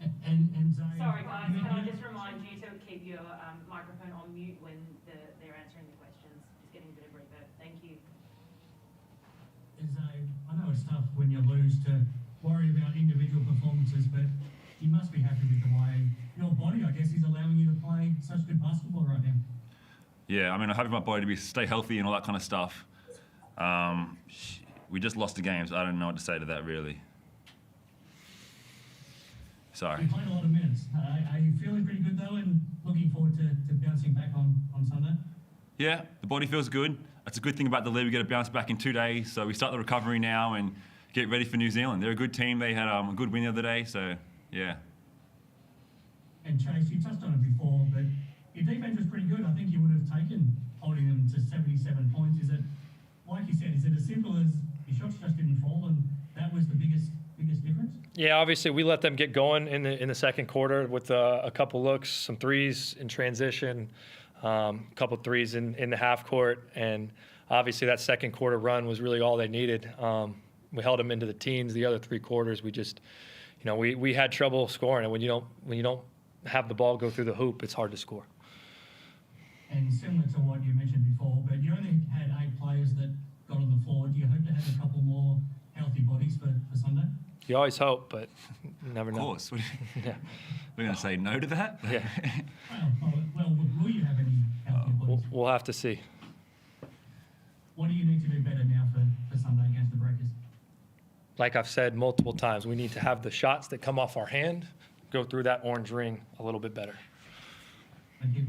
Sorry, guys. Can I just remind you to keep your microphone on mute when they're answering the questions? Just getting a bit of reverb. Thank you. I know it's tough when you lose to worry about individual performances, but you must be happy with the way your body, I guess, is allowing you to play such good basketball right now. Yeah, I mean, I'm happy for my body to stay healthy and all that kind of stuff. We just lost the game, so I don't know what to say to that, really. Sorry. You played a lot of minutes. Are you feeling pretty good, though, and looking forward to bouncing back on Sunday? Yeah, the body feels good. That's a good thing about the league. We get to bounce back in 2 days, so we start the recovery now and get ready for New Zealand. They're a good team. They had a good win the other day, so yeah. And Chase, you touched on it before, but your defense was pretty good. I think you would have taken holding them to 77 points. Is it, like you said, is it as simple as your shots just didn't fall and that was the biggest difference? Yeah, obviously we let them get going in the second quarter with a couple looks, some threes in transition, a couple threes in the half court, and obviously that second quarter run was really all they needed. We held them into the teens. The other 3 quarters, we just, we had trouble scoring, and when you don't have the ball go through the hoop, it's hard to score. And similar to what you mentioned before, but you only had 8 players that got on the floor. Do you hope to have a couple more healthy bodies for Sunday? You always hope, but you never know. Of course. Yeah. We're going to say no to that? Yeah. Well, will you have any healthy bodies? We'll have to see. What do you need to do better now for Sunday against the Breakers? Like I've said multiple times, we need to have the shots that come off our hand go through that orange ring a little bit better. Thank you.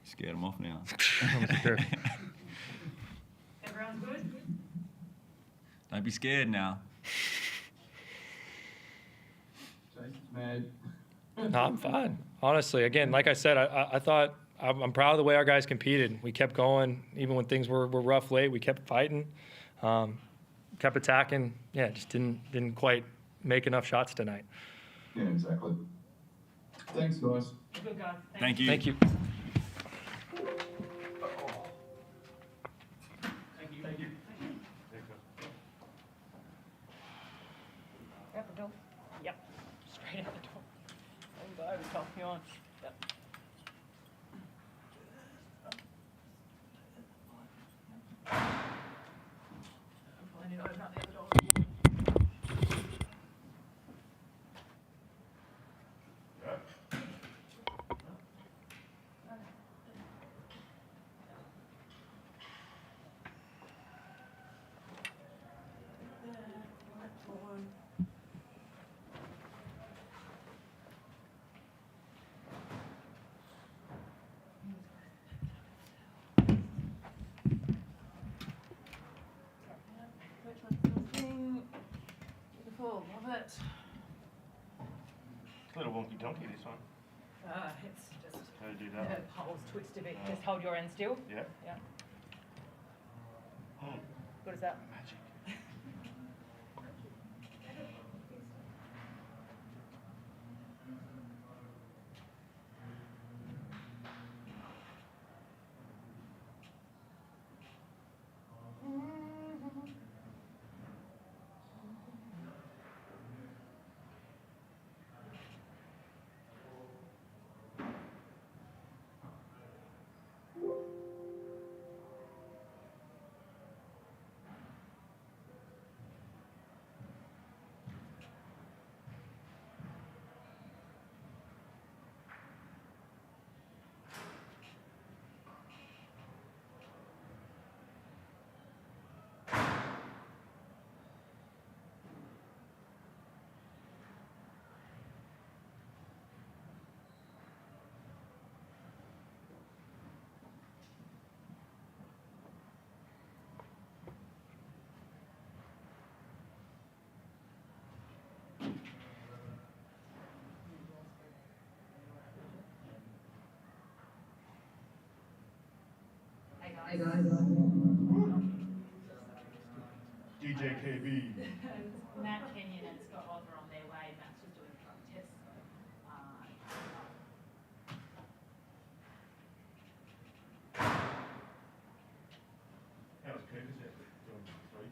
Scared them off now. Everyone's good? Don't be scared now. Jason's mad. No, I'm fine. Honestly, again, like I said, I thought I'm proud of the way our guys competed. We kept going, even when things were rough late. We kept fighting, kept attacking. Yeah, just didn't quite make enough shots tonight. Yeah, exactly. Thanks, guys. Good, guys. Thank you. Thank you. Thank you. Out the door. Yep. Straight out the door. Stand by, we can't be on. Yep. I need to open up the other door. Beautiful, love it. It's a little wonky donkey, this one. It's just How do you do that? the poles twist a bit. Just hold your end still. Yeah. Yeah. What is that? Magic. DJ KB. Matt Kenyon and Scott Roth are on their way. Matt's just doing drug tests. That was Curtis doing 3.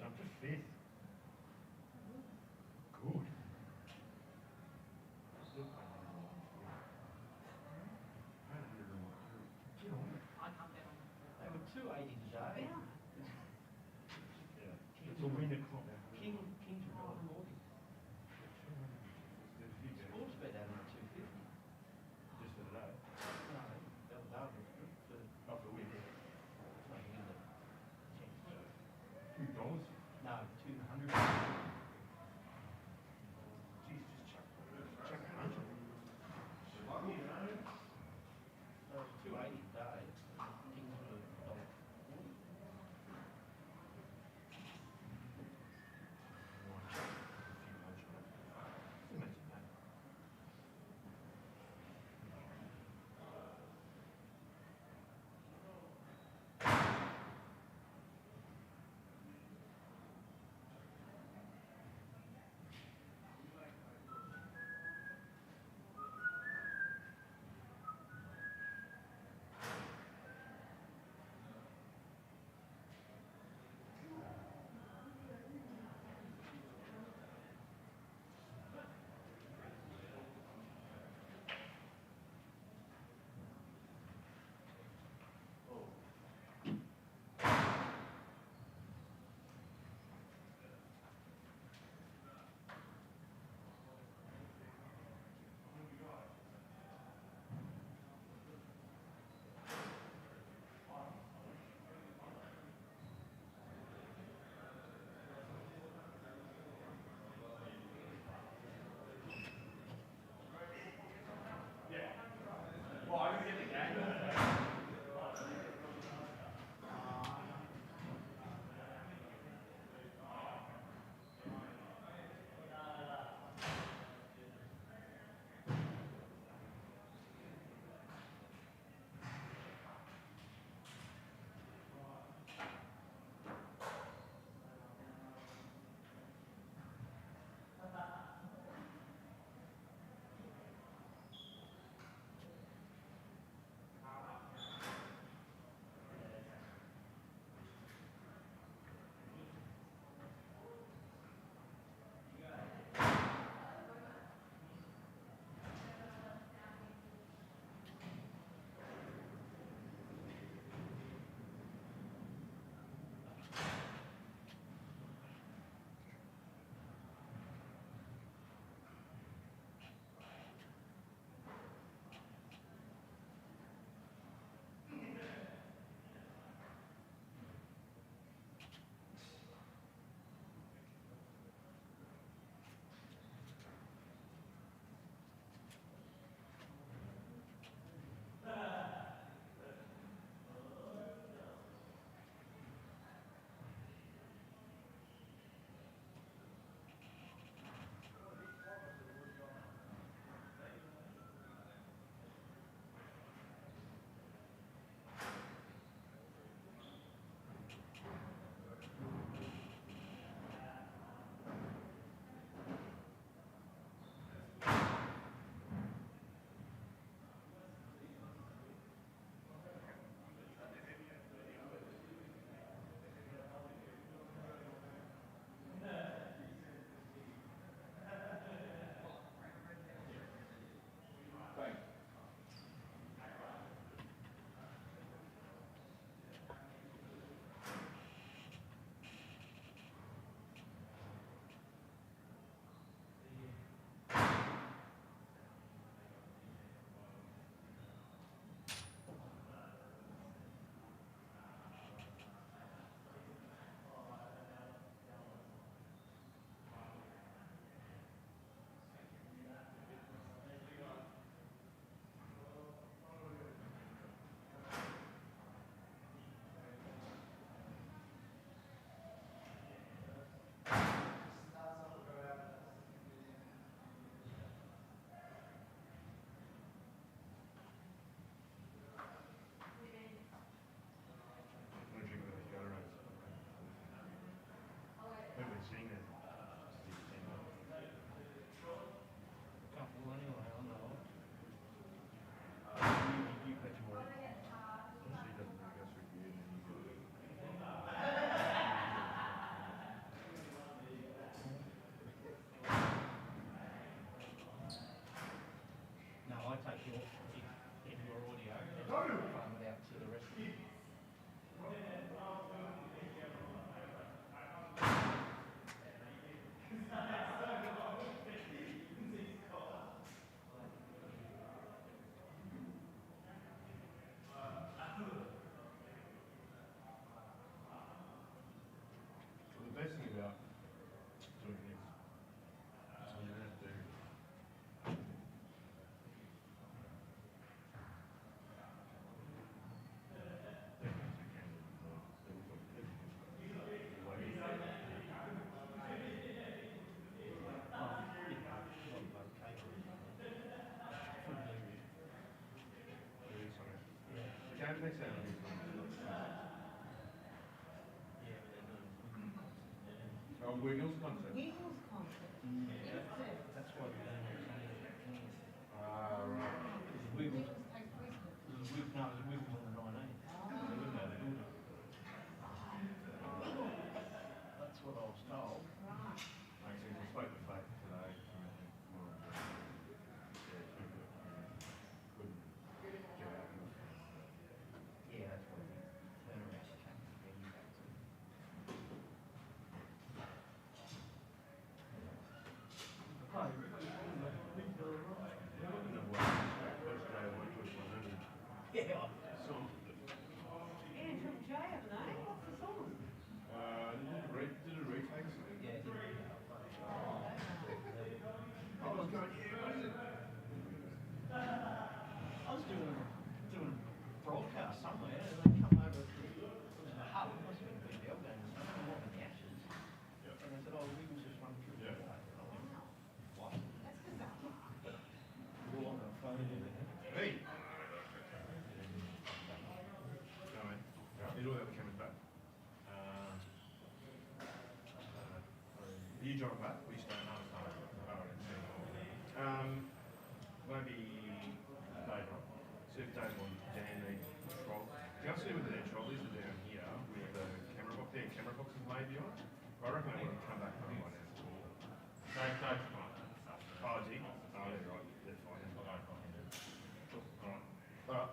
Jump to 5th. Good. I can't bet on them. They were 280 today. Yeah. It's a win o'clock. Kings were on the morning. Sports bet out of 250. Just for today? No, that was after. Not for the win. It's nothing in the $2? No, 200. Jeez, just chuck 100. 280 today. Kings were $1.40. Wiggles concert. Wiggles concert. That's what we're doing. Right. Wiggles take precedence. No, there's Wiggles on the 19th. They wouldn't know the building. That's what I was told. Right. Actually, I spoke with Faith today. Yeah, that's what it is. Turn around, she came to bring you back to. Yeah. Song. And from J, haven't they? What's the song? Did a retake? Yeah. I was going, I was doing a broadcast somewhere, and they come over to the hub. It must have been a BBL game or something, along in the Ashes. And they said, oh, Wiggles just run through the day. What? That's bizarre. We're all on the phone. Hey! You know that coming back. Are you John back? We just don't know. Maybe Dave. See if Dave wants Danny troll. You can see with their trolleys are down here with the camera box. Their camera box is maybe on. I reckon they want to come back home by now. Dave, come on. Oh, gee. Oh, yeah, right. That's fine. Alright. Alright.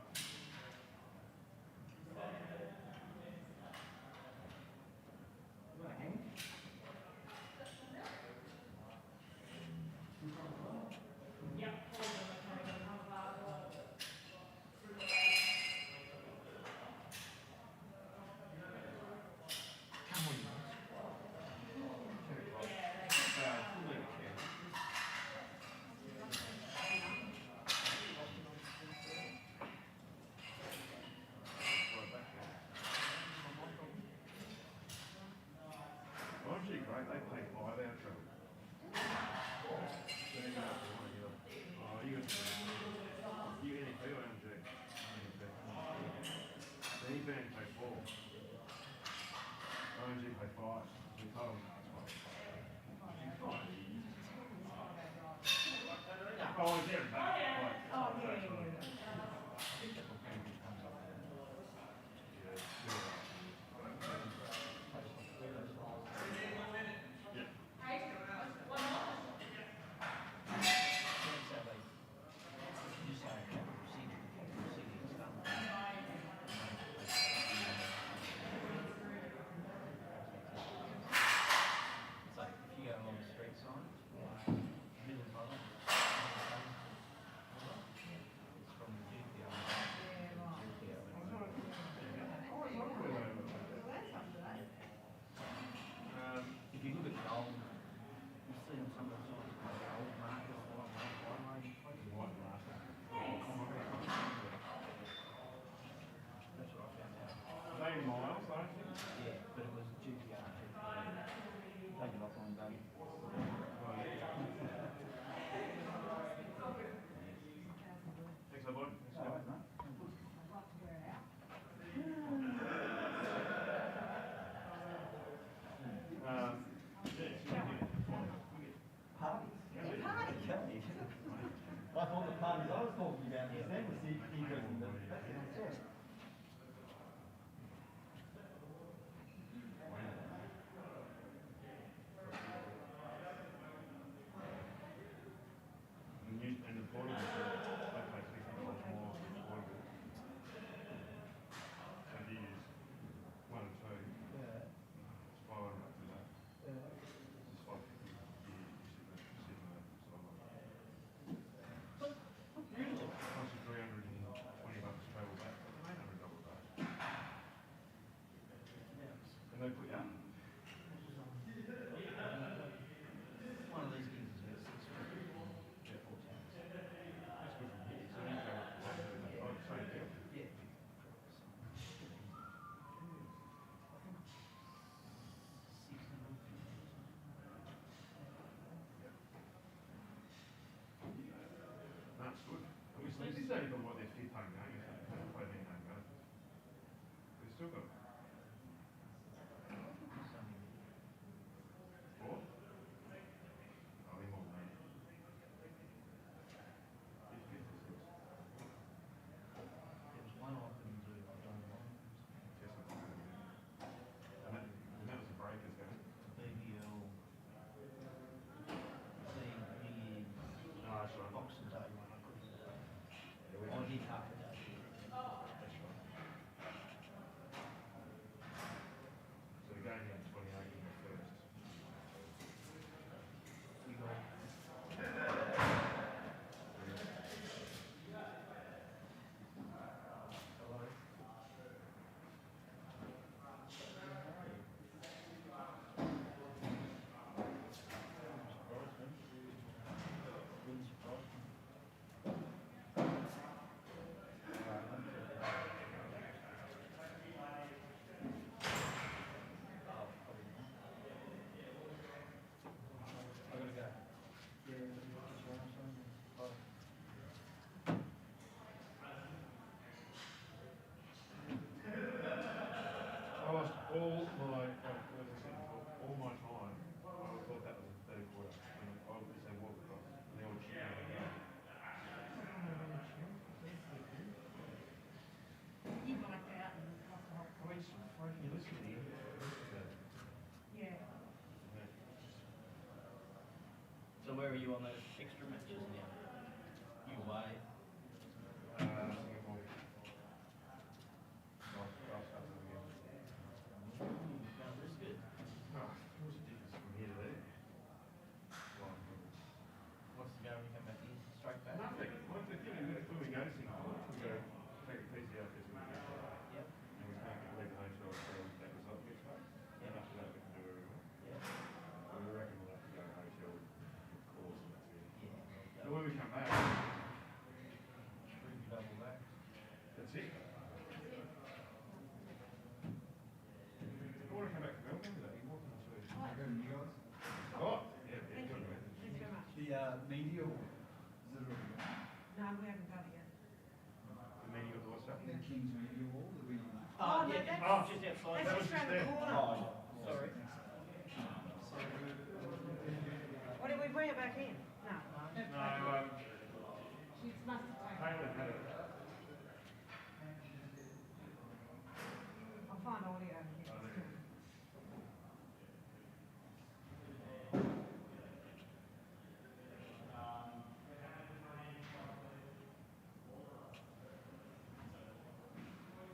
Actually, great. They play 5 hour travel. You NEP or MG? The E-band play 4. OMG play 5. We told them. Oh, is there? If you look at the old, you see them some of the times, the old markers, the white marker. That's what I found out. Are they in miles, I think? Yeah, but it was GPR. Take it off on day. Thanks, my boy. I thought the parties I was talking about just then was equals in the still got it. Four? Oh, he more than that. There's one off and two. I don't know. And that was a breakers game. BBL. No, that's right. Boxing Day one. I couldn't. I did half a day. That's right. So the game had 28 in the first. We got. I lost all my, as I said before, all my time. I thought that was the third quarter. And I would say walk across. And they all cheered. You blacked out and lost the whole point. You listen to him. Yeah. So where are you on those extra matches now? You away? Singapore. That's good. Oh, it was ridiculous from here to there. What's the go when you come back here? Straight back? Nothing. When we go to Singapore, we go take a PCR test when we get there. Yep. And we can't get leave the hotel until that result gets back. And after that, we can do everywhere. Yeah. And we reckon we'll have to go to hotel course and that's it. Yeah. So when we come back, Double back. that's it. I want to come back to Melbourne today. You walking to You guys? Oh, yeah, Thank you. good. Thanks very much. The media, is it already No, we haven't done it yet. The meeting of the what's up? the King's media wall that we? Oh, no, yeah, that's, Oh, just outside. that was just just around the there. corner. Oh, Sorry. What did we bring it back in? No. No, She must have taken it. Taylor had it. I'll find audio here.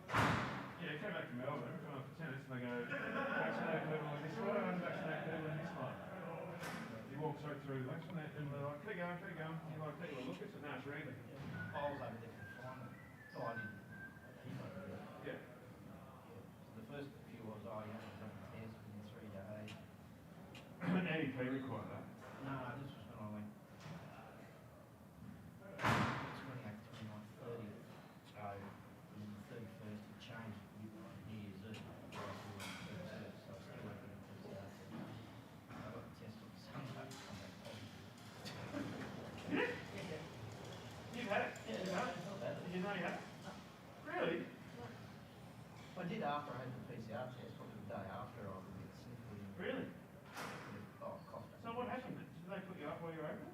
Yeah, he came back to Melbourne, come up for tennis, and they go, vaccinate people on this side, unvaccinate people on this side. He walks right through, vaccinate them, they're like, keep going, keep going. He's like, take a look, it's a now it's ready. I was over there for the final. So I didn't. He's over there. Yeah. So the first few was, oh, you haven't done the test within 3 days. NEP required that. No, this was when I went. 28, 29, 30. So, and then the 31st it changed with New Year's Eve. So I was still working at PCR test. I got the test on Sunday, come back positive. Yeah? You've had it? Yeah, You've had it? not bad. Did you know you had it? Really? I did after I had the PCR test, probably the day after I was a bit sniffly. Really? Oh, coughed. So what happened? Did they put you up while you were over?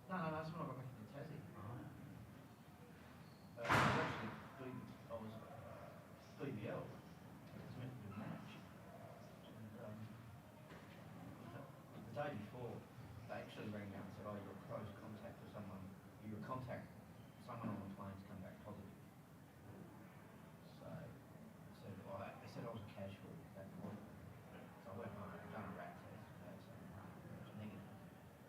No, that's when I got back into Tassie. I was actually I was BBL. I was meant to do a match. And the day before, they actually rang me up and said, oh, you're a close contact with someone. You were contact someone on the plane's come back positive. So they said I was a casual at that point. So I went home, done a rat test, had some it was negative.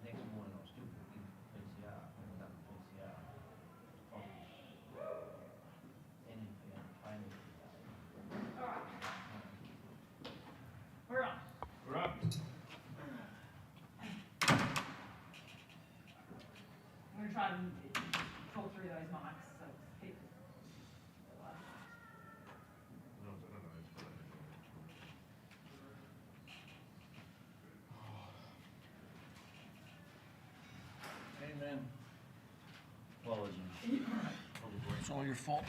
Next morning I was still booked in for PCR. When I done the PCR, positive. NEP and training today. Alright. We're on. We're up. I'm going to try and talk through those mics, so keep it alive. No, I don't know. Amen. Apologies. It's all your fault.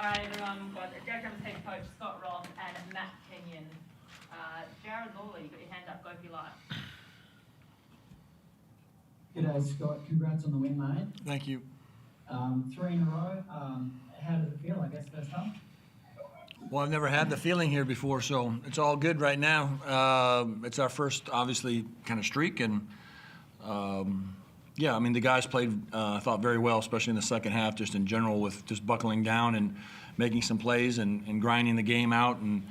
All right, everyone, we've got JackJumpers head coach Scott Roth and Matt Kenyon. Jared Lawley, you've got your hand up, go if you like. G'day, Scott. Congrats on the win, mate. Thank you. 3 in a row. How does it feel, I guess, first time? Well, I've never had the feeling here before, so it's all good right now. It's our first, obviously, kind of streak, and yeah, I mean, the guys played, I thought, very well, especially in the second half, just in general, with just buckling down and making some plays and grinding the game out, and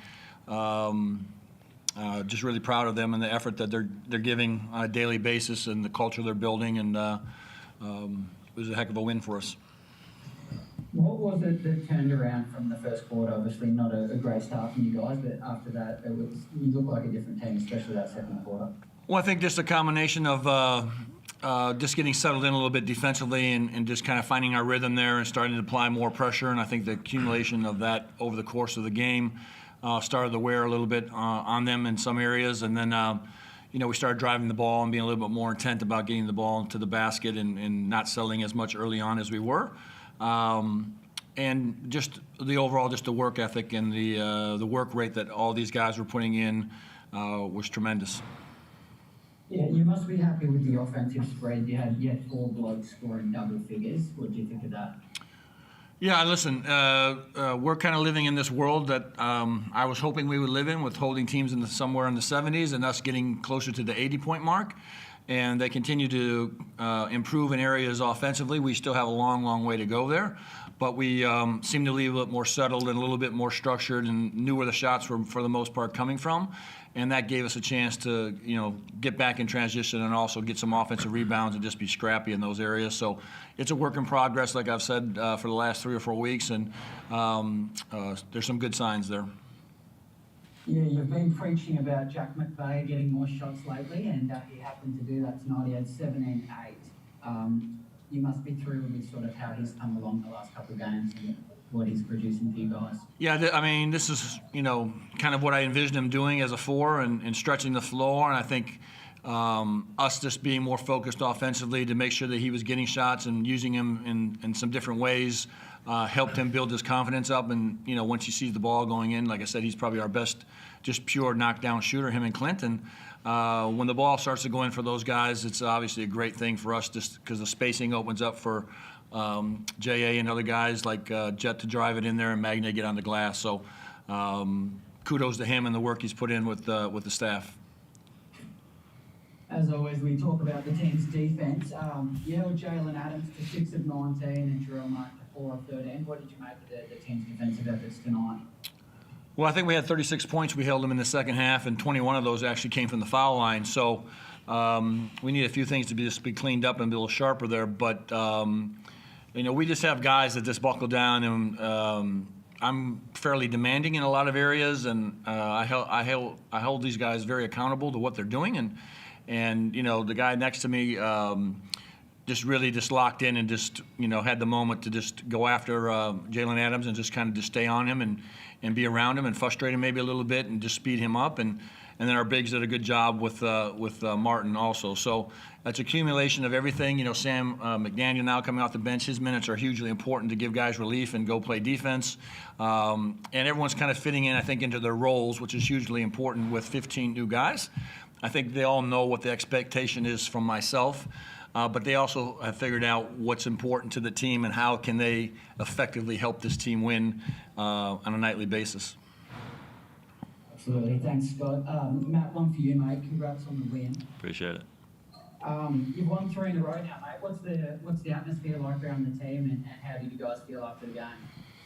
just really proud of them and the effort that they're giving on a daily basis and the culture they're building, and it was a heck of a win for us. What was it that turned around from the first quarter? Obviously not a great start from you guys, but after that, you looked like a different team, especially that second quarter. Well, I think just a combination of just getting settled in a little bit defensively and just kind of finding our rhythm there and starting to apply more pressure. And I think the accumulation of that over the course of the game started to wear a little bit on them in some areas. And then, we started driving the ball and being a little bit more intent about getting the ball into the basket and not settling as much early on as we were. And just the overall, just the work ethic and the work rate that all these guys were putting in was tremendous. Yeah, you must be happy with the offensive spread. You had 4 blokes scoring double figures. What do you think of that? Yeah, listen, we're kind of living in this world that I was hoping we would live in, with holding teams in somewhere in the 70s and us getting closer to the 80-point mark. And they continue to improve in areas offensively. We still have a long, long way to go there. But we seem to leave a little more settled and a little bit more structured and knew where the shots were, for the most part, coming from. And that gave us a chance to, get back in transition and also get some offensive rebounds and just be scrappy in those areas. So it's a work in progress, like I've said, for the last 3 or 4 weeks, and there's some good signs there. Yeah, you've been preaching about Jack McVeigh getting more shots lately, and he happened to do that tonight. He had 17-8. You must be thrilled with sort of how he's come along the last couple of games and what he's producing for you guys. Yeah, I mean, this is, kind of what I envisioned him doing as a 4 and stretching the floor. And I think us just being more focused offensively to make sure that he was getting shots and using him in some different ways helped him build his confidence up. And, once he sees the ball going in, like I said, he's probably our best just pure knockdown shooter, him and Clinton. When the ball starts to go in for those guys, it's obviously a great thing for us just because the spacing opens up for J.A. and other guys like Jet to drive it in there and Magna get on the glass. So kudos to him and the work he's put in with the staff. As always, we talk about the team's defense. You held Jalen Adams to 6 of 19 and Jarrell Martin to 4 of 13. What did you make of the team's defensive efforts tonight? Well, I think we had 36 points. We held them in the second half, and 21 of those actually came from the foul line. So we need a few things to be cleaned up and be a little sharper there. But, we just have guys that just buckle down, and I'm fairly demanding in a lot of areas, and I hold these guys very accountable to what they're doing. And the guy next to me just really just locked in and just, had the moment to just go after Jalen Adams and just kind of just stay on him and be around him and frustrate him maybe a little bit and just speed him up. And then our bigs did a good job with Martin also. So that's accumulation of everything. Sam McDaniel now coming off the bench, his minutes are hugely important to give guys relief and go play defense. And everyone's kind of fitting in, I think, into their roles, which is hugely important with 15 new guys. I think they all know what the expectation is from myself. But they also have figured out what's important to the team and how can they effectively help this team win on a nightly basis. Absolutely. Thanks, Scott. Matt, one for you, mate. Congrats on the win. Appreciate it. You've won 3 in a row now, mate. What's the atmosphere like around the team, and how did you guys feel after the game?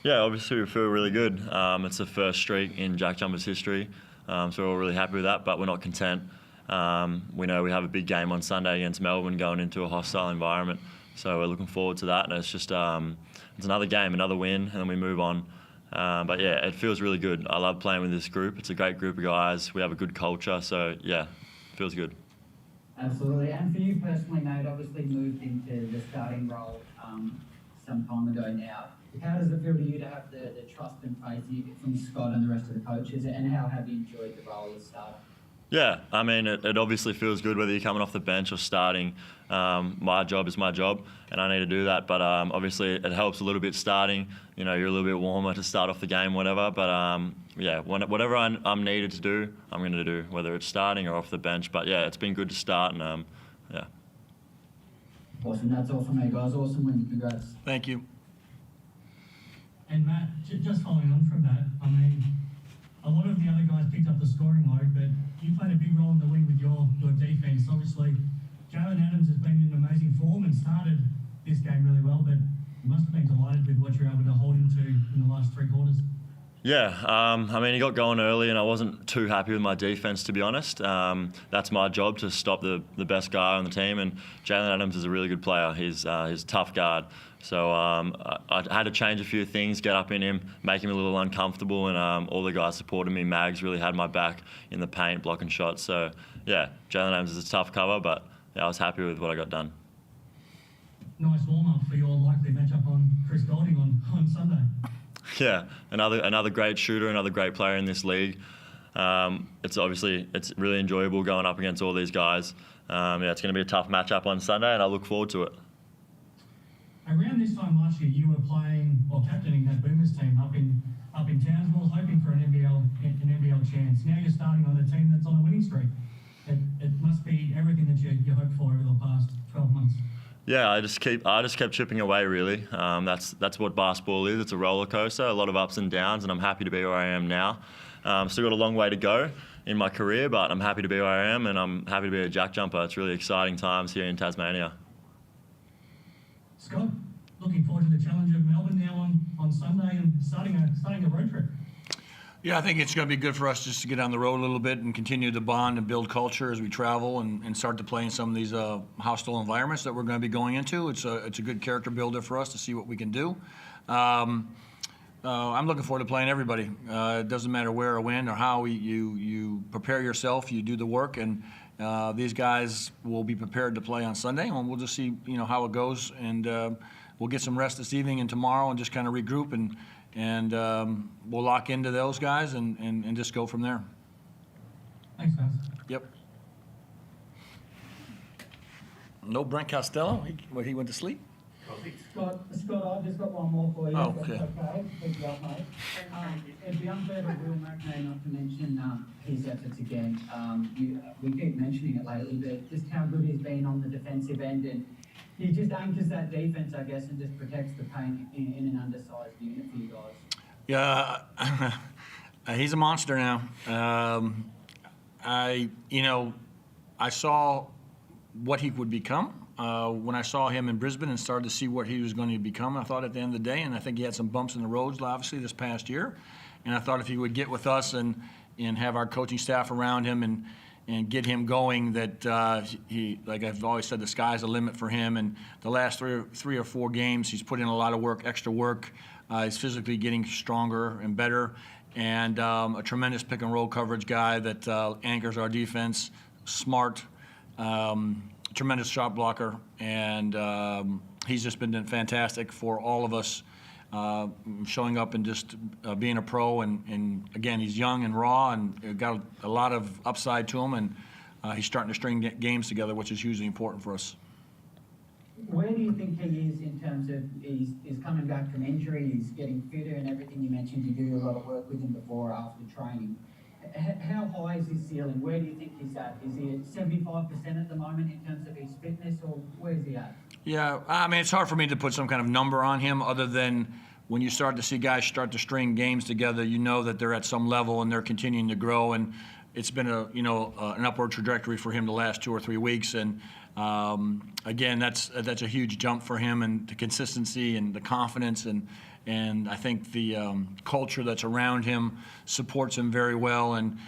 Yeah, obviously we feel really good. It's the first streak in JackJumpers history, so we're all really happy with that, but we're not content. We know we have a big game on Sunday against Melbourne going into a hostile environment, so we're looking forward to that, and it's just it's another game, another win, and then we move on. But yeah, it feels really good. I love playing with this group. It's a great group of guys. We have a good culture, so yeah, it feels good. Absolutely. And for you personally, mate, obviously moved into the starting role some time ago now. How does it feel to you to have the trust and faith from Scott and the rest of the coaches, and how have you enjoyed the role as starter? Yeah, I mean, it obviously feels good whether you're coming off the bench or starting. My job is my job, and I need to do that. But obviously, it helps a little bit starting. You know, you're a little bit warmer to start off the game, whatever. But yeah, whatever I'm needed to do, I'm going to do, whether it's starting or off the bench. But yeah, it's been good to start, and yeah. Awesome. That's all from me, guys. Awesome win. Congrats. Thank you. And Matt, just following on from that, I mean, a lot of the other guys picked up the scoring load, but you played a big role in the win with your defence. Obviously, Jalen Adams has been in amazing form and started this game really well, but you must have been delighted with what you're able to hold him to in the last 3 quarters. Yeah, I mean, he got going early, and I wasn't too happy with my defence, to be honest. That's my job, to stop the best guy on the team, and Jalen Adams is a really good player. He's a tough guard. So I had to change a few things, get up in him, make him a little uncomfortable, and all the guys supported me. Mags really had my back in the paint, blocking shots. So, yeah, Jalen Adams is a tough cover, but yeah, I was happy with what I got done. Nice warm-up for your likely matchup on Chris Golding on Sunday. Yeah, another great shooter, another great player in this league. It's really enjoyable going up against all these guys. Yeah, it's going to be a tough matchup on Sunday, and I look forward to it. Around this time last year, you were playing or captaining that Boomers team up in Townsville, hoping for an NBL chance. Now you're starting on a team that's on a winning streak. It must be everything that you hoped for over the past 12 months. Yeah, I just kept chipping away, really. That's what basketball is. It's a roller coaster, a lot of ups and downs, and I'm happy to be where I am now. Still got a long way to go in my career, but I'm happy to be where I am, and I'm happy to be a jack jumper. It's really exciting times here in Tasmania. Scott, looking forward to the challenge of Melbourne now on Sunday and starting a road trip. Yeah, I think it's going to be good for us just to get on the road a little bit and continue to bond and build culture as we travel and start to play in some of these hostile environments that we're going to be going into. It's a good character builder for us to see what we can do. I'm looking forward to playing everybody. It doesn't matter where or when or how. You prepare yourself, you do the work, and these guys will be prepared to play on Sunday, and we'll just see how it goes, and we'll get some rest this evening and tomorrow and just kind of regroup and we'll lock into those guys and just go from there. Thanks, guys. Yep. No Brent Costello? He went to sleep? Scott, I've just got one more for you. Oh, okay. Okay, pick you up, mate. It'd be unfair to Will McNay not to mention his efforts again. We keep mentioning it lately, but just how good he's been on the defensive end, and he just anchors that defense, I guess, and just protects the paint in an undersized unit for you guys. Yeah, he's a monster now. I saw what he would become when I saw him in Brisbane and started to see what he was going to become. I thought at the end of the day, and I think he had some bumps in the roads, obviously, this past year. And I thought if he would get with us and have our coaching staff around him and get him going, that he, like I've always said, the sky's the limit for him. And the last three or four games, he's put in a lot of work, extra work. He's physically getting stronger and better, and a tremendous pick and roll coverage guy that anchors our defense. Smart, tremendous shot blocker, and he's just been fantastic for all of us. Showing up and just being a pro, and again, he's young and raw and got a lot of upside to him, and he's starting to string games together, which is hugely important for us. Where do you think he is in terms of he's coming back from injury, he's getting fitter and everything? You mentioned you do a lot of work with him before or after training. How high is his ceiling? Where do you think he's at? Is he at 75% at the moment in terms of his fitness, or where's he at? Yeah, I mean, it's hard for me to put some kind of number on him other than when you start to see guys start to string games together, you know that they're at some level and they're continuing to grow. And it's been an upward trajectory for him the last 2 or 3 weeks. And again, that's a huge jump for him, and the consistency and the confidence and I think the culture that's around him supports him very well. And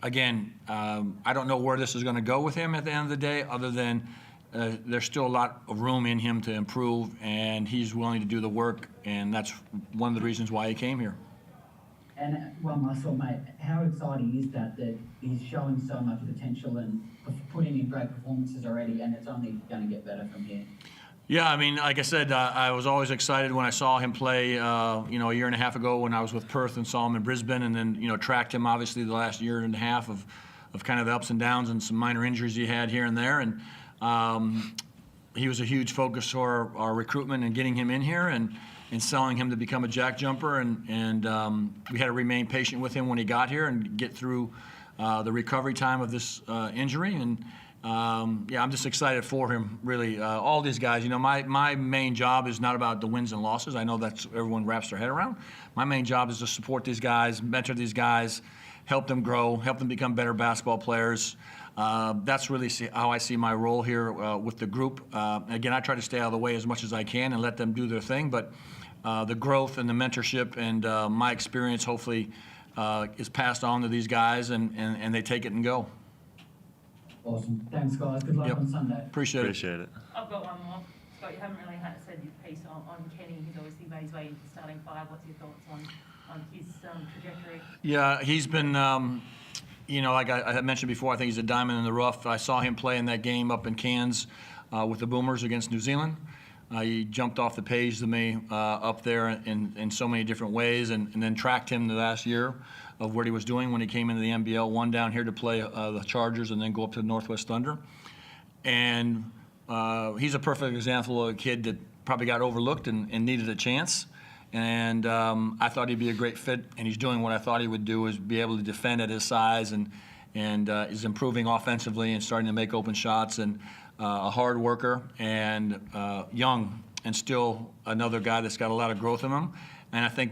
again, I don't know where this is going to go with him at the end of the day, other than there's still a lot of room in him to improve, and he's willing to do the work, and that's one of the reasons why he came here. And one last one, mate. How exciting is that he's showing so much potential and putting in great performances already, and it's only going to get better from here? Yeah, I mean, like I said, I was always excited when I saw him play, a year and a half ago when I was with Perth and saw him in Brisbane, and then, tracked him obviously the last year and a half of kind of the ups and downs and some minor injuries he had here and there. And he was a huge focus for our recruitment and getting him in here and selling him to become a Jack Jumper. And we had to remain patient with him when he got here and get through the recovery time of this injury. And I'm just excited for him, really. All these guys, my main job is not about the wins and losses. I know that's everyone wraps their head around. My main job is to support these guys, mentor these guys, help them grow, help them become better basketball players. That's really how I see my role here with the group. Again, I try to stay out of the way as much as I can and let them do their thing, but the growth and the mentorship and my experience hopefully is passed on to these guys and they take it and go. Awesome. Thanks, guys. Good luck on Sunday. Appreciate it. I've got one more. Scott, you haven't really said your piece on Kenny. He's obviously made his way into the starting five. What's your thoughts on his trajectory? Yeah, he's been, like I mentioned before, I think he's a diamond in the rough. I saw him play in that game up in Cairns with the Boomers against New Zealand. He jumped off the page to me up there in so many different ways, and then tracked him the last year of what he was doing when he came into the NBL, one down here to play the Chargers and then go up to the Northwest Thunder. And he's a perfect example of a kid that probably got overlooked and needed a chance. And I thought he'd be a great fit, and he's doing what I thought he would do, is be able to defend at his size, and is improving offensively and starting to make open shots, and a hard worker, and young, and still another guy that's got a lot of growth in him. And I think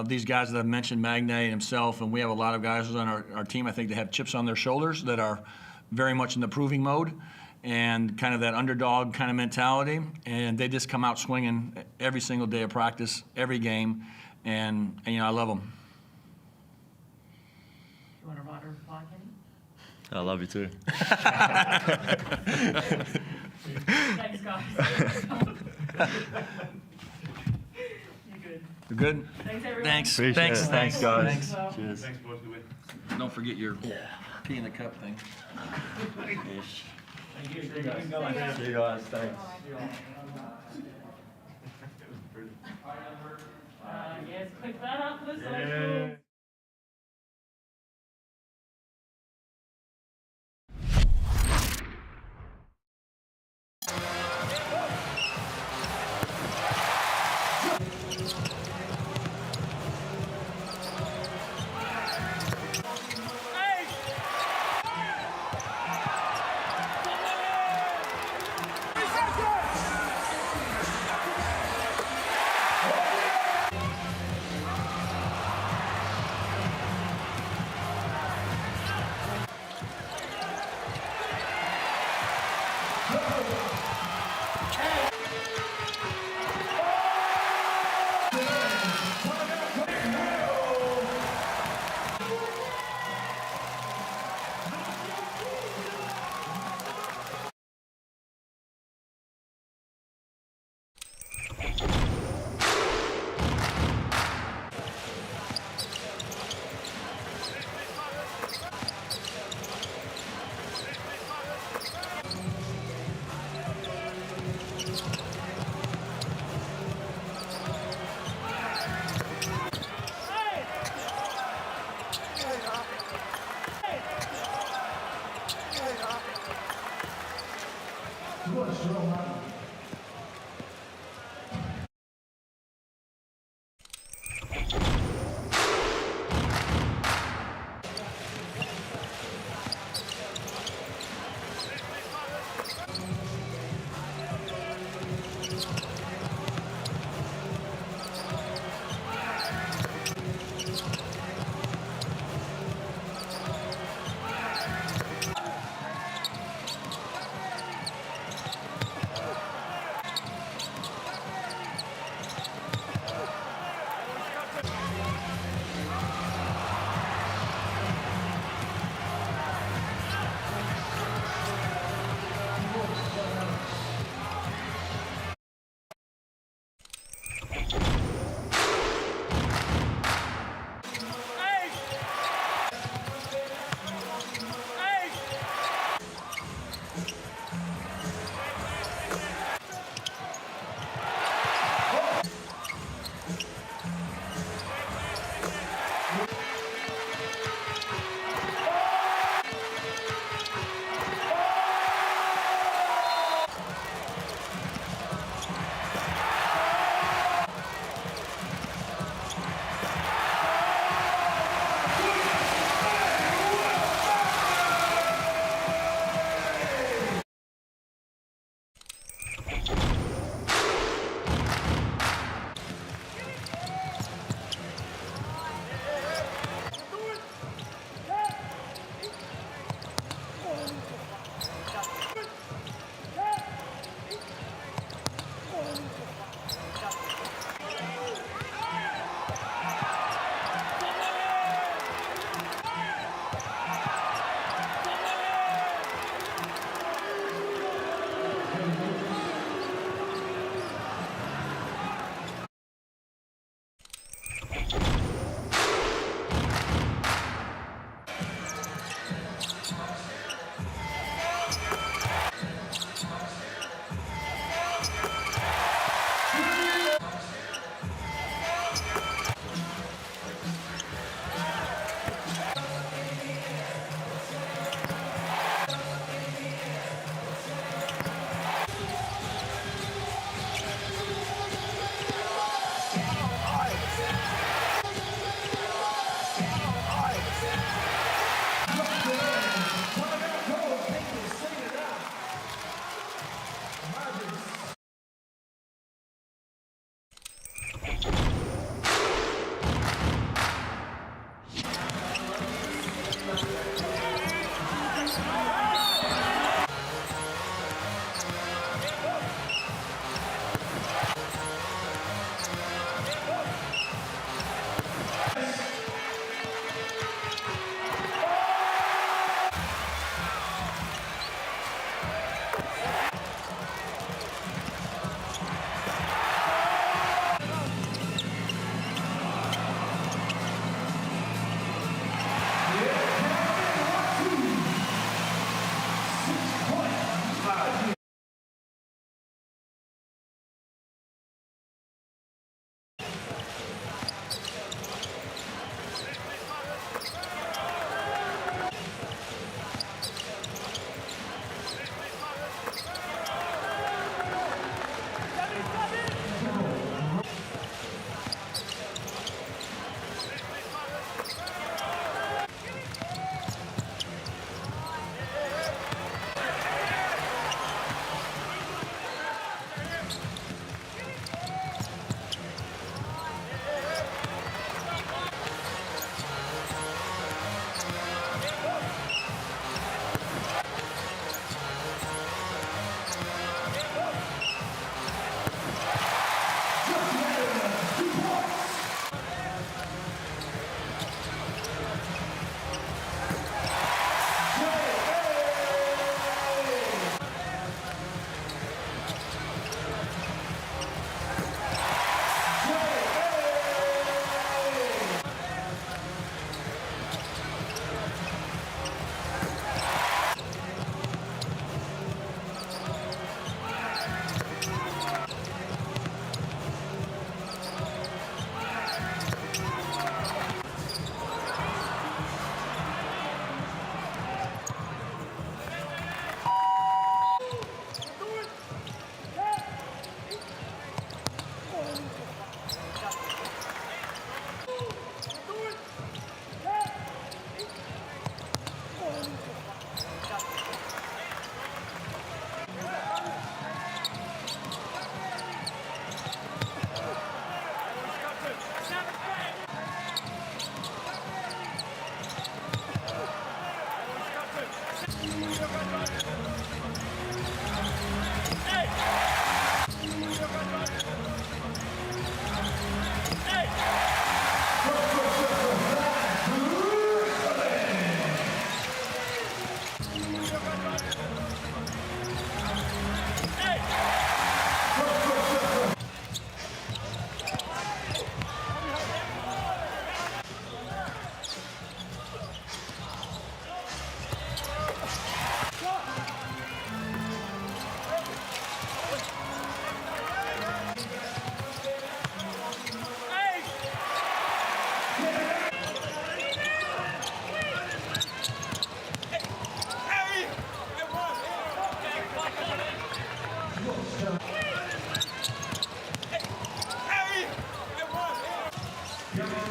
these guys that I've mentioned, Magnay himself, and we have a lot of guys on our team, I think they have chips on their shoulders that are very much in the proving mode and kind of that underdog kind of mentality, and they just come out swinging every single day of practice, every game, and I love them. Do you want to write a reply, Kenny? I love you too. Thanks, guys. You're good. You're good? Thanks, everyone. Thanks. Appreciate it. Thanks, guys. Thanks. Cheers. Thanks, boys. Don't forget your pee in the cup thing. Ish. Thank you. See you guys. Thanks. Yes, click that up for the social.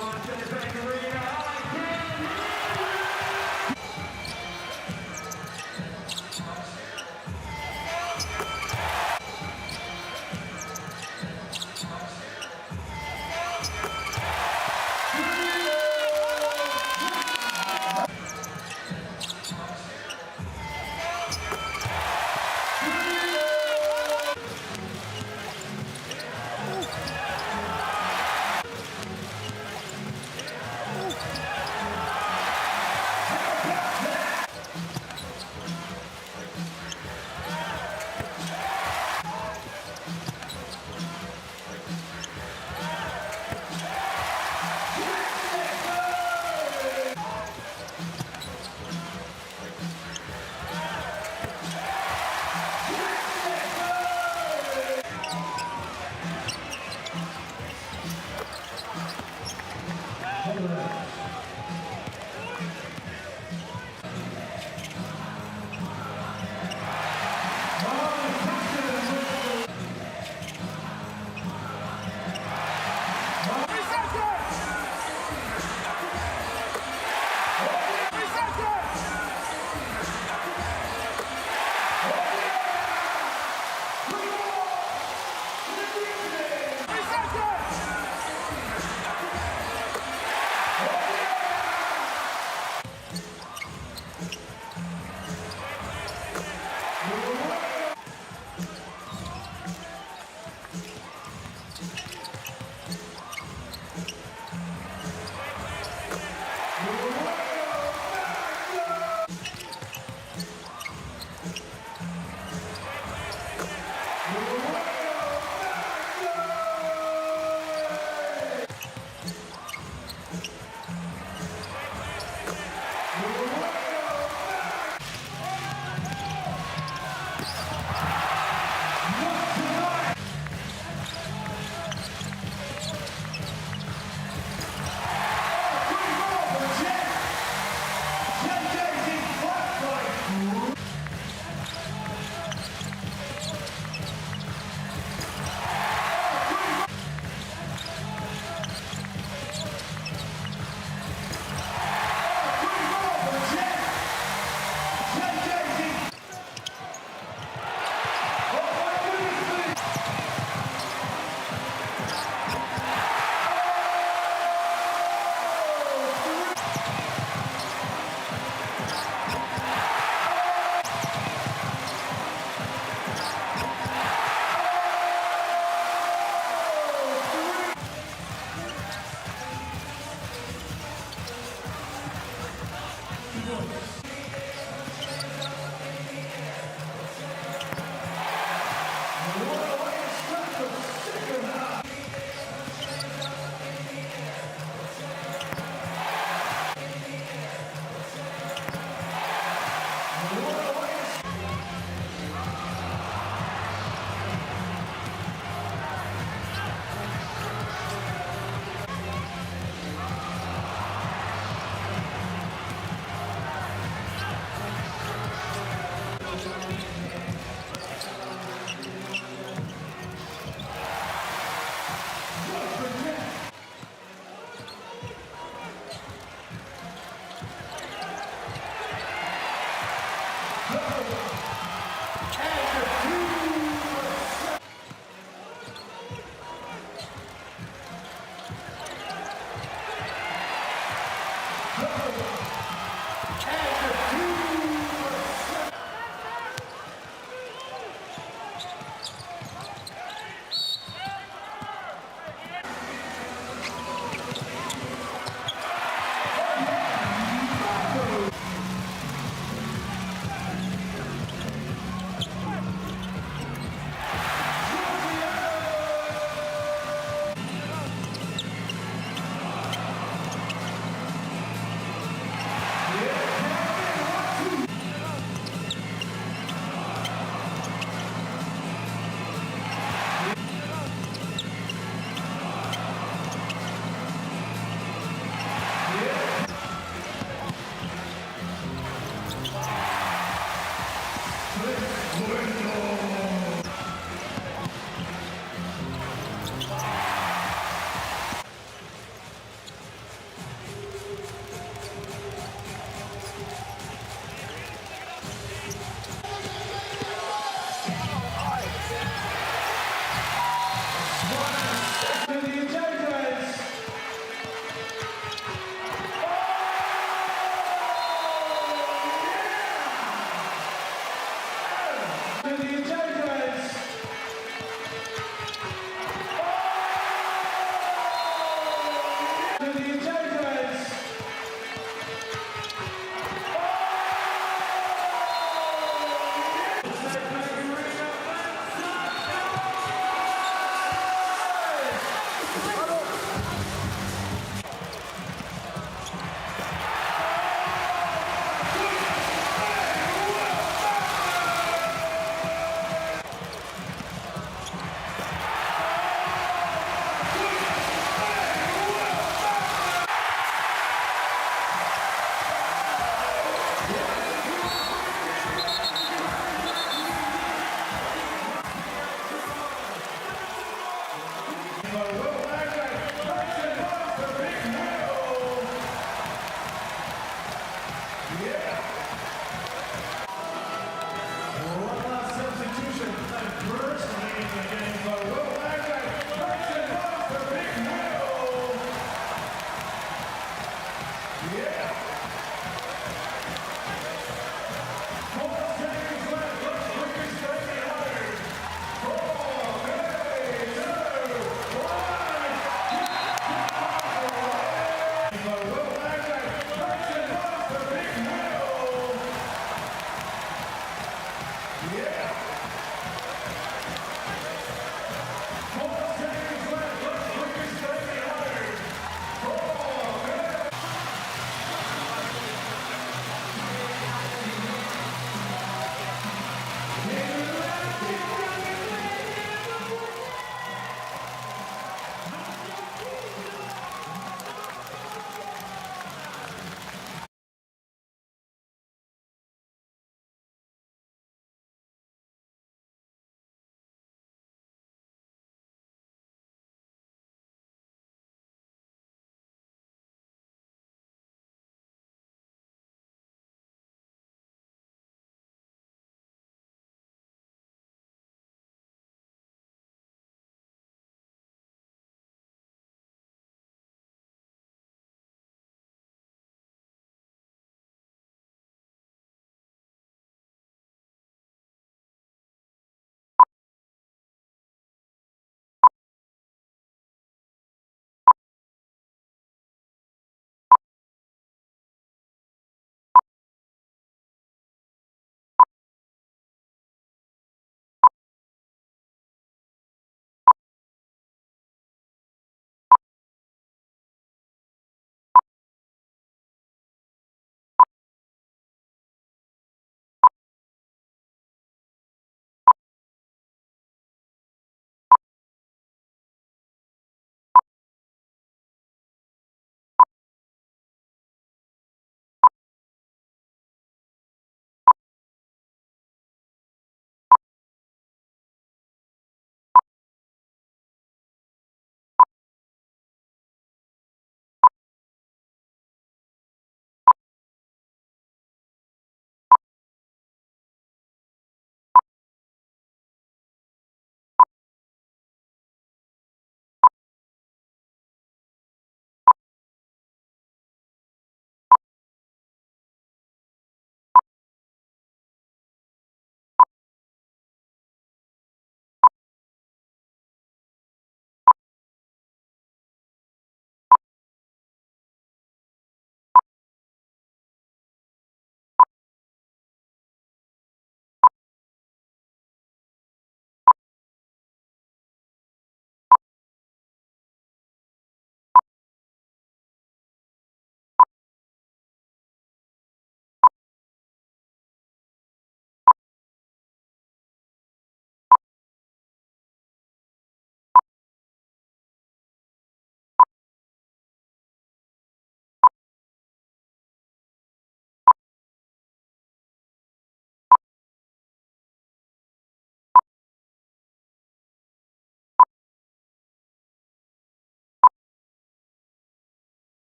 Go!